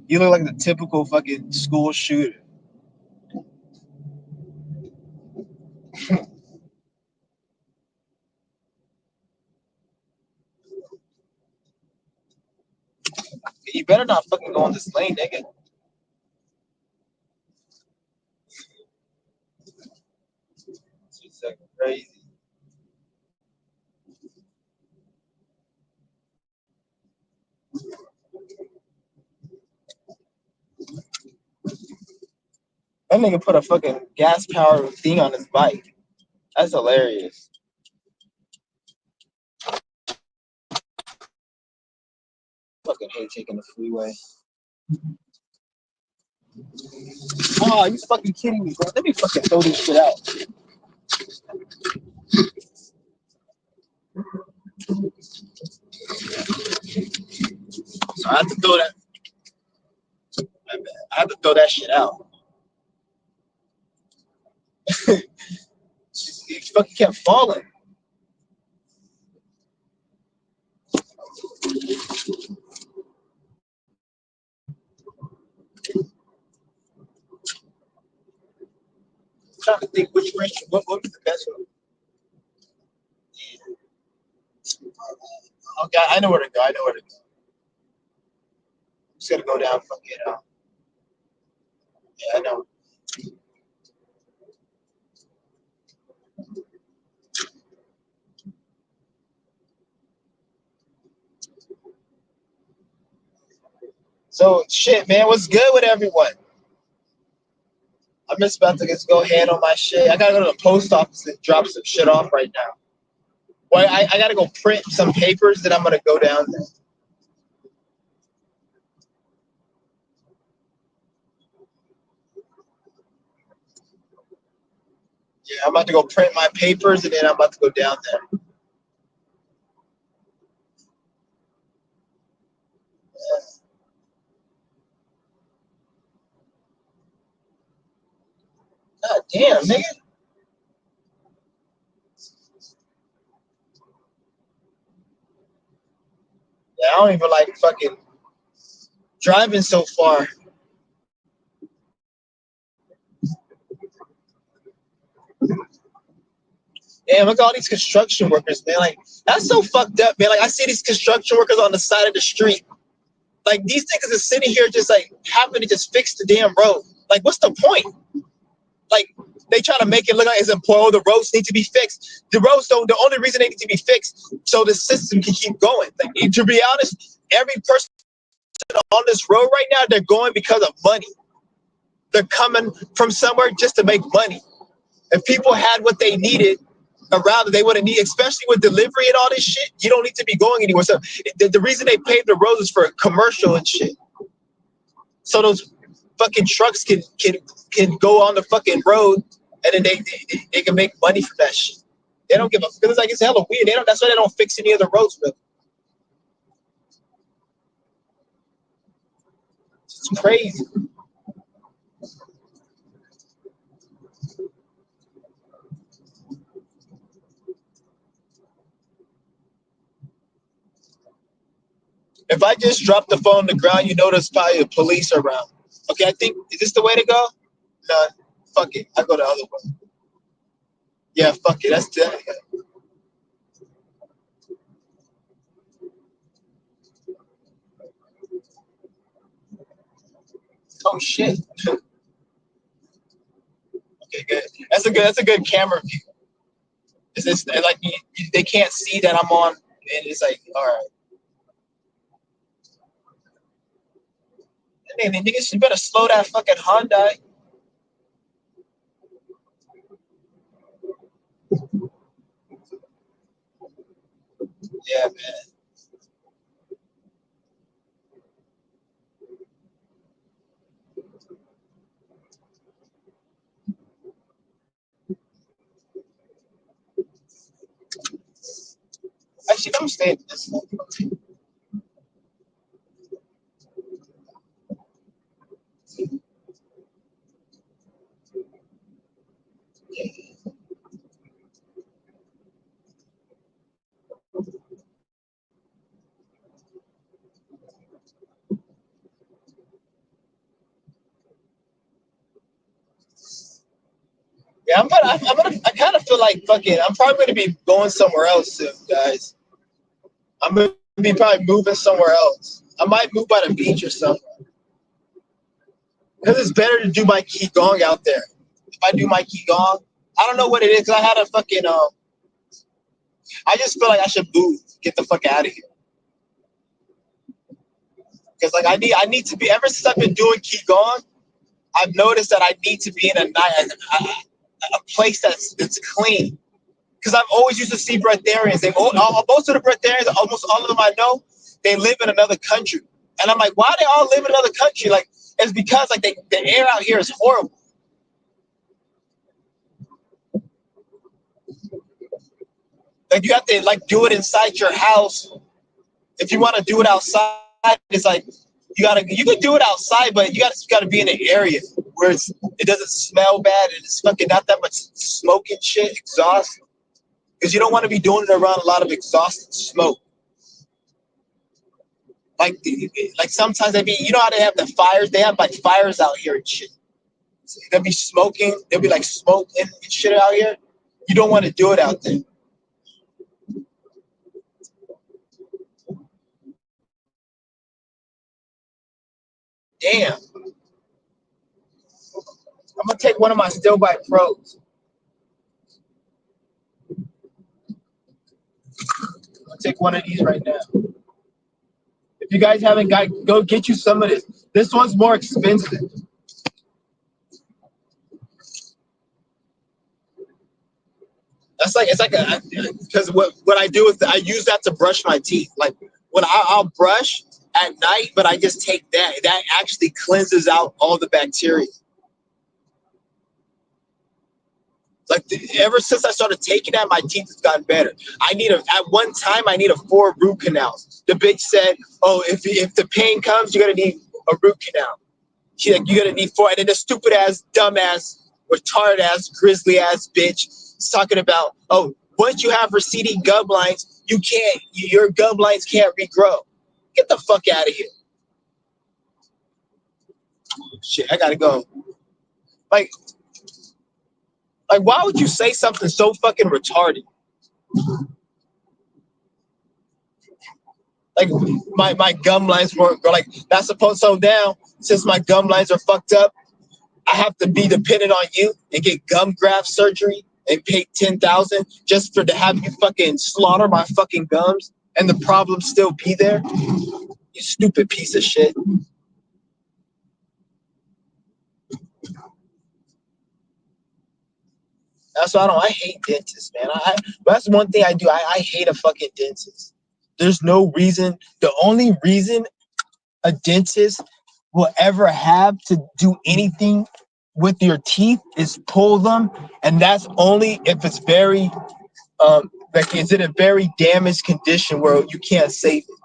You look like the typical fucking school shooter. You better not fucking go on this lane, nigga. It's like crazy. That nigga put a fucking gas powered thing on his bike. That's hilarious. Fucking hate taking the freeway. Oh, you fucking kidding me, bro? Let me fucking throw this shit out. So I have to throw that. I have to throw that shit out. He fucking kept falling. I'm trying to think which restaurant. What was the best one? Okay, I know where to go. I know where to go. I'm just gonna go down fucking. Yeah, I know. So shit, man, what's good with everyone? I'm just about to just go ahead on my shit. I gotta go to the post office and drop some shit off right now. Well, I gotta go print some papers, then I'm gonna go down there. Yeah, I'm about to go print my papers, and then I'm about to go down there. God damn, nigga. Yeah, I don't even like fucking driving so far. Damn, look at all these construction workers, man. Like, that's so fucked up, man. Like, I see these construction workers on the side of the street. Like, these niggas are sitting here just like having to just fix the damn road. Like, what's the point? Like, they try to make it look like it's important. Oh, the roads need to be fixed. The roads don't. The only reason they need to be fixed so the system can keep going. Like, to be honest, every person on this road right now, they're going because of money. They're coming from somewhere just to make money. If people had what they needed around it, they wouldn't need, especially with delivery and all this shit. You don't need to be going anywhere. So the reason they paved the roads is for commercial and shit. So those fucking trucks can go on the fucking road, and then they can make money from that shit. They don't give a, because it's like it's hella weird. They don't. That's why they don't fix any of the roads, really. It's crazy. If I just drop the phone on the ground, you know there's probably a police around. Okay, I think, is this the way to go? No, fuck it. I go the other way. Yeah, fuck it. That's the. Oh shit. Okay, good. That's a good camera view. Is this like they can't see that I'm on, and it's like, all right. Hey, man, niggas, you better slow that fucking Hyundai. Yeah, man. Actually, I'm staying this. Yeah, I kind of feel like fucking. I'm probably gonna be going somewhere else soon, guys. I'm gonna be probably moving somewhere else. I might move by the beach or something. Because it's better to do my qigong out there. If I do my qigong, I don't know what it is. 'Cause I had a fucking I just feel like I should move, get the fuck out of here. Because like I need to be. Ever since I've been doing qigong, I've noticed that I need to be in a place that's clean. Because I've always used to see breatharians. Most of the breatharians, almost all of them I know, they live in another country. And I'm like, why do they all live in another country? Like, it's because like the air out here is horrible. Like you have to like do it inside your house. If you want to do it outside, it's like you can do it outside, but you gotta be in an area where it doesn't smell bad and it's fucking not that much smoke and shit, exhaust. Because you don't want to be doing it around a lot of exhaust and smoke. Like sometimes they be, you know how they have the fires? They have like fires out here and shit. So they'll be smoking. They'll be like smoke and shit out here. You don't want to do it out there. Damn. I'm gonna take one of my Still by Pros. I'm gonna take one of these right now. If you guys haven't got, go get you some of this. This one's more expensive. That's like it's like a because what I do is I use that to brush my teeth. Like when I'll brush at night, but I just take that actually cleanses out all the bacteria. Like ever since I started taking that, my teeth has gotten better. At one time I needed 4 root canals. The bitch said, "Oh, if the pain comes, you're gonna need a root canal." She's like, "You're gonna need 4." And then the stupid ass, dumb ass, retarded ass, grizzly ass bitch is talking about, "Oh, once you have receding gum lines, your gum lines can't regrow." Get the fuck out of here. Shit, I gotta go. Like, like, why would you say something so fucking retarded? Like my gum lines won't grow. Like that's supposed so now since my gum lines are fucked up, I have to be dependent on you and get gum graft surgery and pay 10,000 just for to have you fucking slaughter my fucking gums and the problem still be there. You stupid piece of shit. That's why I hate dentists, man. That's one thing I do. I hate a fucking dentist. There's no reason. The only reason a dentist will ever have to do anything with your teeth is pull them, and that's only if it's very like it's in a very damaged condition where you can't save it.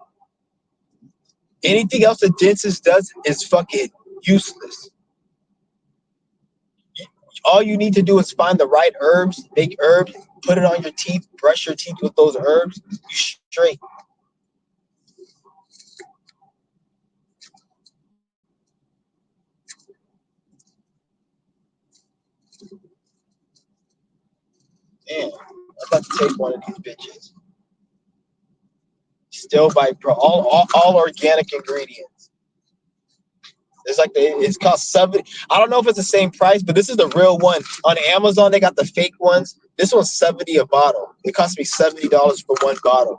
Anything else a dentist does is fucking useless. All you need to do is find the right herbs, make herbs, put it on your teeth, brush your teeth with those herbs, you straight. Damn, I'm about to take one of these bitches. Still by Pro, all organic ingredients. It's cost 70. I don't know if it's the same price, but this is the real one. On Amazon, they got the fake ones. This one's 70 a bottle. It cost me $70 for one bottle.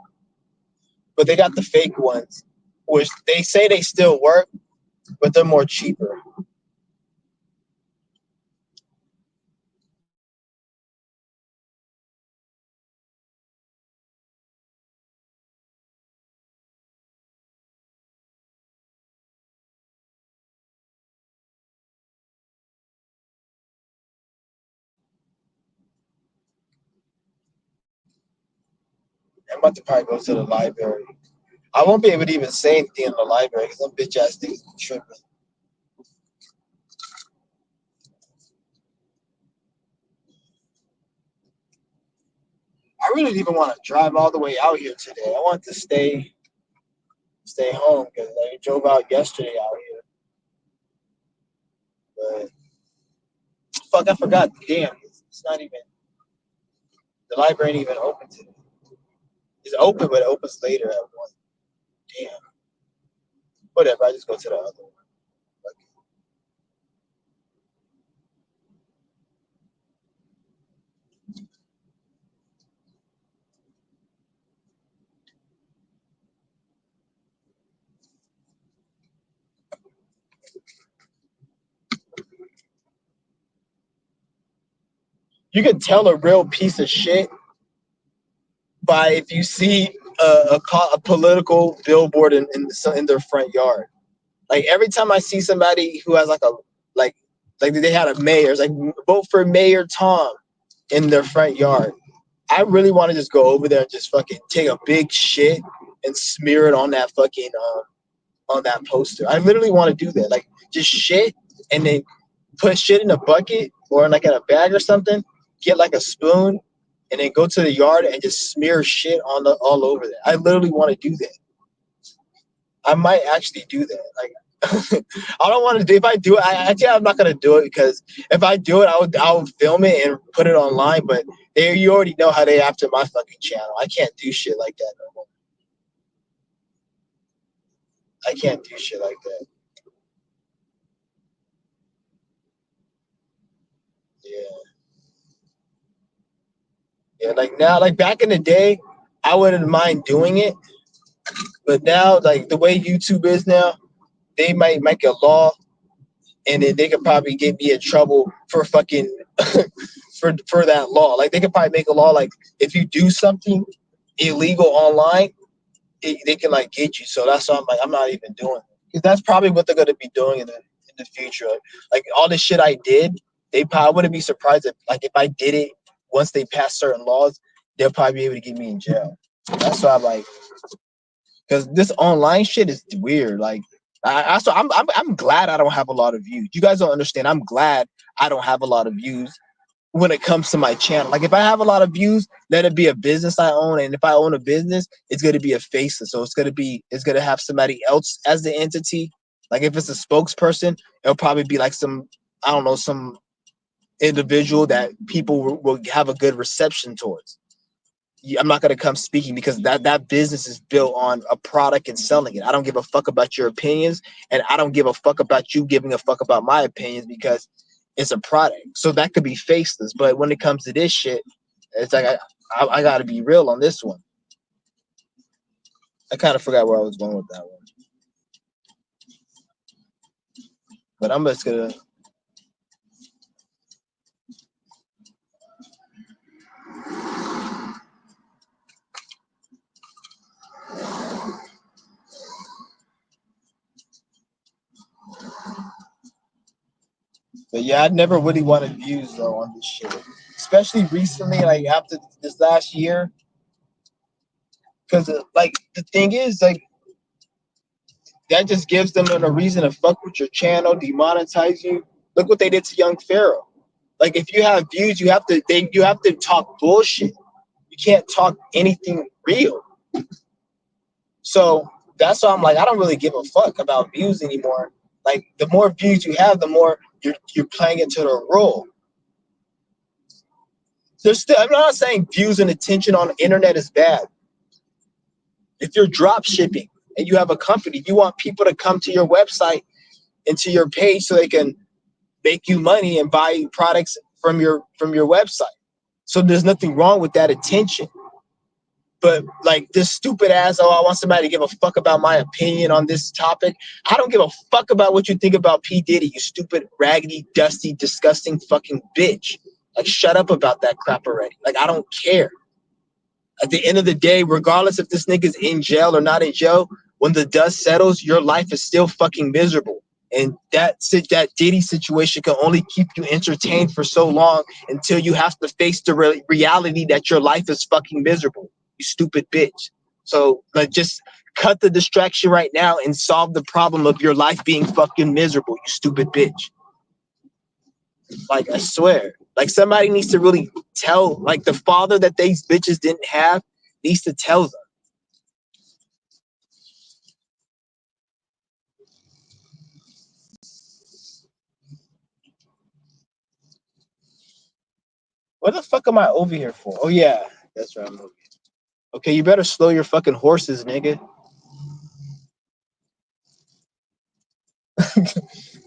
But they got the fake ones, which they say they still work, but they're more cheaper. I'm about to probably go to the library. I won't be able to even say anything in the library because them bitch ass niggas be tripping. I really didn't even want to drive all the way out here today. I want to stay home because I drove out yesterday out here. But fuck, I forgot. Damn, it's not even the library ain't even open today. It's open, but it opens later at 1. Damn. Whatever. I just go to the other one. You can tell a real piece of shit by if you see a political billboard in their front yard. Like every time I see somebody who has like they had a mayor, it's like vote for Mayor Tom in their front yard. I really want to just go over there and just fucking take a big shit and smear it on that fucking on that poster. I literally want to do that. Like just shit and then put shit in a bucket or like in a bag or something, get like a spoon and then go to the yard and just smear shit on all over there. I literally want to do that. I might actually do that. Like I don't want to do. If I do it, I'm not gonna do it because if I do it, I would film it and put it online. But you already know how they after my fucking channel. I can't do shit like that no more. I can't do shit like that. Yeah. Like now, like back in the day, I wouldn't mind doing it. But now, like the way YouTube is now, they might make a law and then they could probably get me in trouble for fucking for that law. Like they could probably make a law like if you do something illegal online, they can like get you. So that's why I'm like I'm not even doing it. Because that's probably what they're gonna be doing in the future. Like all the shit I did, they probably wouldn't be surprised if I did it once they pass certain laws, they'll probably be able to get me in jail. That's why I'm like, because this online shit is weird. Like I'm glad I don't have a lot of views. You guys don't understand. I'm glad I don't have a lot of views when it comes to my channel. Like if I have a lot of views, let it be a business I own. And if I own a business, it's gonna be a faceless. So it's gonna have somebody else as the entity. Like if it's a spokesperson, it'll probably be like some individual that people will have a good reception towards. I'm not gonna come speaking because that business is built on a product and selling it. I don't give a fuck about your opinions, and I don't give a fuck about you giving a fuck about my opinions because it's a product. So that could be faceless. But when it comes to this shit, it's like I gotta be real on this one. I kind of forgot where I was going with that one, but I'm just gonna. But yeah, I never really wanted views though on this shit, especially recently, like after this last year. Because like the thing is, like that just gives them a reason to fuck with your channel, demonetize you. Look what they did to Young Pharaoh. Like if you have views, you have to talk bullshit. You can't talk anything real. So that's why I'm like, I don't really give a fuck about views anymore. Like the more views you have, the more you're playing into the role. I'm not saying views and attention on the internet is bad. If you're drop shipping and you have a company, you want people to come to your website and to your page so they can make you money and buy products from your website. So there's nothing wrong with that attention. But like this stupid ass, I want somebody to give a fuck about my opinion on this topic. I don't give a fuck about what you think about P. Diddy, you stupid, raggedy, dusty, disgusting fucking bitch. Like shut up about that crap already. Like I don't care. At the end of the day, regardless if this nigga's in jail or not in jail, when the dust settles, your life is still fucking miserable. And that Diddy situation can only keep you entertained for so long until you have to face the reality that your life is fucking miserable. you stupid bitch. So like just cut the distraction right now and solve the problem of your life being fucking miserable, you stupid bitch. Like I swear. Like somebody needs to really tell, like the father that these bitches didn't have needs to tell them. What the fuck am I over here for? Oh yeah, that's right. I'm over here. Okay, you better slow your fucking horses, nigga.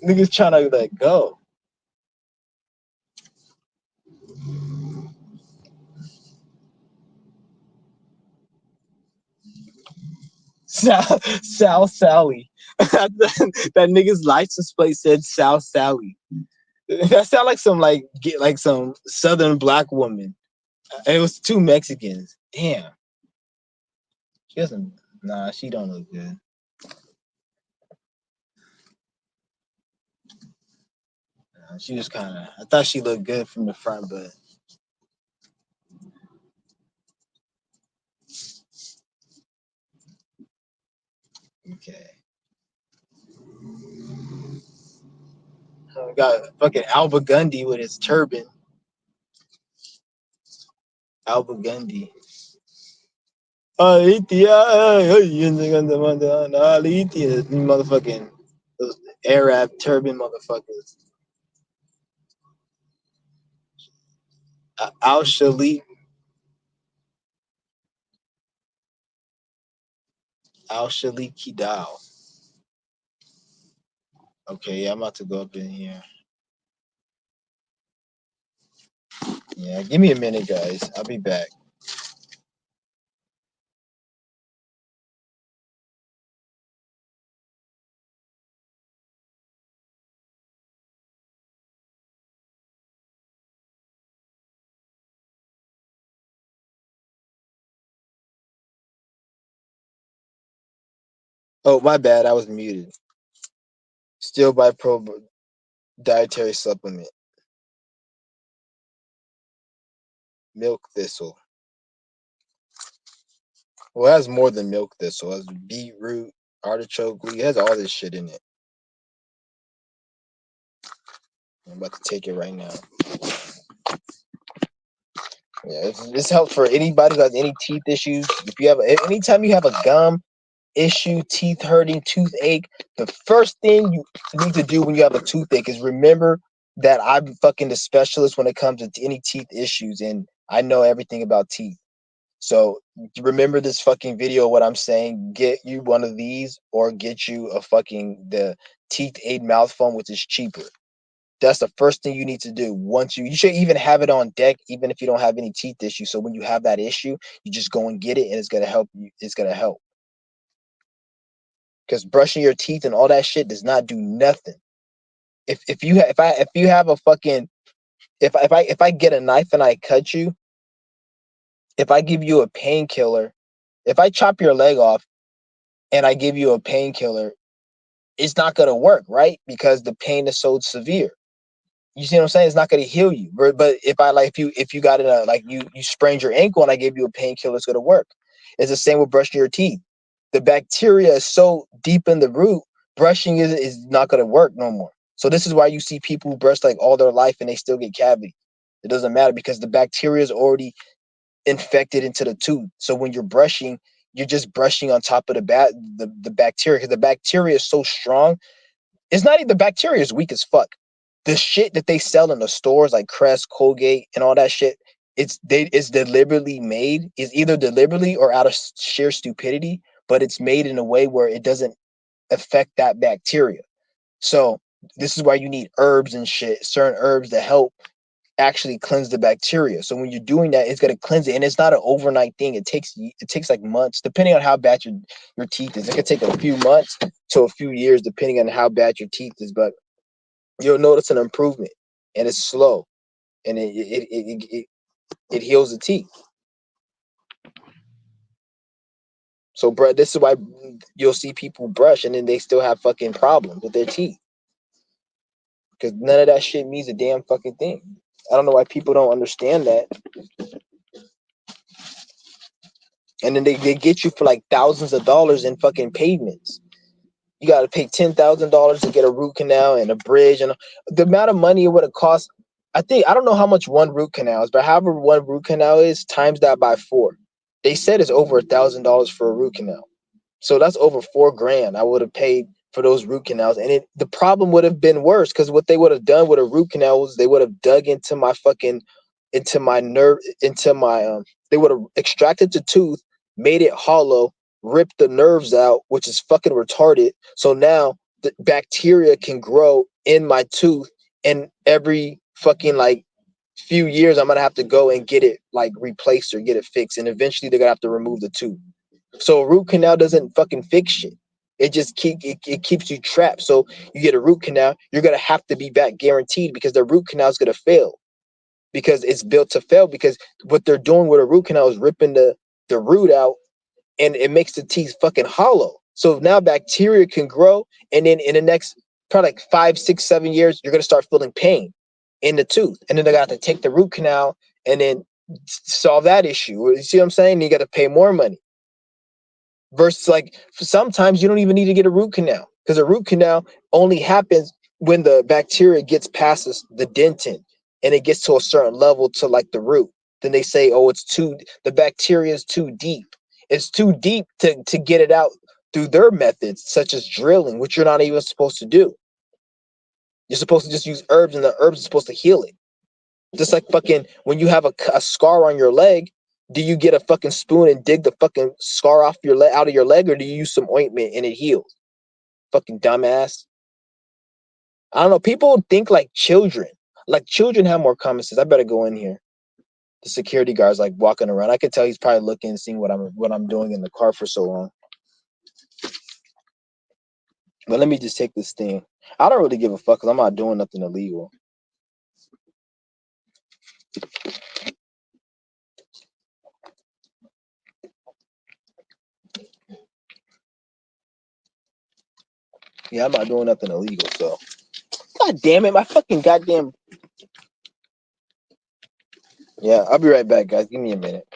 Niggas trying to let go. Sally. That nigga's license plate said Sally. That sound like some get like some southern black woman. It was two Mexicans. Damn. She doesn't. Nah, she don't look good. She just kind of. I thought she looked good from the front, but okay. We got fucking Alba Gundy with his turban. Alba Gundy. Motherfucking those Arab turban motherfuckers. Al Shalik. Al Shalik Kidal. Okay, yeah, I'm about to go up in here. Yeah, give me a minute, guys. I'll be back. Oh, my bad. I was muted. Still by Pro dietary supplement. Milk thistle. Well, it has more than milk thistle. It has beetroot, artichoke leaf. It has all this shit in it. I'm about to take it right now. Yeah, this helps for anybody who has any teeth issues. If you have, anytime you have a gum issue, teeth hurting, toothache, the first thing you need to do when you have a toothache is remember that I'm fucking the specialist when it comes to any teeth issues, and I know everything about teeth. So remember this fucking video. What I'm saying, get you one of these, or get you a fucking the Teeth Aid mouth foam, which is cheaper. That's the first thing you need to do. Once you should even have it on deck, even if you don't have any teeth issue. So when you have that issue, you just go and get it, and it's gonna help you. It's gonna help. Because brushing your teeth and all that shit does not do nothing. If you have a fucking if I get a knife and I cut you, if I give you a painkiller, if I chop your leg off and I give you a painkiller, it's not gonna work, right? Because the pain is so severe. You see what I'm saying? It's not gonna heal you. But if you got it like you sprained your ankle and I gave you a painkiller, it's gonna work. It's the same with brushing your teeth. The bacteria is so deep in the root, brushing is not gonna work no more. So this is why you see people who brush like all their life and they still get cavity. It doesn't matter because the bacteria is already infected into the tooth. So when you're brushing, you're just brushing on top of the bacteria, because the bacteria is so strong. It's not even the bacteria is weak as fuck. The shit that they sell in the stores like Crest, Colgate, and all that shit, it's deliberately made. Is either deliberately or out of sheer stupidity, but it's made in a way where it doesn't affect that bacteria. So this is why you need herbs and shit, certain herbs that help actually cleanse the bacteria. So when you're doing that, it's gonna cleanse it, and it's not an overnight thing. It takes like months, depending on how bad your teeth is. It could take a few months to a few years, depending on how bad your teeth is. But you'll notice an improvement, and it's slow, and it heals the teeth. So, bro, this is why you'll see people brush, and then they still have fucking problems with their teeth, because none of that shit means a damn fucking thing. I don't know why people don't understand that. and then they get you for like thousands of dollars in fucking pavements. You got to pay $10,000 to get a root canal and a bridge, and the amount of money it would have cost. I don't know how much one root canal is, but however one root canal is, times that by 4. They said it's over $1,000 for a root canal, so that's over 4 grand I would have paid for those root canals, and the problem would have been worse because what they would have done with a root canal was they would have dug into my fucking into my nerve into my they would have extracted the tooth, made it hollow, ripped the nerves out, which is fucking retarded. So now the bacteria can grow in my tooth, and every fucking like few years I'm gonna have to go and get it like replaced or get it fixed, and eventually they're gonna have to remove the tooth. So a root canal doesn't fucking fix shit. It keeps you trapped. So you get a root canal, you're gonna have to be back guaranteed because the root canal is gonna fail because it's built to fail. Because what they're doing with a root canal is ripping the root out, and it makes the teeth fucking hollow. So now bacteria can grow, and then in the next probably like 5, 6, 7 years, you're gonna start feeling pain in the tooth, and then they got to take the root canal and then solve that issue. You see what I'm saying? You got to pay more money. Versus like sometimes you don't even need to get a root canal because a root canal only happens when the bacteria gets past the dentin and it gets to a certain level to like the root. Then they say, oh, the bacteria is too deep. It's too deep to get it out through their methods, such as drilling, which you're not even supposed to do. You're supposed to just use herbs, and the herbs are supposed to heal it. Just like fucking when you have a scar on your leg, do you get a fucking spoon and dig the fucking scar off your leg out of your leg, or do you use some ointment and it heals? Fucking dumbass. I don't know. People think like children. Like children have more common sense. I better go in here. The security guard's like walking around. I could tell he's probably looking and seeing what I'm doing in the car for so long. But let me just take this thing. I don't really give a fuck because I'm not doing nothing illegal. Yeah, I'm not doing nothing illegal. So, god damn it, my fucking goddamn. Yeah, I'll be right back, guys. Give me a minute.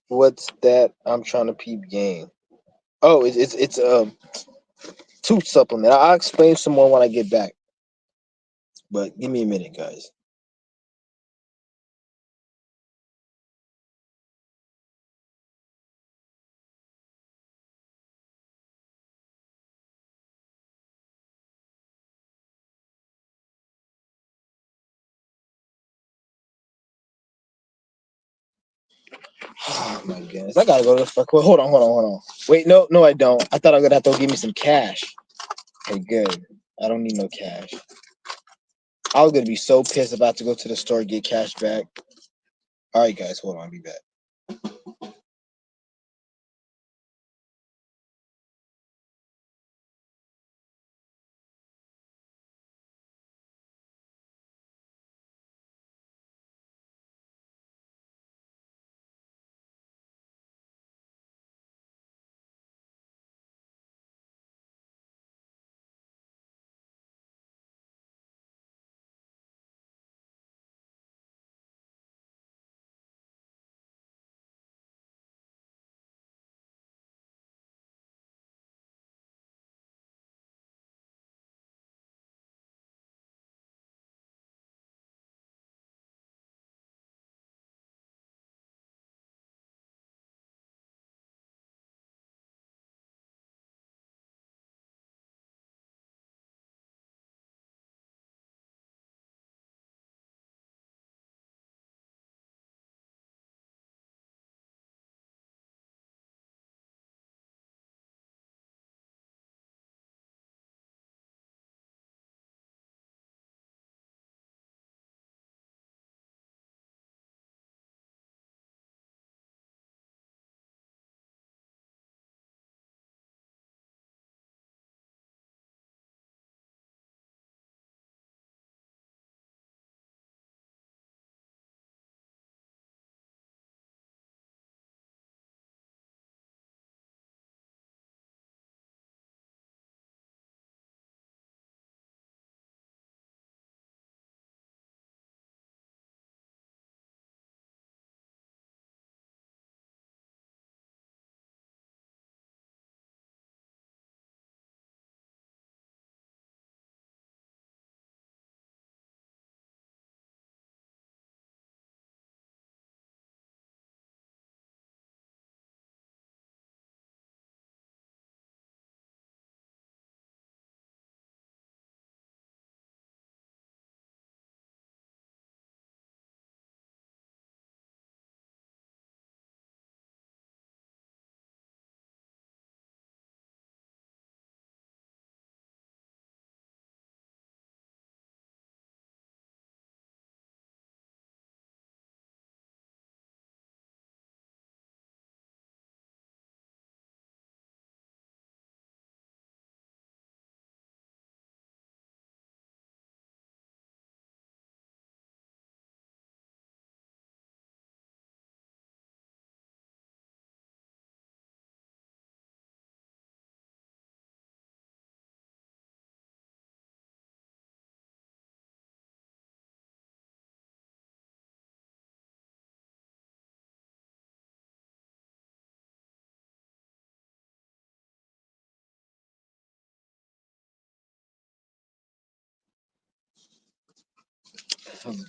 What's that? I'm trying to peep game. Oh, it's a tooth supplement. I'll explain some more when I get back. But give me a minute, guys. Oh my goodness. I gotta go to the fuck. Wait, hold on. Wait, no, I don't. I thought I was gonna have to go give me some cash. Okay, good. I don't need no cash. I was gonna be so pissed about to go to the store and get cash back. All right, guys, hold on, I'll be back.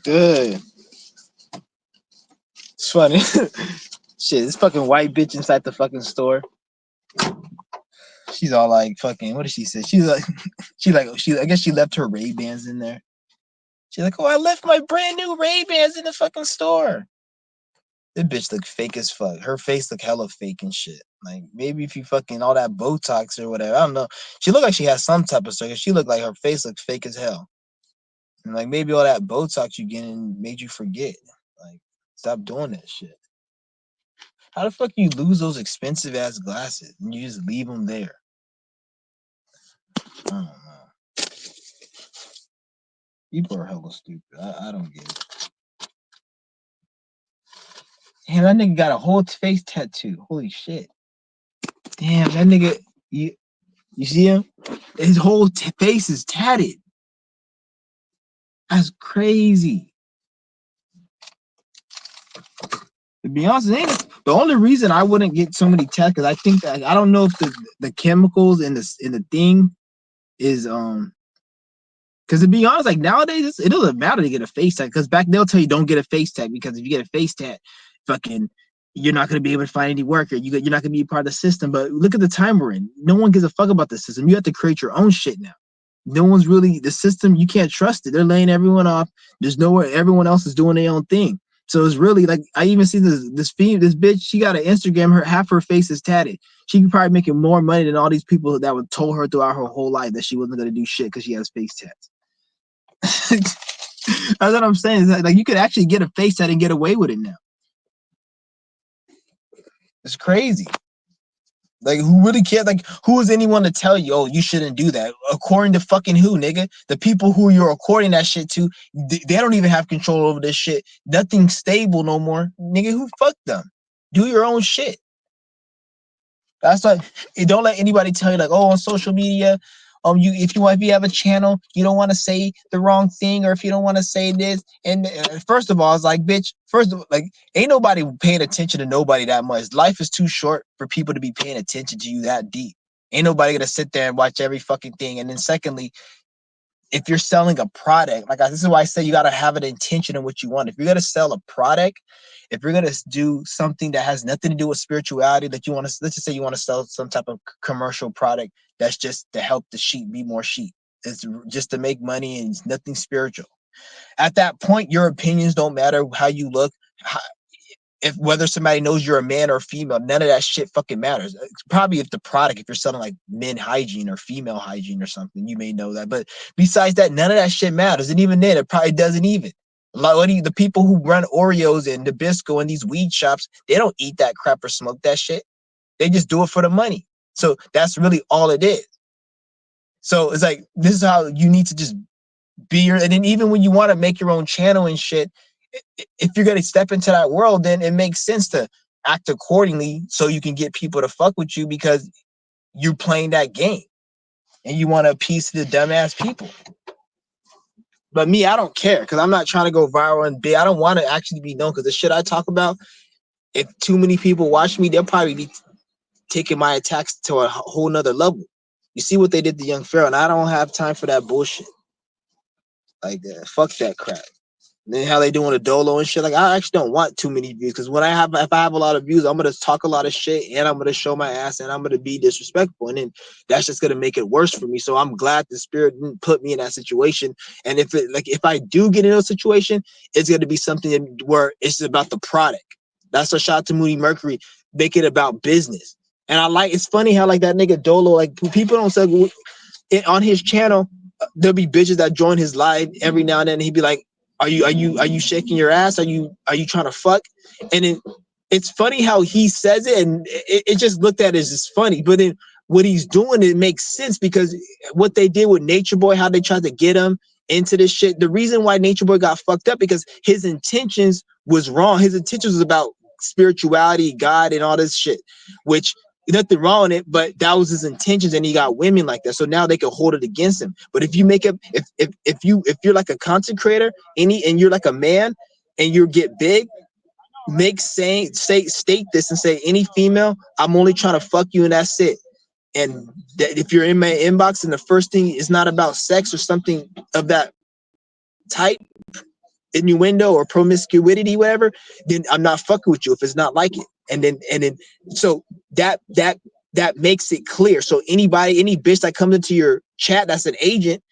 Good. It's funny. Shit, this fucking white bitch inside the fucking store. She's all like fucking, what did she say? She's like, I guess she left her Ray-Bans in there. She's like, oh, I left my brand new Ray-Bans in the fucking store. This bitch look fake as fuck. Her face look hella fake and shit. Like, maybe if you fucking all that Botox or whatever, I don't know. She looked like she had some type of circus. She looked like her face looked fake as hell. And like, maybe all that Botox you getting made you forget. Like, stop doing that shit. How the fuck you lose those expensive ass glasses and you just leave them there? I don't know. People are hella stupid. I don't get it. Damn, that nigga got a whole face tattoo. Holy shit. Damn, that nigga, you see him? His whole face is tatted. That's crazy. To be honest, the only reason I wouldn't get so many tats, because I think that I don't know if the chemicals in the thing is because to be honest, like nowadays it doesn't matter to get a face tat, because back they'll tell you don't get a face tat, because if you get a face tat, fucking you're not gonna be able to find any work, or you're not gonna be a part of the system. But look at the time we're in. No one gives a fuck about the system. You have to create your own shit now. No one's really the system. You can't trust it. They're laying everyone off. There's nowhere. Everyone else is doing their own thing. So it's really like I even see this bitch. She got an Instagram. Half her face is tatted. She could probably making more money than all these people that would told her throughout her whole life that she wasn't gonna do shit because she has face tats. That's what I'm saying. Is that, like, you could actually get a face tat and get away with it now. It's crazy. Like, who really cares? Like, who is anyone to tell you, oh, you shouldn't do that? According to fucking who, nigga? The people who you're according that shit to, they don't even have control over this shit. Nothing's stable no more. Nigga, who fucked them? Do your own shit. That's like, don't let anybody tell you, like, oh, on social media, if you have a channel, you don't want to say the wrong thing, or if you don't want to say this. And first of all, it's like, bitch, like, ain't nobody paying attention to nobody that much. Life is too short for people to be paying attention to you that deep. Ain't nobody gonna sit there and watch every fucking thing. And then secondly, if you're selling a product, like this is why I say you gotta have an intention in what you want. If you're gonna sell a product, if you're gonna do something that has nothing to do with spirituality, that you want to, let's just say you want to sell some type of commercial product that's just to help the sheep be more sheep. It's just to make money and it's nothing spiritual. At that point, your opinions don't matter, how you look, if whether somebody knows you're a man or female, none of that shit fucking matters. Probably if the product, if you're selling like men hygiene or female hygiene or something, you may know that. But besides that, none of that shit matters. And even then, it probably doesn't even. Like, the people who run Oreos and Nabisco and these weed shops, they don't eat that crap or smoke that shit. They just do it for the money. So that's really all it is. So it's like, this is how you need to just be your, and then even when you want to make your own channel and shit, if you're going to step into that world, then it makes sense to act accordingly so you can get people to fuck with you, because you're playing that game and you want to appease to the dumbass people. But me, I don't care, because I'm not trying to go viral and big. I don't want to actually be known, because the shit I talk about, if too many people watch me, they'll probably be taking my attacks to a whole nother level. You see what they did to Young Pharaoh, and I don't have time for that bullshit. Like, fuck that crap. Then how they doing a Dolo and shit. Like, I actually don't want too many views, because if I have a lot of views, I'm gonna talk a lot of shit and I'm gonna show my ass and I'm gonna be disrespectful, and then that's just gonna make it worse for me. So I'm glad the spirit didn't put me in that situation. And if I do get in a situation, it's gonna be something where it's about the product. That's a shot to Moody Mercury. Make it about business. And it's funny how like that nigga Dolo, like people don't say it on his channel. There'll be bitches that join his live every now and then. And he'd be like, Are you shaking your ass? Are you trying to fuck? And it's funny how he says it, and it just looked at as just funny. But then what he's doing, it makes sense, because what they did with Nature Boy, how they tried to get him into this shit. The reason why Nature Boy got fucked up, because his intentions was wrong. His intentions was about spirituality, God, and all this shit, which nothing wrong in it, but that was his intentions, and he got women like that. So now they can hold it against him. But if you make it, if you're like a content creator, and you're like a man, and you get big, state this and say, any female, I'm only trying to fuck you, and that's it. And that if you're in my inbox and the first thing is not about sex or something of that type, innuendo or promiscuity, whatever, then I'm not fucking with you if it's not like it. And then so that makes it clear. So any bitch that comes into your chat that's an agent,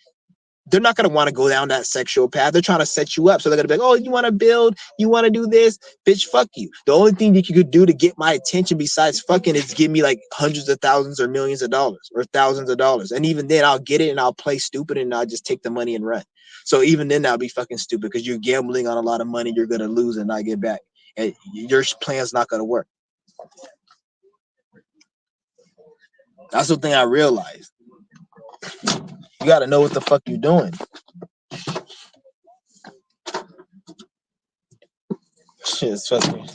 they're not going to want to go down that sexual path. They're trying to set you up. So they're going to be like, oh, you want to build? You want to do this? Bitch, fuck you. The only thing that you could do to get my attention besides fucking is give me like hundreds of thousands or millions of dollars or thousands of dollars. And even then I'll get it and I'll play stupid and I'll just take the money and run. So even then I'll be fucking stupid because you're gambling on a lot of money you're going to lose and not get back. And your plan's not going to work. That's the thing I realized. You got to know what the fuck you're doing. Shit, it's fucking.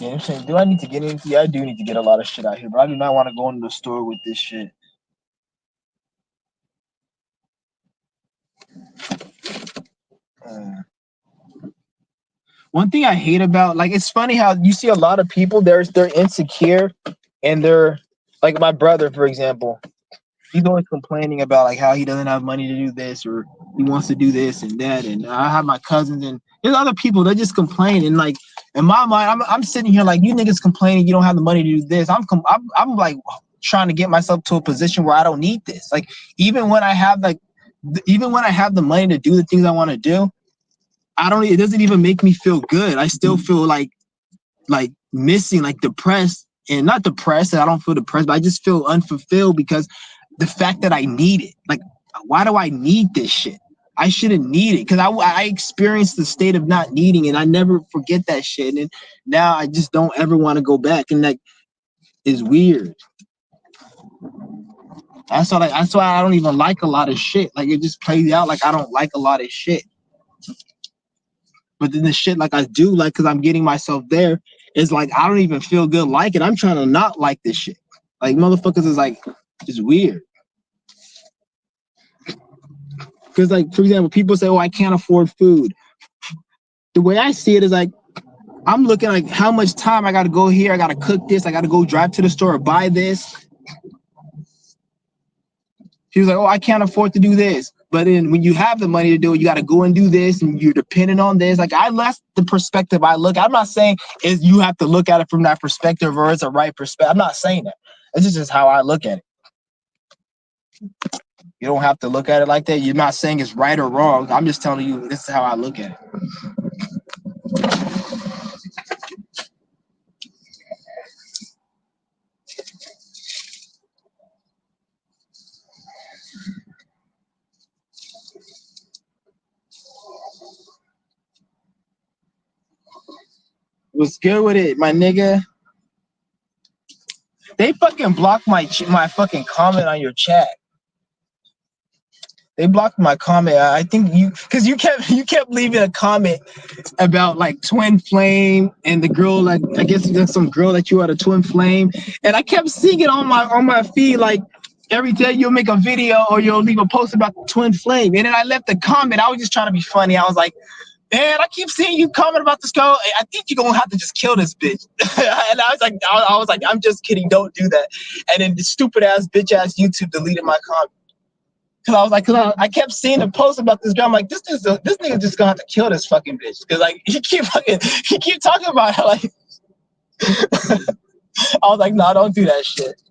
Yeah, I'm saying, do I need to get into? Yeah, I do need to get a lot of shit out here, but I do not want to go into the store with this shit. One thing I hate about, like, it's funny how you see a lot of people, they're insecure, and they're like my brother, for example. He's always complaining about like how he doesn't have money to do this or he wants to do this and that. And I have my cousins and there's other people that just complain. And like in my mind, I'm sitting here like, you niggas complaining you don't have the money to do this. I'm like trying to get myself to a position where I don't need this. Like even when I have the money to do the things I want to do, it doesn't even make me feel good. I still feel like missing, like depressed, and not depressed. I don't feel depressed, but I just feel unfulfilled because the fact that I need it. Like, why do I need this shit? I shouldn't need it because I experienced the state of not needing it. I never forget that shit. And now I just don't ever want to go back. And that is weird. That's why I don't even like a lot of shit. Like it just plays out like I don't like a lot of shit. But then the shit like I do like because I'm getting myself there is like I don't even feel good like it. I'm trying to not like this shit. Like motherfuckers is like it's weird. Because, like, for example, people say, oh, I can't afford food. The way I see it is like, I'm looking like how much time I got to go here. I got to cook this. I got to go drive to the store or buy this. She was like, oh, I can't afford to do this. But then when you have the money to do it, you got to go and do this and you're dependent on this. Like that's the perspective I look. I'm not saying is you have to look at it from that perspective or it's a right perspective. I'm not saying that. It's just how I look at it. You don't have to look at it like that. You're not saying it's right or wrong. I'm just telling you this is how I look at it. What's good with it, my nigga? They fucking blocked my fucking comment on your chat. They blocked my comment. I think because you kept leaving a comment about like twin flame and the girl, like I guess there's some girl that you had a twin flame, and I kept seeing it on my feed like every day you'll make a video or you'll leave a post about the twin flame, and then I left the comment. I was just trying to be funny. I was like, man, I keep seeing you comment about this girl. I think you're gonna have to just kill this bitch. And I was like, I'm just kidding. Don't do that. And then the stupid ass bitch ass YouTube deleted my comment. Cause I kept seeing a post about this girl. I'm like, this nigga just gonna have to kill this fucking bitch. Cause like he keep talking about her like. I was like, no, don't do that shit.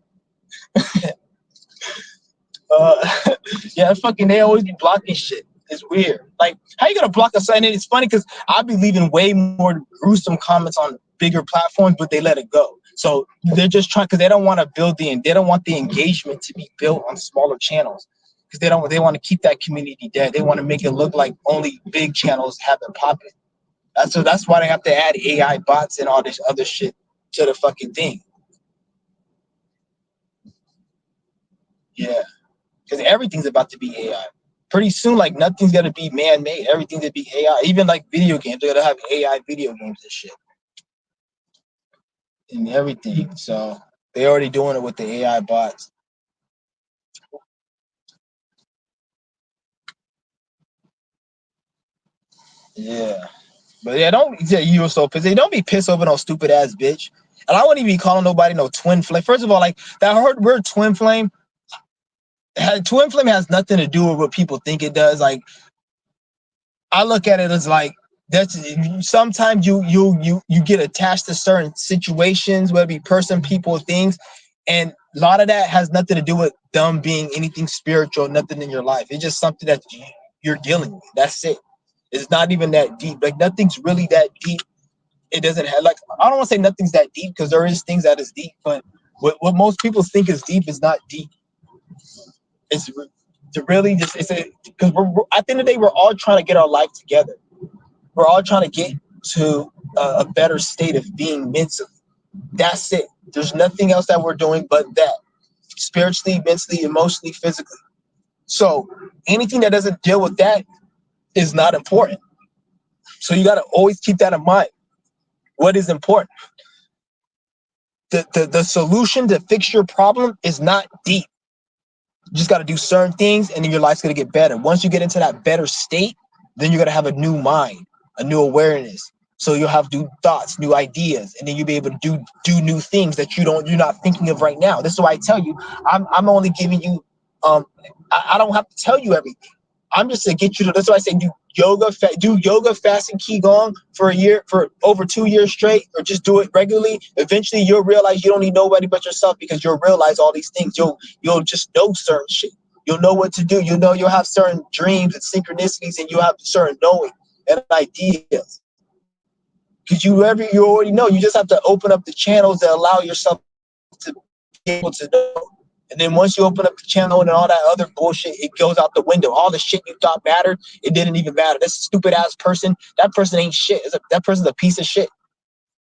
Yeah, fucking they always be blocking shit. It's weird. Like, how you gonna block a site? And it's funny because I'll be leaving way more gruesome comments on bigger platforms, but they let it go. So they're just trying because they don't want to they don't want the engagement to be built on smaller channels. Because they want to keep that community dead. They want to make it look like only big channels have been popping. That's why they have to add AI bots and all this other shit to the fucking thing. Yeah, because everything's about to be AI. Pretty soon, like nothing's gonna be man-made. Everything's gonna be AI. Even like video games, they're gonna have AI video games and shit. And everything. So they're already doing it with the AI bots. Yeah. But yeah, you were so pissed. Don't be pissed over no stupid ass bitch. And I wouldn't even be calling nobody no twin flame. First of all, like that word twin flame, twin flame has nothing to do with what people think it does. Like I look at it as like that's sometimes you get attached to certain situations, whether it be person, people, things, and a lot of that has nothing to do with them being anything spiritual, nothing in your life. It's just something that you're dealing with. That's it. It's not even that deep. Like nothing's really that deep. It doesn't have like I don't want to say nothing's that deep because there is things that is deep, but what most people think is deep is not deep. It's to really just it's a because we're at the end of the day we're all trying to get our life together. We're all trying to get to a better state of being mentally. That's it. There's nothing else that we're doing but that. Spiritually, mentally, emotionally, physically. So anything that doesn't deal with that is not important. So you got to always keep that in mind. What is important? The solution to fix your problem is not deep. You just got to do certain things and then your life's going to get better. Once you get into that better state, then you're going to have a new mind, a new awareness. So you'll have new thoughts, new ideas, and then you'll be able to do new things that you're not thinking of right now. This is why I tell you, I'm only giving you I don't have to tell you everything. I'm just to get you to. That's why I say do yoga, fasting, qigong for a year, for over 2 years straight, or just do it regularly. Eventually, you'll realize you don't need nobody but yourself because you'll realize all these things. You'll just know certain shit. You'll know what to do. You'll have certain dreams and synchronicities, and you have certain knowing and ideas. Because you already know. You just have to open up the channels that allow yourself to be able to know. And then once you open up the channel and all that other bullshit, it goes out the window. All the shit you thought mattered, it didn't even matter. This stupid ass person, that person ain't shit. That person's a piece of shit.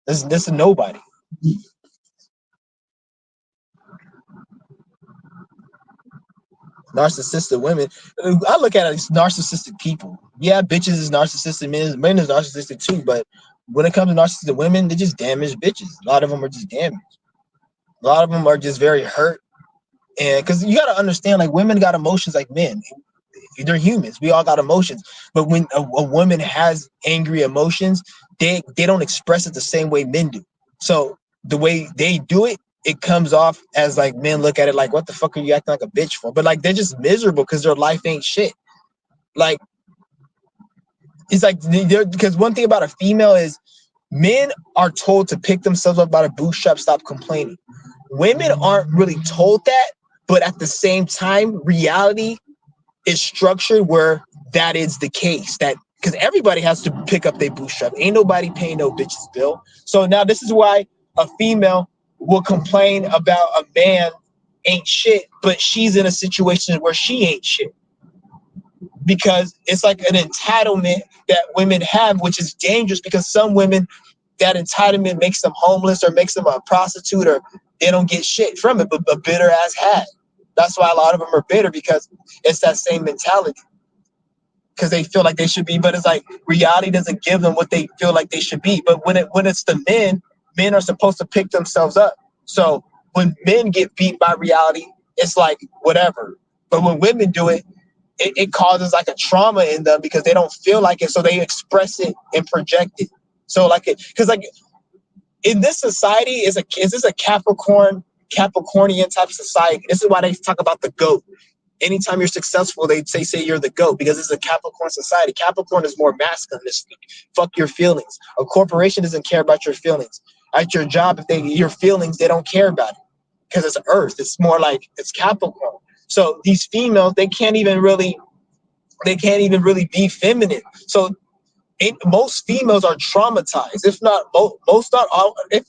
This is nobody. Narcissistic women. I look at it as narcissistic people. Yeah, bitches is narcissistic. Men is narcissistic too. But when it comes to narcissistic women, they're just damaged bitches. A lot of them are just damaged. A lot of them are just very hurt. And because you got to understand, like women got emotions like men. They're humans. We all got emotions. But when a woman has angry emotions, they don't express it the same way men do. So the way they do it, it comes off as like men look at it like, what the fuck are you acting like a bitch for? But like they're just miserable because their life ain't shit. Like it's like because one thing about a female is men are told to pick themselves up by the bootstrap, stop complaining. Women aren't really told that, but at the same time, reality is structured where that is the case. That because everybody has to pick up their bootstrap. Ain't nobody paying no bitches bill. So now this is why a female will complain about a man ain't shit, but she's in a situation where she ain't shit. Because it's like an entitlement that women have, which is dangerous because some women, that entitlement makes them homeless or makes them a prostitute or they don't get shit from it, but a bitter ass hat. That's why a lot of them are bitter because it's that same mentality. Because they feel like they should be, but it's like reality doesn't give them what they feel like they should be. But when it's the men are supposed to pick themselves up. So when men get beat by reality, it's like whatever. But when women do it, it causes like a trauma in them because they don't feel like it, so they express it and project it. So like it, because like in this society, is this a Capricornian type of society? This is why they talk about the GOAT. Anytime you're successful, they say you're the GOAT because it's a Capricorn society. Capricorn is more masculine. Fuck your feelings. A corporation doesn't care about your feelings. At your job, if your feelings, they don't care about it because it's Earth. It's more like it's Capricorn. So these females, they can't even really be feminine. So most females are traumatized. If not most, not all. If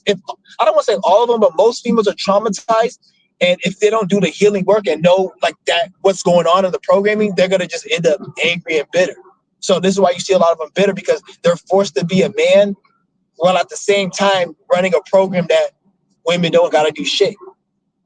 I don't want to say all of them, but most females are traumatized. And if they don't do the healing work and know like that what's going on in the programming, they're gonna just end up angry and bitter. So this is why you see a lot of them bitter because they're forced to be a man while at the same time running a program that women don't gotta do shit.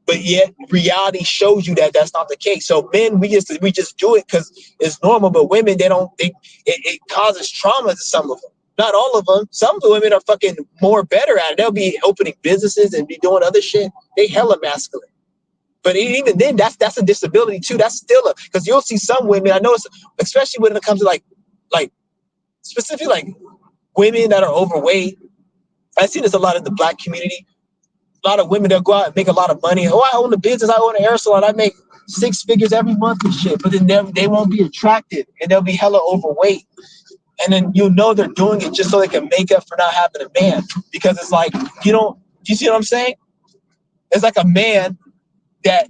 But yet reality shows you that that's not the case. So men, we just do it because it's normal. But women, it causes trauma to some of them. Not all of them. Some of the women are fucking more better at it. They'll be opening businesses and be doing other shit. They hella masculine. But even then, that's a disability too. That's still because you'll see some women. I know, especially when it comes to like specifically like women that are overweight. I see this a lot in the Black community. lot of women, they'll go out and make a lot of money. Oh, I own a business, I own a hair salon, I make 6 figures every month and shit. But then they won't be attractive and they'll be hella overweight. And then you'll know they're doing it just so they can make up for not having a man. Because it's like, you see what I'm saying? It's like a man that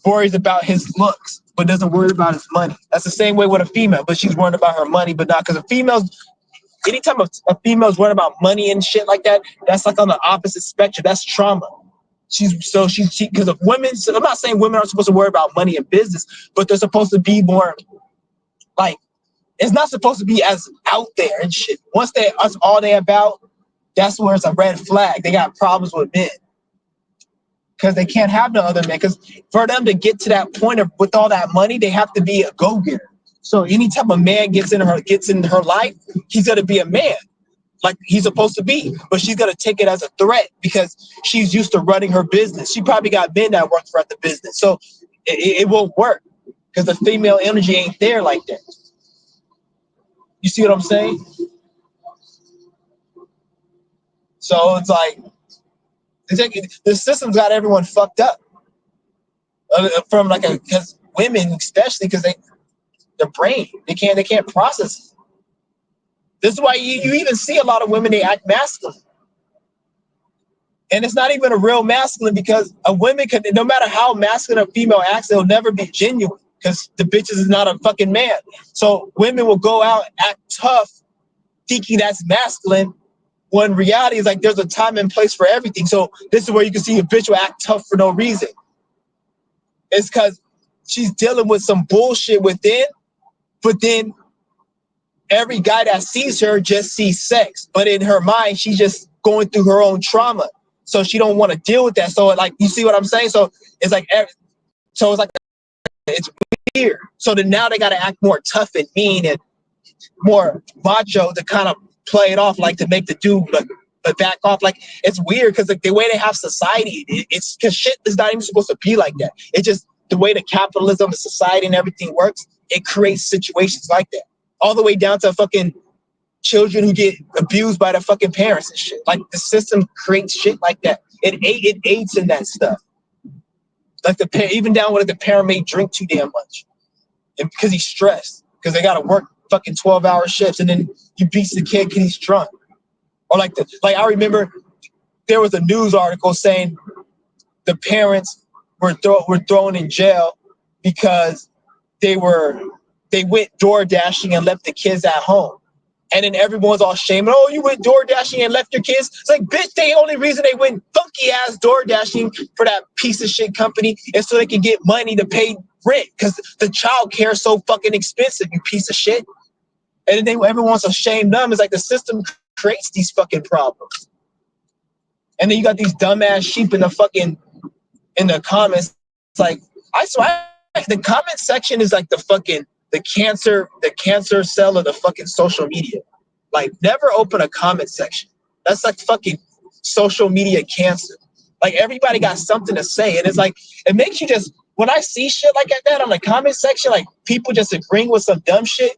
worries about his looks but doesn't worry about his money. That's the same way with a female, but she's worried about her money, but not because a female's. Anytime a female's worried about money and shit like that, that's like on the opposite spectrum. That's trauma. She's because of women. So I'm not saying women aren't supposed to worry about money and business, but they're supposed to be more like, it's not supposed to be as out there and shit. Once that's all they about, that's where it's a red flag. They got problems with men because they can't have no other men. Because for them to get to that point of with all that money, they have to be a go-getter. So anytime a man gets in her life, he's gonna be a man, like he's supposed to be. But she's gonna take it as a threat because she's used to running her business. She probably got men that work for the business, so it won't work because the female energy ain't there like that. You see what I'm saying? So it's like the system's got everyone fucked up. From like because women especially because their brain they can't process it. This is why you even see a lot of women, they act masculine. And it's not even a real masculine because a woman can, no matter how masculine a female acts, they'll never be genuine because the bitches is not a fucking man. So women will go out, act tough, thinking that's masculine, when reality is like there's a time and place for everything. So this is where you can see a bitch will act tough for no reason. It's because she's dealing with some bullshit within, but then every guy that sees her just sees sex. But in her mind, she's just going through her own trauma. So she don't want to deal with that. So like, you see what I'm saying? So it's like, it's weird. So then now they got to act more tough and mean and more macho to kind of play it off, like to make the dude but back off. Like it's weird because like, the way they have society, it's because shit is not even supposed to be like that. It's just the way the capitalism, the society and everything works, it creates situations like that. All the way down to fucking children who get abused by their fucking parents and shit. Like the system creates shit like that. It aids in that stuff. Like even down with the parent may drink too damn much, and because he's stressed, because they gotta work fucking 12-hour shifts, and then he beats the kid because he's drunk. Or like I remember there was a news article saying the parents were thrown in jail because they went door dashing and left the kids at home. And then everyone's all shaming, oh, you went door dashing and left your kids. It's like, bitch, the only reason they went funky ass door dashing for that piece of shit company is so they can get money to pay rent because the child care is so fucking expensive, you piece of shit. And then everyone's so shamed them. It's like the system creates these fucking problems. And then you got these dumbass sheep in the comments. It's like, I swear, the comment section is like the cancer cell of the fucking social media. Like, never open a comment section. That's like fucking social media cancer. Like, everybody got something to say. And it's like, it makes you just, when I see shit like that on the comment section, like people just agreeing with some dumb shit,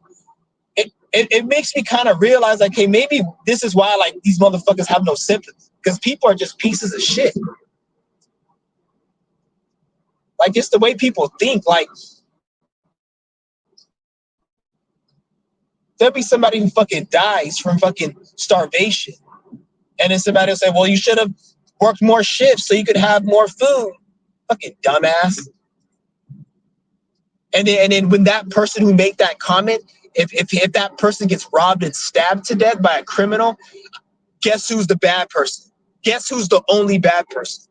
it makes me kind of realize, like, hey, maybe this is why, like, these motherfuckers have no sympathy. Because people are just pieces of shit. Like, it's the way people think. Like, there'll be somebody who fucking dies from fucking starvation. And then somebody will say, well, you should have worked more shifts so you could have more food. Fucking dumbass. And then when that person who made that comment, if that person gets robbed and stabbed to death by a criminal, guess who's the bad person? Guess who's the only bad person?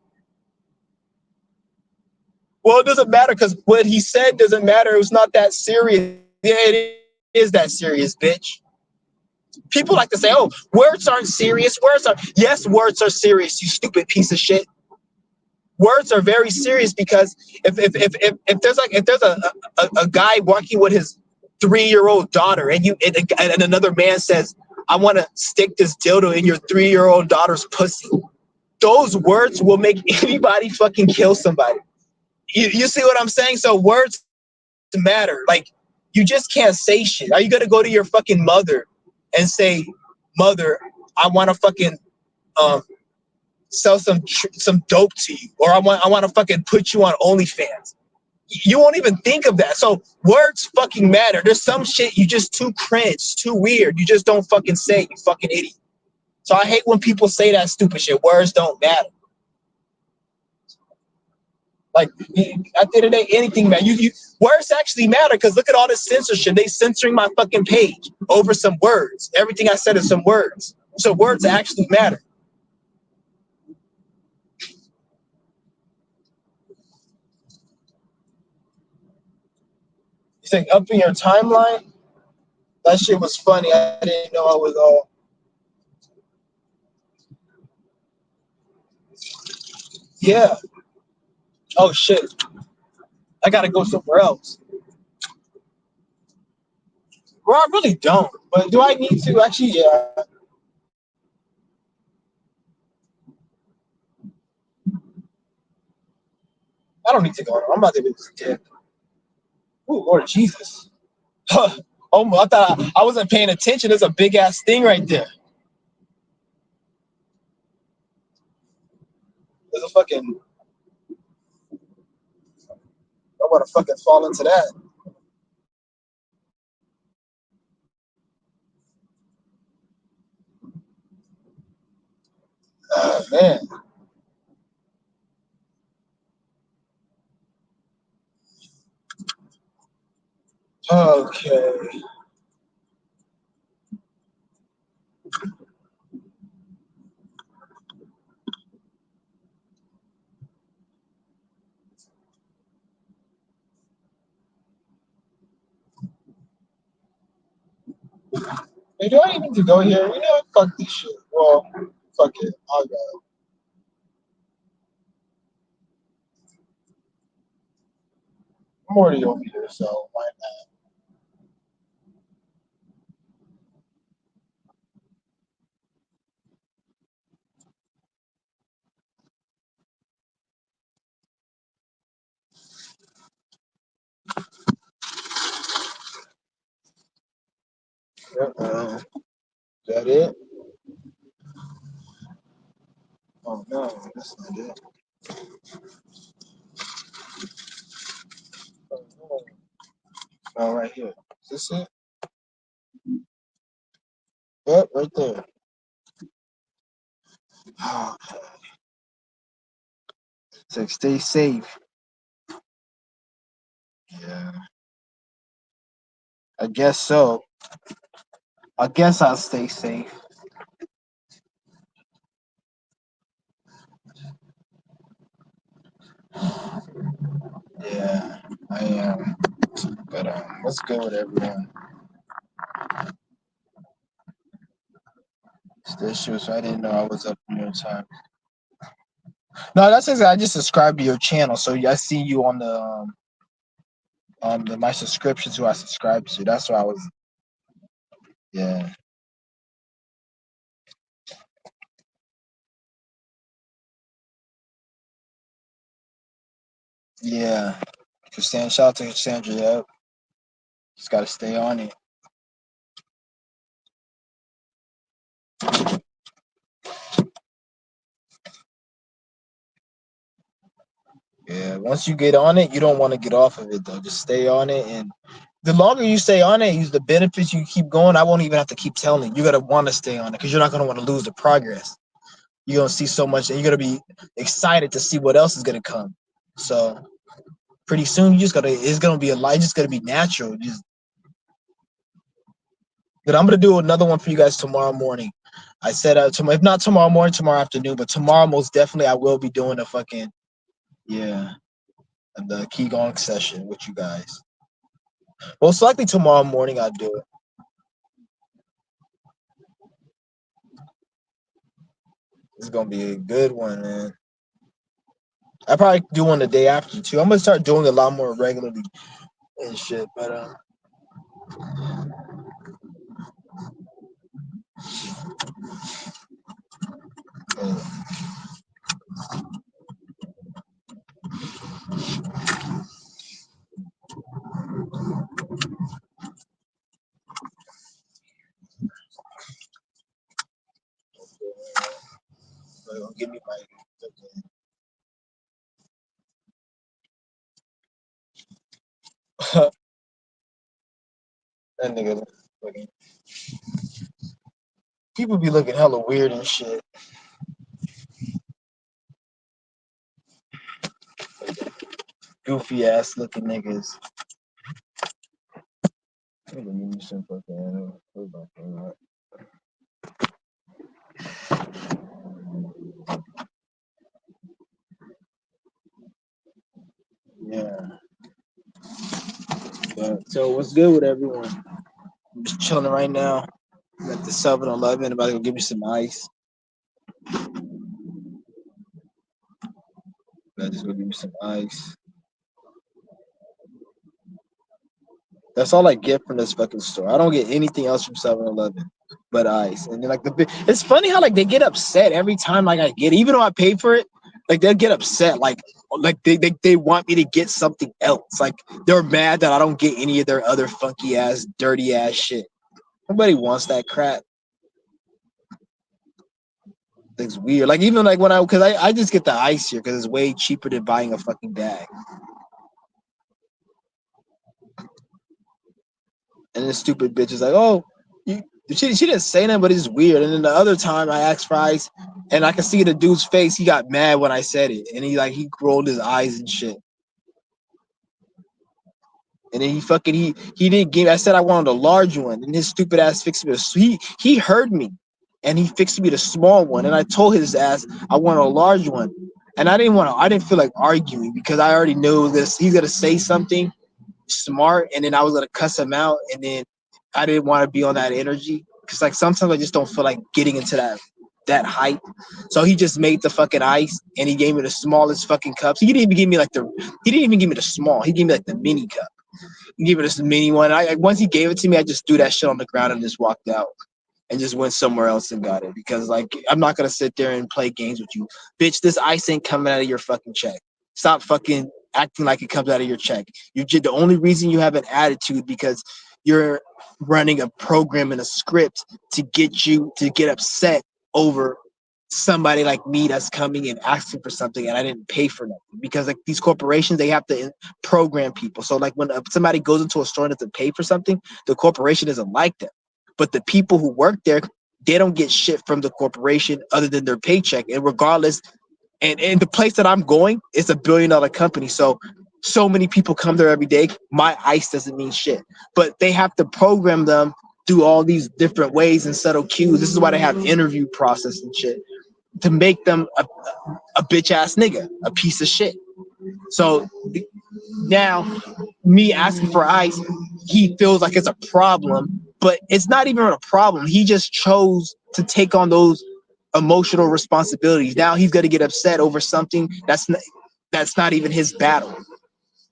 Well, it doesn't matter because what he said doesn't matter. It was not that serious. Yeah, it is that serious, bitch. People like to say, oh, words aren't serious. Yes, words are serious, you stupid piece of shit. Words are very serious because if there's a guy walking with his 3-year-old daughter and another man says, I want to stick this dildo in your 3-year-old daughter's pussy, those words will make anybody fucking kill somebody. You see what I'm saying? So words matter. Like, you just can't say shit. Are you gonna go to your fucking mother and say, mother, I want to fucking sell some dope to you, or I want to fucking put you on OnlyFans. You won't even think of that. So words fucking matter. There's some shit you just too cringe, too weird. You just don't fucking say, you fucking idiot. So I hate when people say that stupid shit. Words don't matter. Like at the end of the day, anything matter. You words actually matter because look at all this censorship. They censoring my fucking page over some words. Everything I said is some words. So words actually matter. You think up in your timeline? That shit was funny. I didn't know I was all. Yeah. Oh shit. I gotta go somewhere else. Well, I really don't. But do I need to? Actually, yeah. I don't need to go. I'm about to be dead. Oh Lord Jesus. Oh, I thought I wasn't paying attention. There's a big ass thing right there. There's a fucking. I want to fucking fall into that. Oh man. Okay. Hey, do I even need to go here? You know what? Fuck this shit. Well, fuck it. I'll go. I'm already over here, so why not? Is that it? Oh no, that's not it. Oh, no. Oh, right here. Is this it? Yep, right there. Oh, so stay safe. Yeah, I guess so. I guess I'll stay safe. Yeah, I am. But what's good with everyone? Still shoes. I didn't know I was up in your time. No, that's just I just subscribed to your channel, so I see you on my subscriptions who I subscribed to. That's why I was. Yeah, yeah. Cassandra, shout out to Cassandra. Yep, just gotta stay on it. Yeah, once you get on it, you don't want to get off of it though. Just stay on it, and the longer you stay on it, use the benefits you keep going. I won't even have to keep telling you. You gotta want to stay on it because you're not gonna want to lose the progress. You're gonna see so much, and you're gonna be excited to see what else is gonna come. So pretty soon, you just gotta. It's gonna be a light. It's just gonna be natural. Just. But I'm gonna do another one for you guys tomorrow morning. I said tomorrow, if not tomorrow morning, tomorrow afternoon, but tomorrow most definitely I will be doing a fucking yeah, the Qigong session with you guys. Most likely tomorrow morning I'll do it. It's gonna be a good one, man. I probably do one the day after too. I'm gonna start doing a lot more regularly and shit. But Give me my. That nigga looking. People be looking hella weird and shit. Goofy ass looking niggas. Give me some fucking. Yeah. So what's good with everyone? I'm just chilling right now. I'm at the 7-Eleven. About to go give me some ice. Just go give me some ice. That's all I get from this fucking store. I don't get anything else from 7-Eleven but ice. And then like it's funny how like they get upset every time like I get it, even though I paid for it. Like they'll get upset, like they want me to get something else. Like they're mad that I don't get any of their other funky ass, dirty ass shit. Nobody wants that crap. It's weird. Like even like when I just get the ice here because it's way cheaper than buying a fucking bag. And this stupid bitch is like, oh, she didn't say that, but it's weird. And then the other time I asked for ice, and I can see the dude's face. He got mad when I said it, and he rolled his eyes and shit. And then he didn't give. I said I wanted a large one, and his stupid ass fixed me. He heard me, and he fixed me the small one. And I told his ass I want a large one, and I didn't feel like arguing because I already knew this. He's gonna say something smart, and then I was gonna cuss him out, and then I didn't want to be on that energy because like sometimes I just don't feel like getting into that hype. So he just made the fucking ice, and he gave me the smallest fucking cups. He didn't even give me the small. He gave me like the mini cup. He gave me this mini one. Once he gave it to me, I just threw that shit on the ground and just walked out. And just went somewhere else and got it because like I'm not gonna sit there and play games with you, bitch. This ice ain't coming out of your fucking check. Stop fucking acting like it comes out of your check. The only reason you have an attitude because you're running a program and a script to get you to get upset over somebody like me that's coming and asking for something and I didn't pay for nothing because like these corporations they have to program people. So like when somebody goes into a store and doesn't pay for something, the corporation doesn't like them. But the people who work there, they don't get shit from the corporation other than their paycheck. And regardless, and the place that I'm going, it's $1 billion company. So many people come there every day. My ice doesn't mean shit. But they have to program them through all these different ways and settle cues. This is why they have interview process and shit to make them a bitch ass nigga, a piece of shit. So now me asking for ice, he feels like it's a problem, but it's not even a problem. He just chose to take on those emotional responsibilities. Now he's going to get upset over something that's not even his battle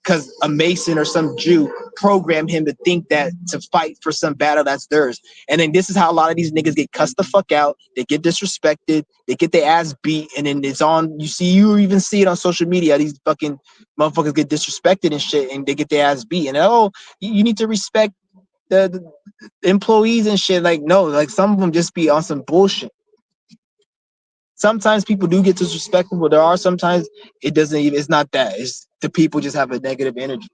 because a Mason or some Jew programmed him to think that to fight for some battle that's theirs. And then this is how a lot of these niggas get cussed the fuck out. They get disrespected. They get their ass beat. And then it's on, you even see it on social media. These fucking motherfuckers get disrespected and shit and they get their ass beat. And you need to respect the employees and shit. Like, no, like some of them just be on some bullshit. Sometimes people do get disrespectful, but there are sometimes it's not that. It's the people just have a negative energy.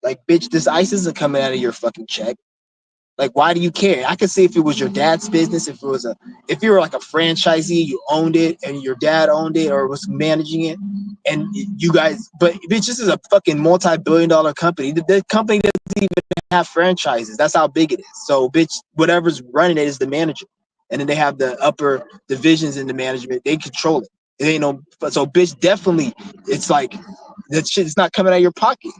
Like, bitch, this ice isn't coming out of your fucking check. Like, why do you care? I could say if it was your dad's business, if you were like a franchisee, you owned it and your dad owned it or was managing it, and you guys, but bitch, this is a fucking multi-billion-dollar company. The company doesn't even have franchises. That's how big it is. So, bitch, whatever's running it is the manager. And then they have the upper divisions in the management. They control it. It ain't no, so bitch, definitely, it's like, that shit's not coming out of your pocket.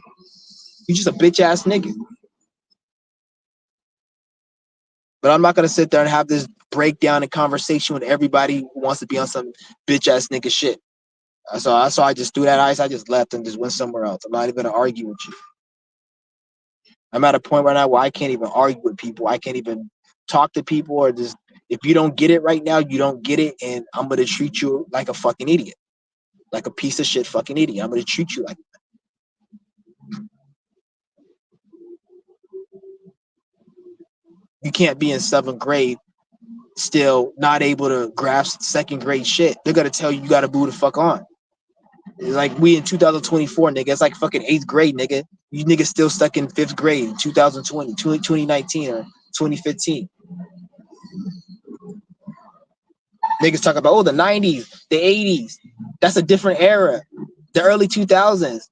You're just a bitch ass nigga. But I'm not gonna sit there and have this breakdown and conversation with everybody who wants to be on some bitch ass nigga shit. So I just threw that ice. I just left and just went somewhere else. I'm not even gonna argue with you. I'm at a point right now where I can't even argue with people. I can't even talk to people or just if you don't get it right now, you don't get it, and I'm gonna treat you like a fucking idiot, like a piece of shit fucking idiot. I'm gonna treat you like that. You can't be in 7th grade still not able to grasp second grade shit. They're gonna tell you you gotta move the fuck on. Like we in 2024, nigga. It's like fucking 8th grade, nigga. You niggas still stuck in 5th grade in 2020, 2019 or 2015. Niggas talk about, oh, the 90s, the 80s. That's a different era. The early 2000s.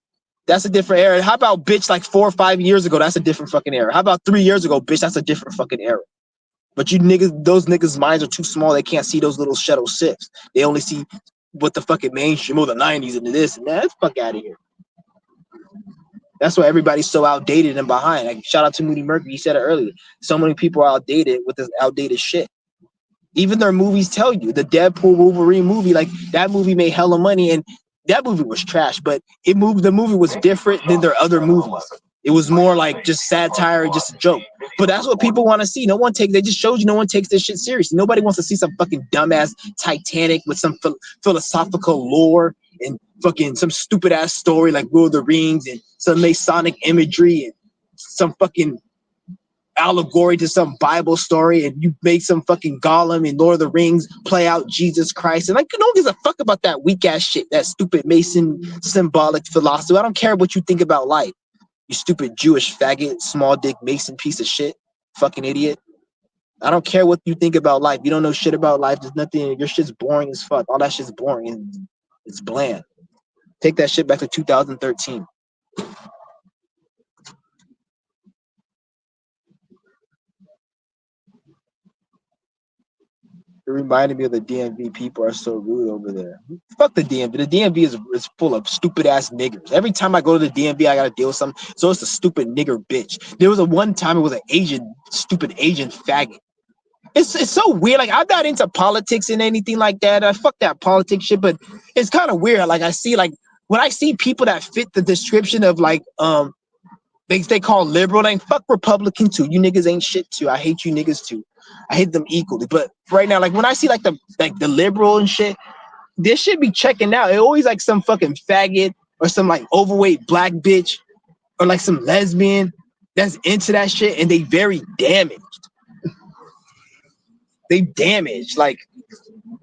That's a different era. How about bitch like 4 or 5 years ago? That's a different fucking era. How about 3 years ago, bitch? That's a different fucking era. But you niggas, those niggas' minds are too small. They can't see those little shadow shifts. They only see what the fucking mainstream or the 90s and this and that. Get the fuck out of here. That's why everybody's so outdated and behind. Like, shout out to Moody Mercury. He said it earlier. So many people are outdated with this outdated shit. Even their movies tell you. The Deadpool Wolverine movie, like that movie made hella money, and that movie was trash, but it moved. The movie was different than their other movies. It was more like just satire, just a joke. But that's what people want to see. No one takes. They just showed you no one takes this shit seriously. Nobody wants to see some fucking dumbass Titanic with some philosophical lore and fucking some stupid ass story like Lord of the Rings and some Masonic imagery and some fucking allegory to some Bible story, and you make some fucking Gollum and Lord of the Rings play out Jesus Christ. And like, no one gives a fuck about that weak ass shit, that stupid Mason symbolic philosophy. I don't care what you think about life. You stupid Jewish faggot, small dick Mason piece of shit, fucking idiot. I don't care what you think about life. You don't know shit about life. There's nothing. Your shit's boring as fuck. All that shit's boring and it's bland. Take that shit back to 2013. It reminded me of the DMV. People are so rude over there. Fuck the DMV. The DMV is full of stupid ass niggers. Every time I go to the DMV, I gotta deal with something. So it's a stupid nigger bitch. There was a one time it was an Asian, stupid Asian faggot. It's so weird. Like, I'm not into politics and anything like that. I fuck that politics shit, but it's kind of weird. Like, I see, like, when I see people that fit the description of like they call liberal, they fuck Republican too. You niggas ain't shit too. I hate you niggas too. I hate them equally. But right now, like when I see like the liberal and shit, this should be checking out. It always like some fucking faggot or some like overweight black bitch or like some lesbian that's into that shit, and they very damaged. They damaged. Like,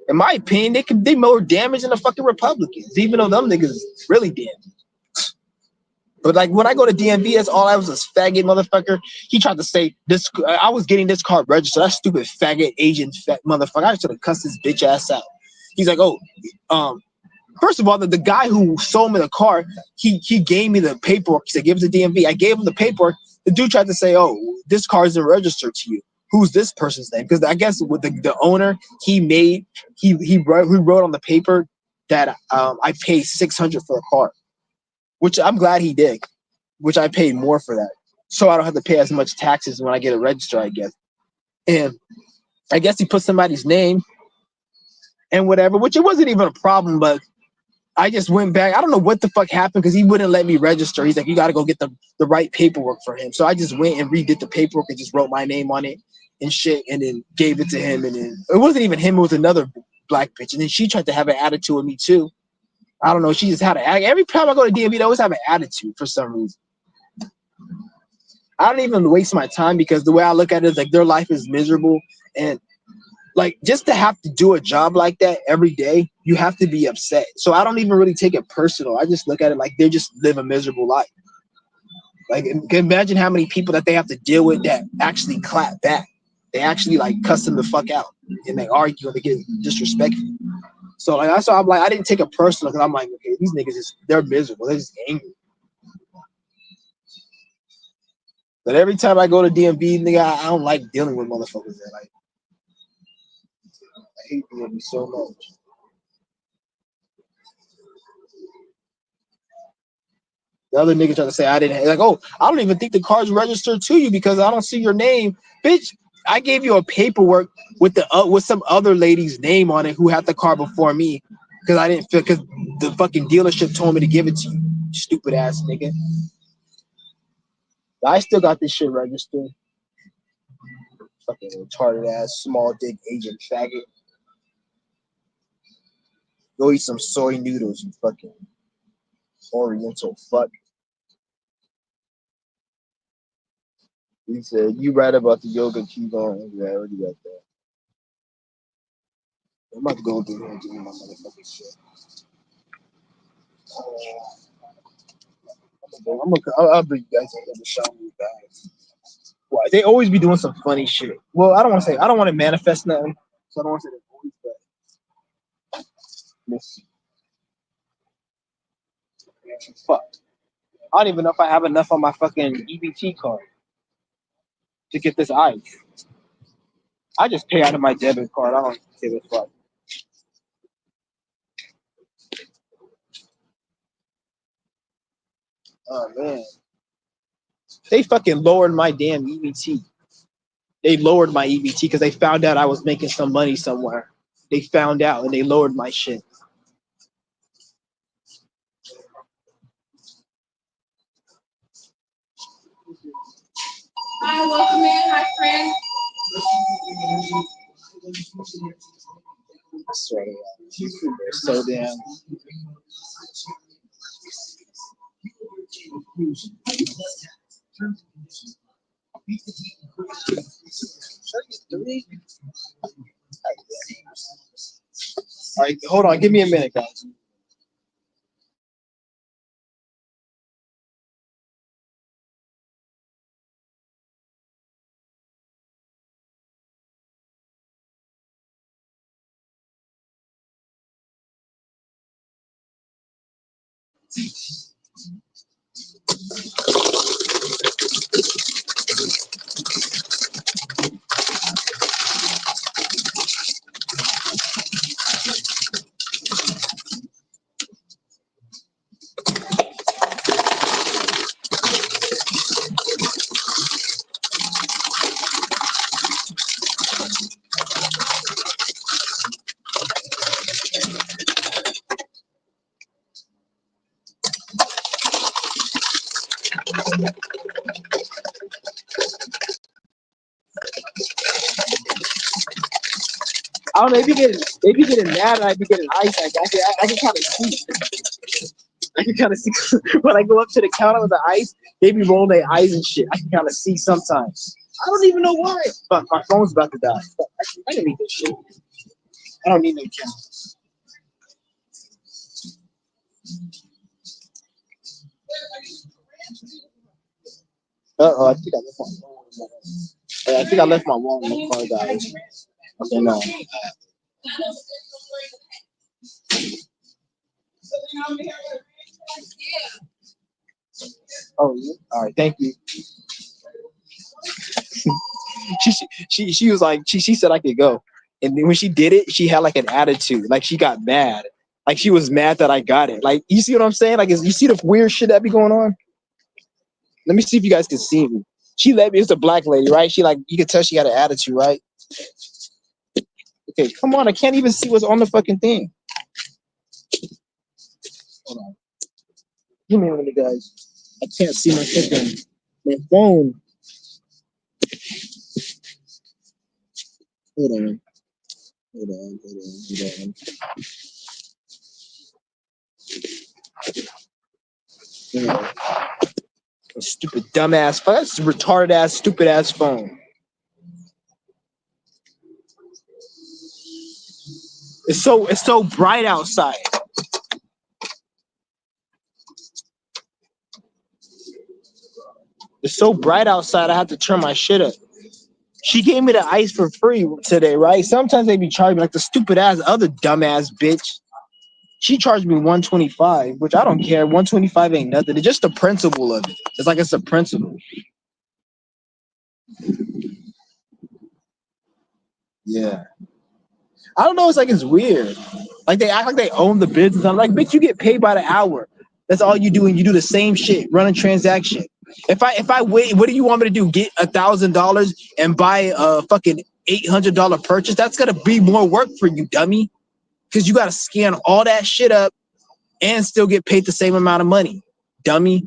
in my opinion, they more damaged than the fucking Republicans, even though them niggas really damaged. But like when I go to DMV, that's all I was, a faggot motherfucker. He tried to say this. I was getting this car registered. That stupid faggot Asian fat motherfucker. I should have cussed his bitch ass out. He's like, oh, first of all, the guy who sold me the car, he gave me the paperwork. He said, give it to DMV. I gave him the paperwork. The dude tried to say, oh, this car isn't registered to you. Who's this person's name? Because I guess with the owner, he wrote on the paper that I paid $600 for the car, which I'm glad he did, which I paid more for that. So I don't have to pay as much taxes when I get it registered, I guess. And I guess he put somebody's name and whatever, which it wasn't even a problem, but I just went back. I don't know what the fuck happened because he wouldn't let me register. He's like, you got to go get the right paperwork for him. So I just went and redid the paperwork and just wrote my name on it and shit, and then gave it to him. And then it wasn't even him, it was another black bitch. And then she tried to have an attitude with me too. I don't know. She just had an attitude. Every time I go to DMV, they always have an attitude for some reason. I don't even waste my time because the way I look at it is like their life is miserable, and like just to have to do a job like that every day, you have to be upset. So I don't even really take it personal. I just look at it like they just live a miserable life. Like, imagine how many people that they have to deal with that actually clap back. They actually like cuss them the fuck out and they argue and they get disrespectful. So like that's why I'm like, I didn't take it personal because I'm like, okay, these niggas they're miserable. They're just angry. But every time I go to DMV, nigga, I don't like dealing with motherfuckers that like. I hate DMV so much. The other nigga trying to say I didn't, like, oh, I don't even think the car's registered to you because I don't see your name, bitch. I gave you a paperwork with with some other lady's name on it who had the car before me because I didn't feel because the fucking dealership told me to give it to you, stupid ass nigga. I still got this shit registered. Fucking retarded ass small dick Asian faggot. Go eat some soy noodles, you fucking Oriental fuck. He said, you right about the yoga, keep going. Yeah, I already got that. I'm about to go through here and do my motherfucking shit. I'll bring you guys in to show you guys. Why they always be doing some funny shit. Well, I don't want to manifest nothing, so I don't want to say they're always, but let's see. Fuck. I don't even know if I have enough on my fucking EBT card to get this ice. I just pay out of my debit card. I don't give a fuck. Oh man. They fucking lowered my damn EBT. They lowered my EBT because they found out I was making some money somewhere. They found out and they lowered my shit. Hi, welcome in. Hi, friend. I swear to God. They're so damn. All right, hold on. Give me a minute, guys. I don't know. If you getting mad and I be getting ice, I can kind of see. I can kind of see when I go up to the counter with the ice. They be rolling their eyes and shit. I can kind of see sometimes. I don't even know why. But my phone's about to die. Fuck, I don't need this shit. I don't need no camera. I think I left my phone. I think I left my wallet in the car, guys. Okay, no. Oh, yeah. All right. Thank you. She was like she said I could go, and then when she did it, she had like an attitude, like she got mad, like she was mad that I got it. Like you see what I'm saying? Like you see the weird shit that be going on. Let me see if you guys can see me. She let me. It's a black lady, right? She like you can tell she got an attitude, right? Okay, come on. I can't even see what's on the fucking thing. Hold on. Give me a minute, guys. I can't see my phone. Hold on. Hold on. Hold on. A stupid dumbass phone. That's a retarded ass, stupid ass phone. It's so bright outside. It's so bright outside. I have to turn my shit up. She gave me the ice for free today, right? Sometimes they be charging me like the stupid ass other dumbass bitch. She charged me 125, which I don't care. 125 ain't nothing. It's just the principle of it. It's like it's a principle. Yeah. I don't know. It's like it's weird. Like they act like they own the business. I'm like, bitch, you get paid by the hour. That's all you do, and you do the same shit, run a transaction. If I wait, what do you want me to do? Get $1,000 and buy a fucking $800 purchase? That's gonna be more work for you, dummy. Because you gotta scan all that shit up and still get paid the same amount of money, dummy.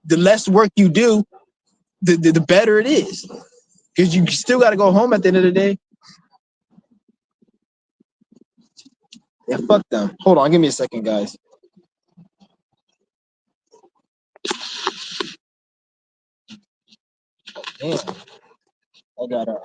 The less work you do, the better it is. Because you still gotta go home at the end of the day. Yeah, fuck them. Hold on, give me a second, guys. Damn, I gotta.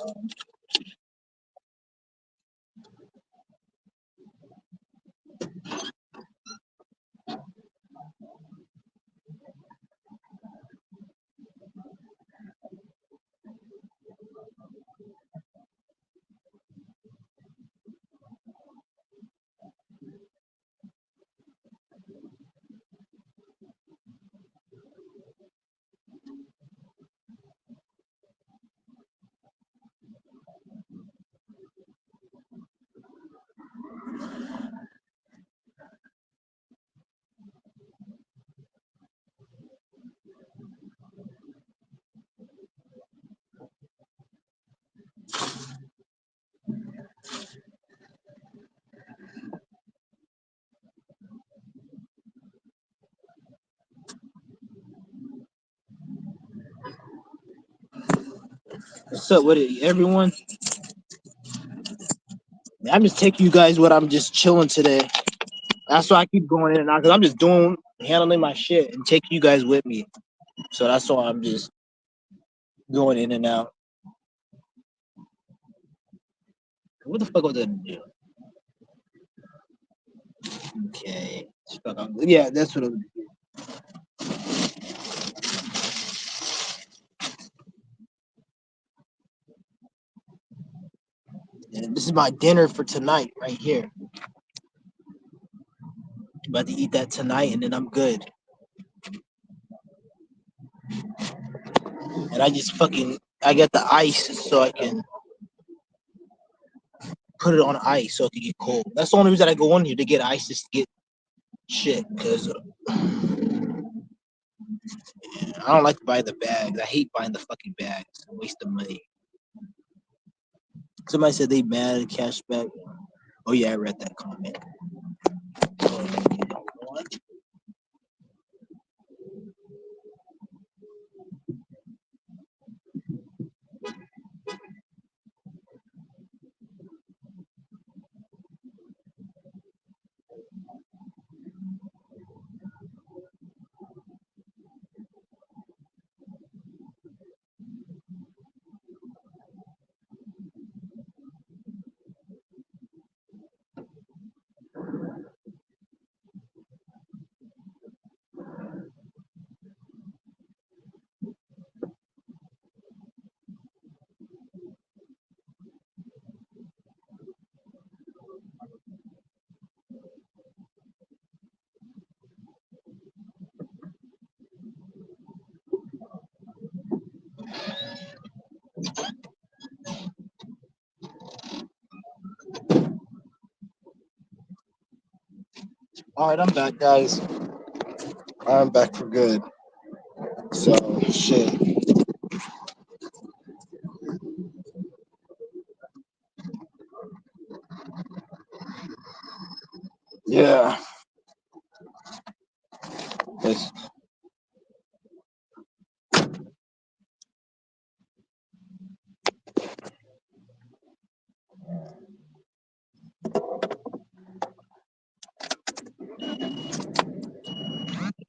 What's up with it, everyone? I'm just taking you guys what I'm just chilling today. That's why I keep going in and out because I'm just handling my shit and taking you guys with me. So that's why I'm just going in and out. What the fuck was that do? Okay. Yeah, that's what it was. And this is my dinner for tonight, right here. About to eat that tonight, and then I'm good. And I get the ice so I can put it on ice so it can get cold. That's the only reason I go on here to get ice is to get shit. Because I don't like to buy the bags. I hate buying the fucking bags. It's a waste of money. Somebody said they mad at cashback. Oh yeah, I read that comment. All right, I'm back, guys. I'm back for good. So, shit. Yeah. It's,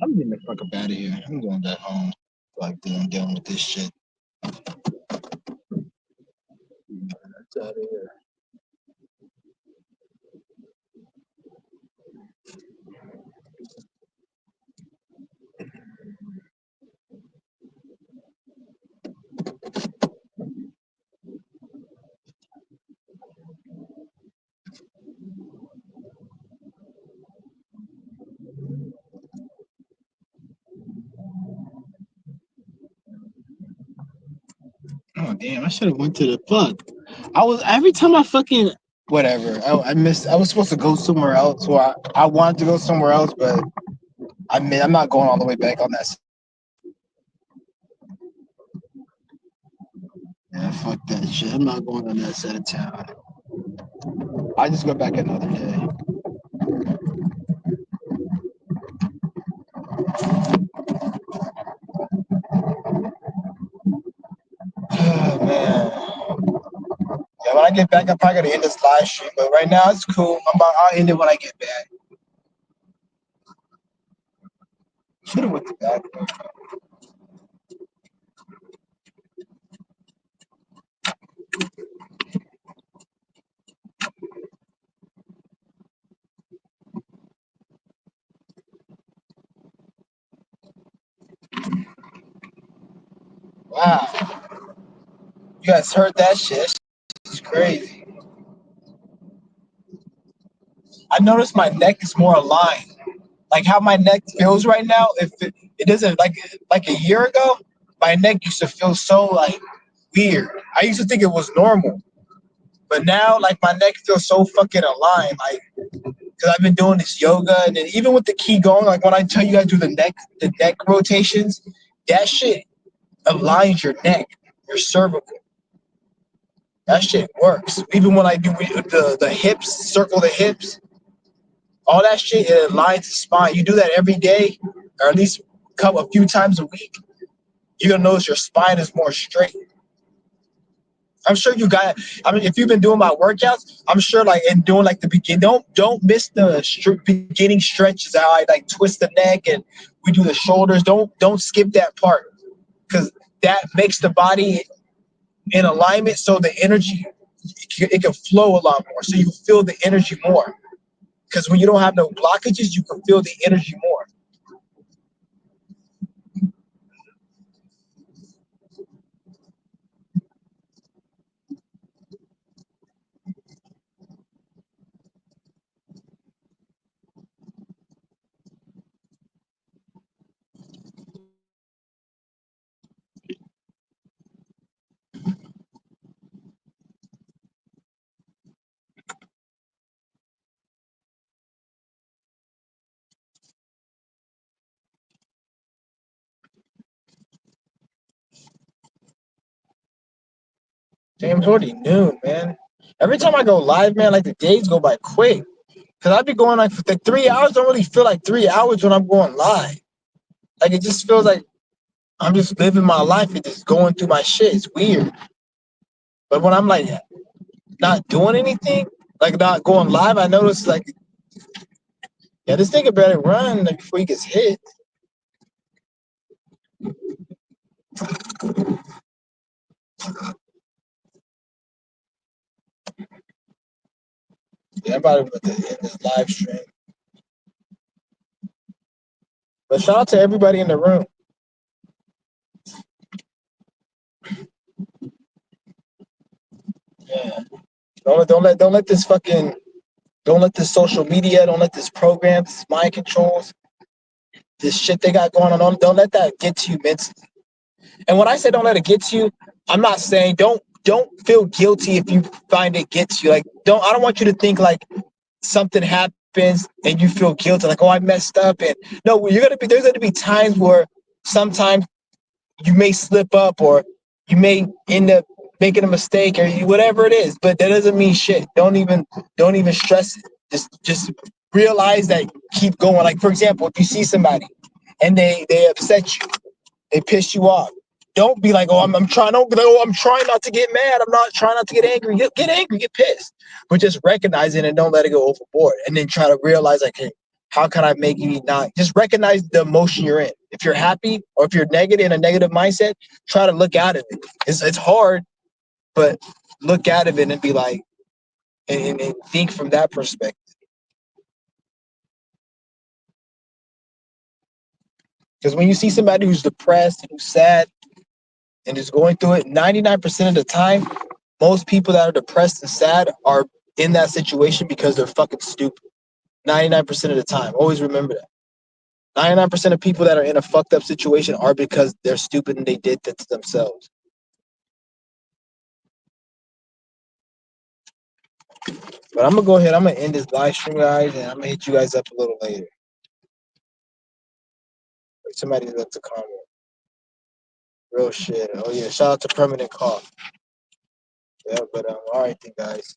I'm getting the fuck up out of here. I'm going back home. Like, I'm dealing with this shit. That's out of here. Oh damn! I should have went to the fuck. I was every time I fucking whatever. I missed. I was supposed to go somewhere else, or I wanted to go somewhere else, but I'm not going all the way back on that. Yeah, fuck that shit. I'm not going on that side of town. I just go back another day. Oh man. Yeah, when I get back, I'm probably gonna end this live stream. But right now, it's cool. I'll end it when I get back. Should have went to back. Wow, you guys heard that shit? It's crazy. I noticed my neck is more aligned. Like how my neck feels right now. If it doesn't like a year ago, my neck used to feel so like weird. I used to think it was normal, but now like my neck feels so fucking aligned. Like because I've been doing this yoga, and then even with the key going, like when I tell you guys do the neck rotations, that shit aligns your neck, your cervical. That shit works. Even when I do the hips, circle the hips, all that shit, it aligns the spine. You do that every day, or at least a few times a week. You're gonna notice your spine is more straight. I'm sure you got. I mean, if you've been doing my workouts, I'm sure like and doing like the begin. Don't miss the beginning stretches. How I like twist the neck and we do the shoulders. Don't skip that part because that makes the body in alignment so the energy it can flow a lot more. So you feel the energy more because when you don't have no blockages, you can feel the energy more. James, already noon, man. Every time I go live, man, like the days go by quick. Cause I'd be going like for like 3 hours. Don't really feel like 3 hours when I'm going live. Like it just feels like I'm just living my life and just going through my shit. It's weird. But when I'm like not doing anything, like not going live, I notice like, yeah, this nigga better run like, before he gets hit. Yeah, I'm about to end this live stream. But shout out to everybody in the room. Yeah. Don't let this social media, don't let this program, this mind controls, this shit they got going on, don't let that get to you mentally. And when I say don't let it get to you, I'm not saying don't feel guilty if you find it gets you. Like I don't want you to think like something happens and you feel guilty, like, oh, I messed up. And no, there's gonna be times where sometimes you may slip up or you may end up making a mistake or whatever it is, but that doesn't mean shit. Don't even stress it. Just realize that keep going. Like for example, if you see somebody and they upset you, they piss you off. Don't be like, oh, I'm trying. Don't be like, oh, I'm trying not to get mad. I'm not trying not to get angry. Get angry, get pissed, but just recognize it and don't let it go overboard. And then try to realize, like, hey, how can I make you not? Just recognize the emotion you're in. If you're happy or if you're negative in a negative mindset, try to look out of it. It's hard, but look out of it and be like, and think from that perspective. Because when you see somebody who's depressed and who's sad and is going through it, 99% of the time, most people that are depressed and sad are in that situation because they're fucking stupid. 99% of the time. Always remember that. 99% of people that are in a fucked up situation are because they're stupid and they did that to themselves. But I'm gonna go ahead. I'm gonna end this live stream, guys, and I'm gonna hit you guys up a little later. Somebody left a comment. Real shit. Oh yeah. Shout out to Permanent Cough. Yeah, but all right, then, guys.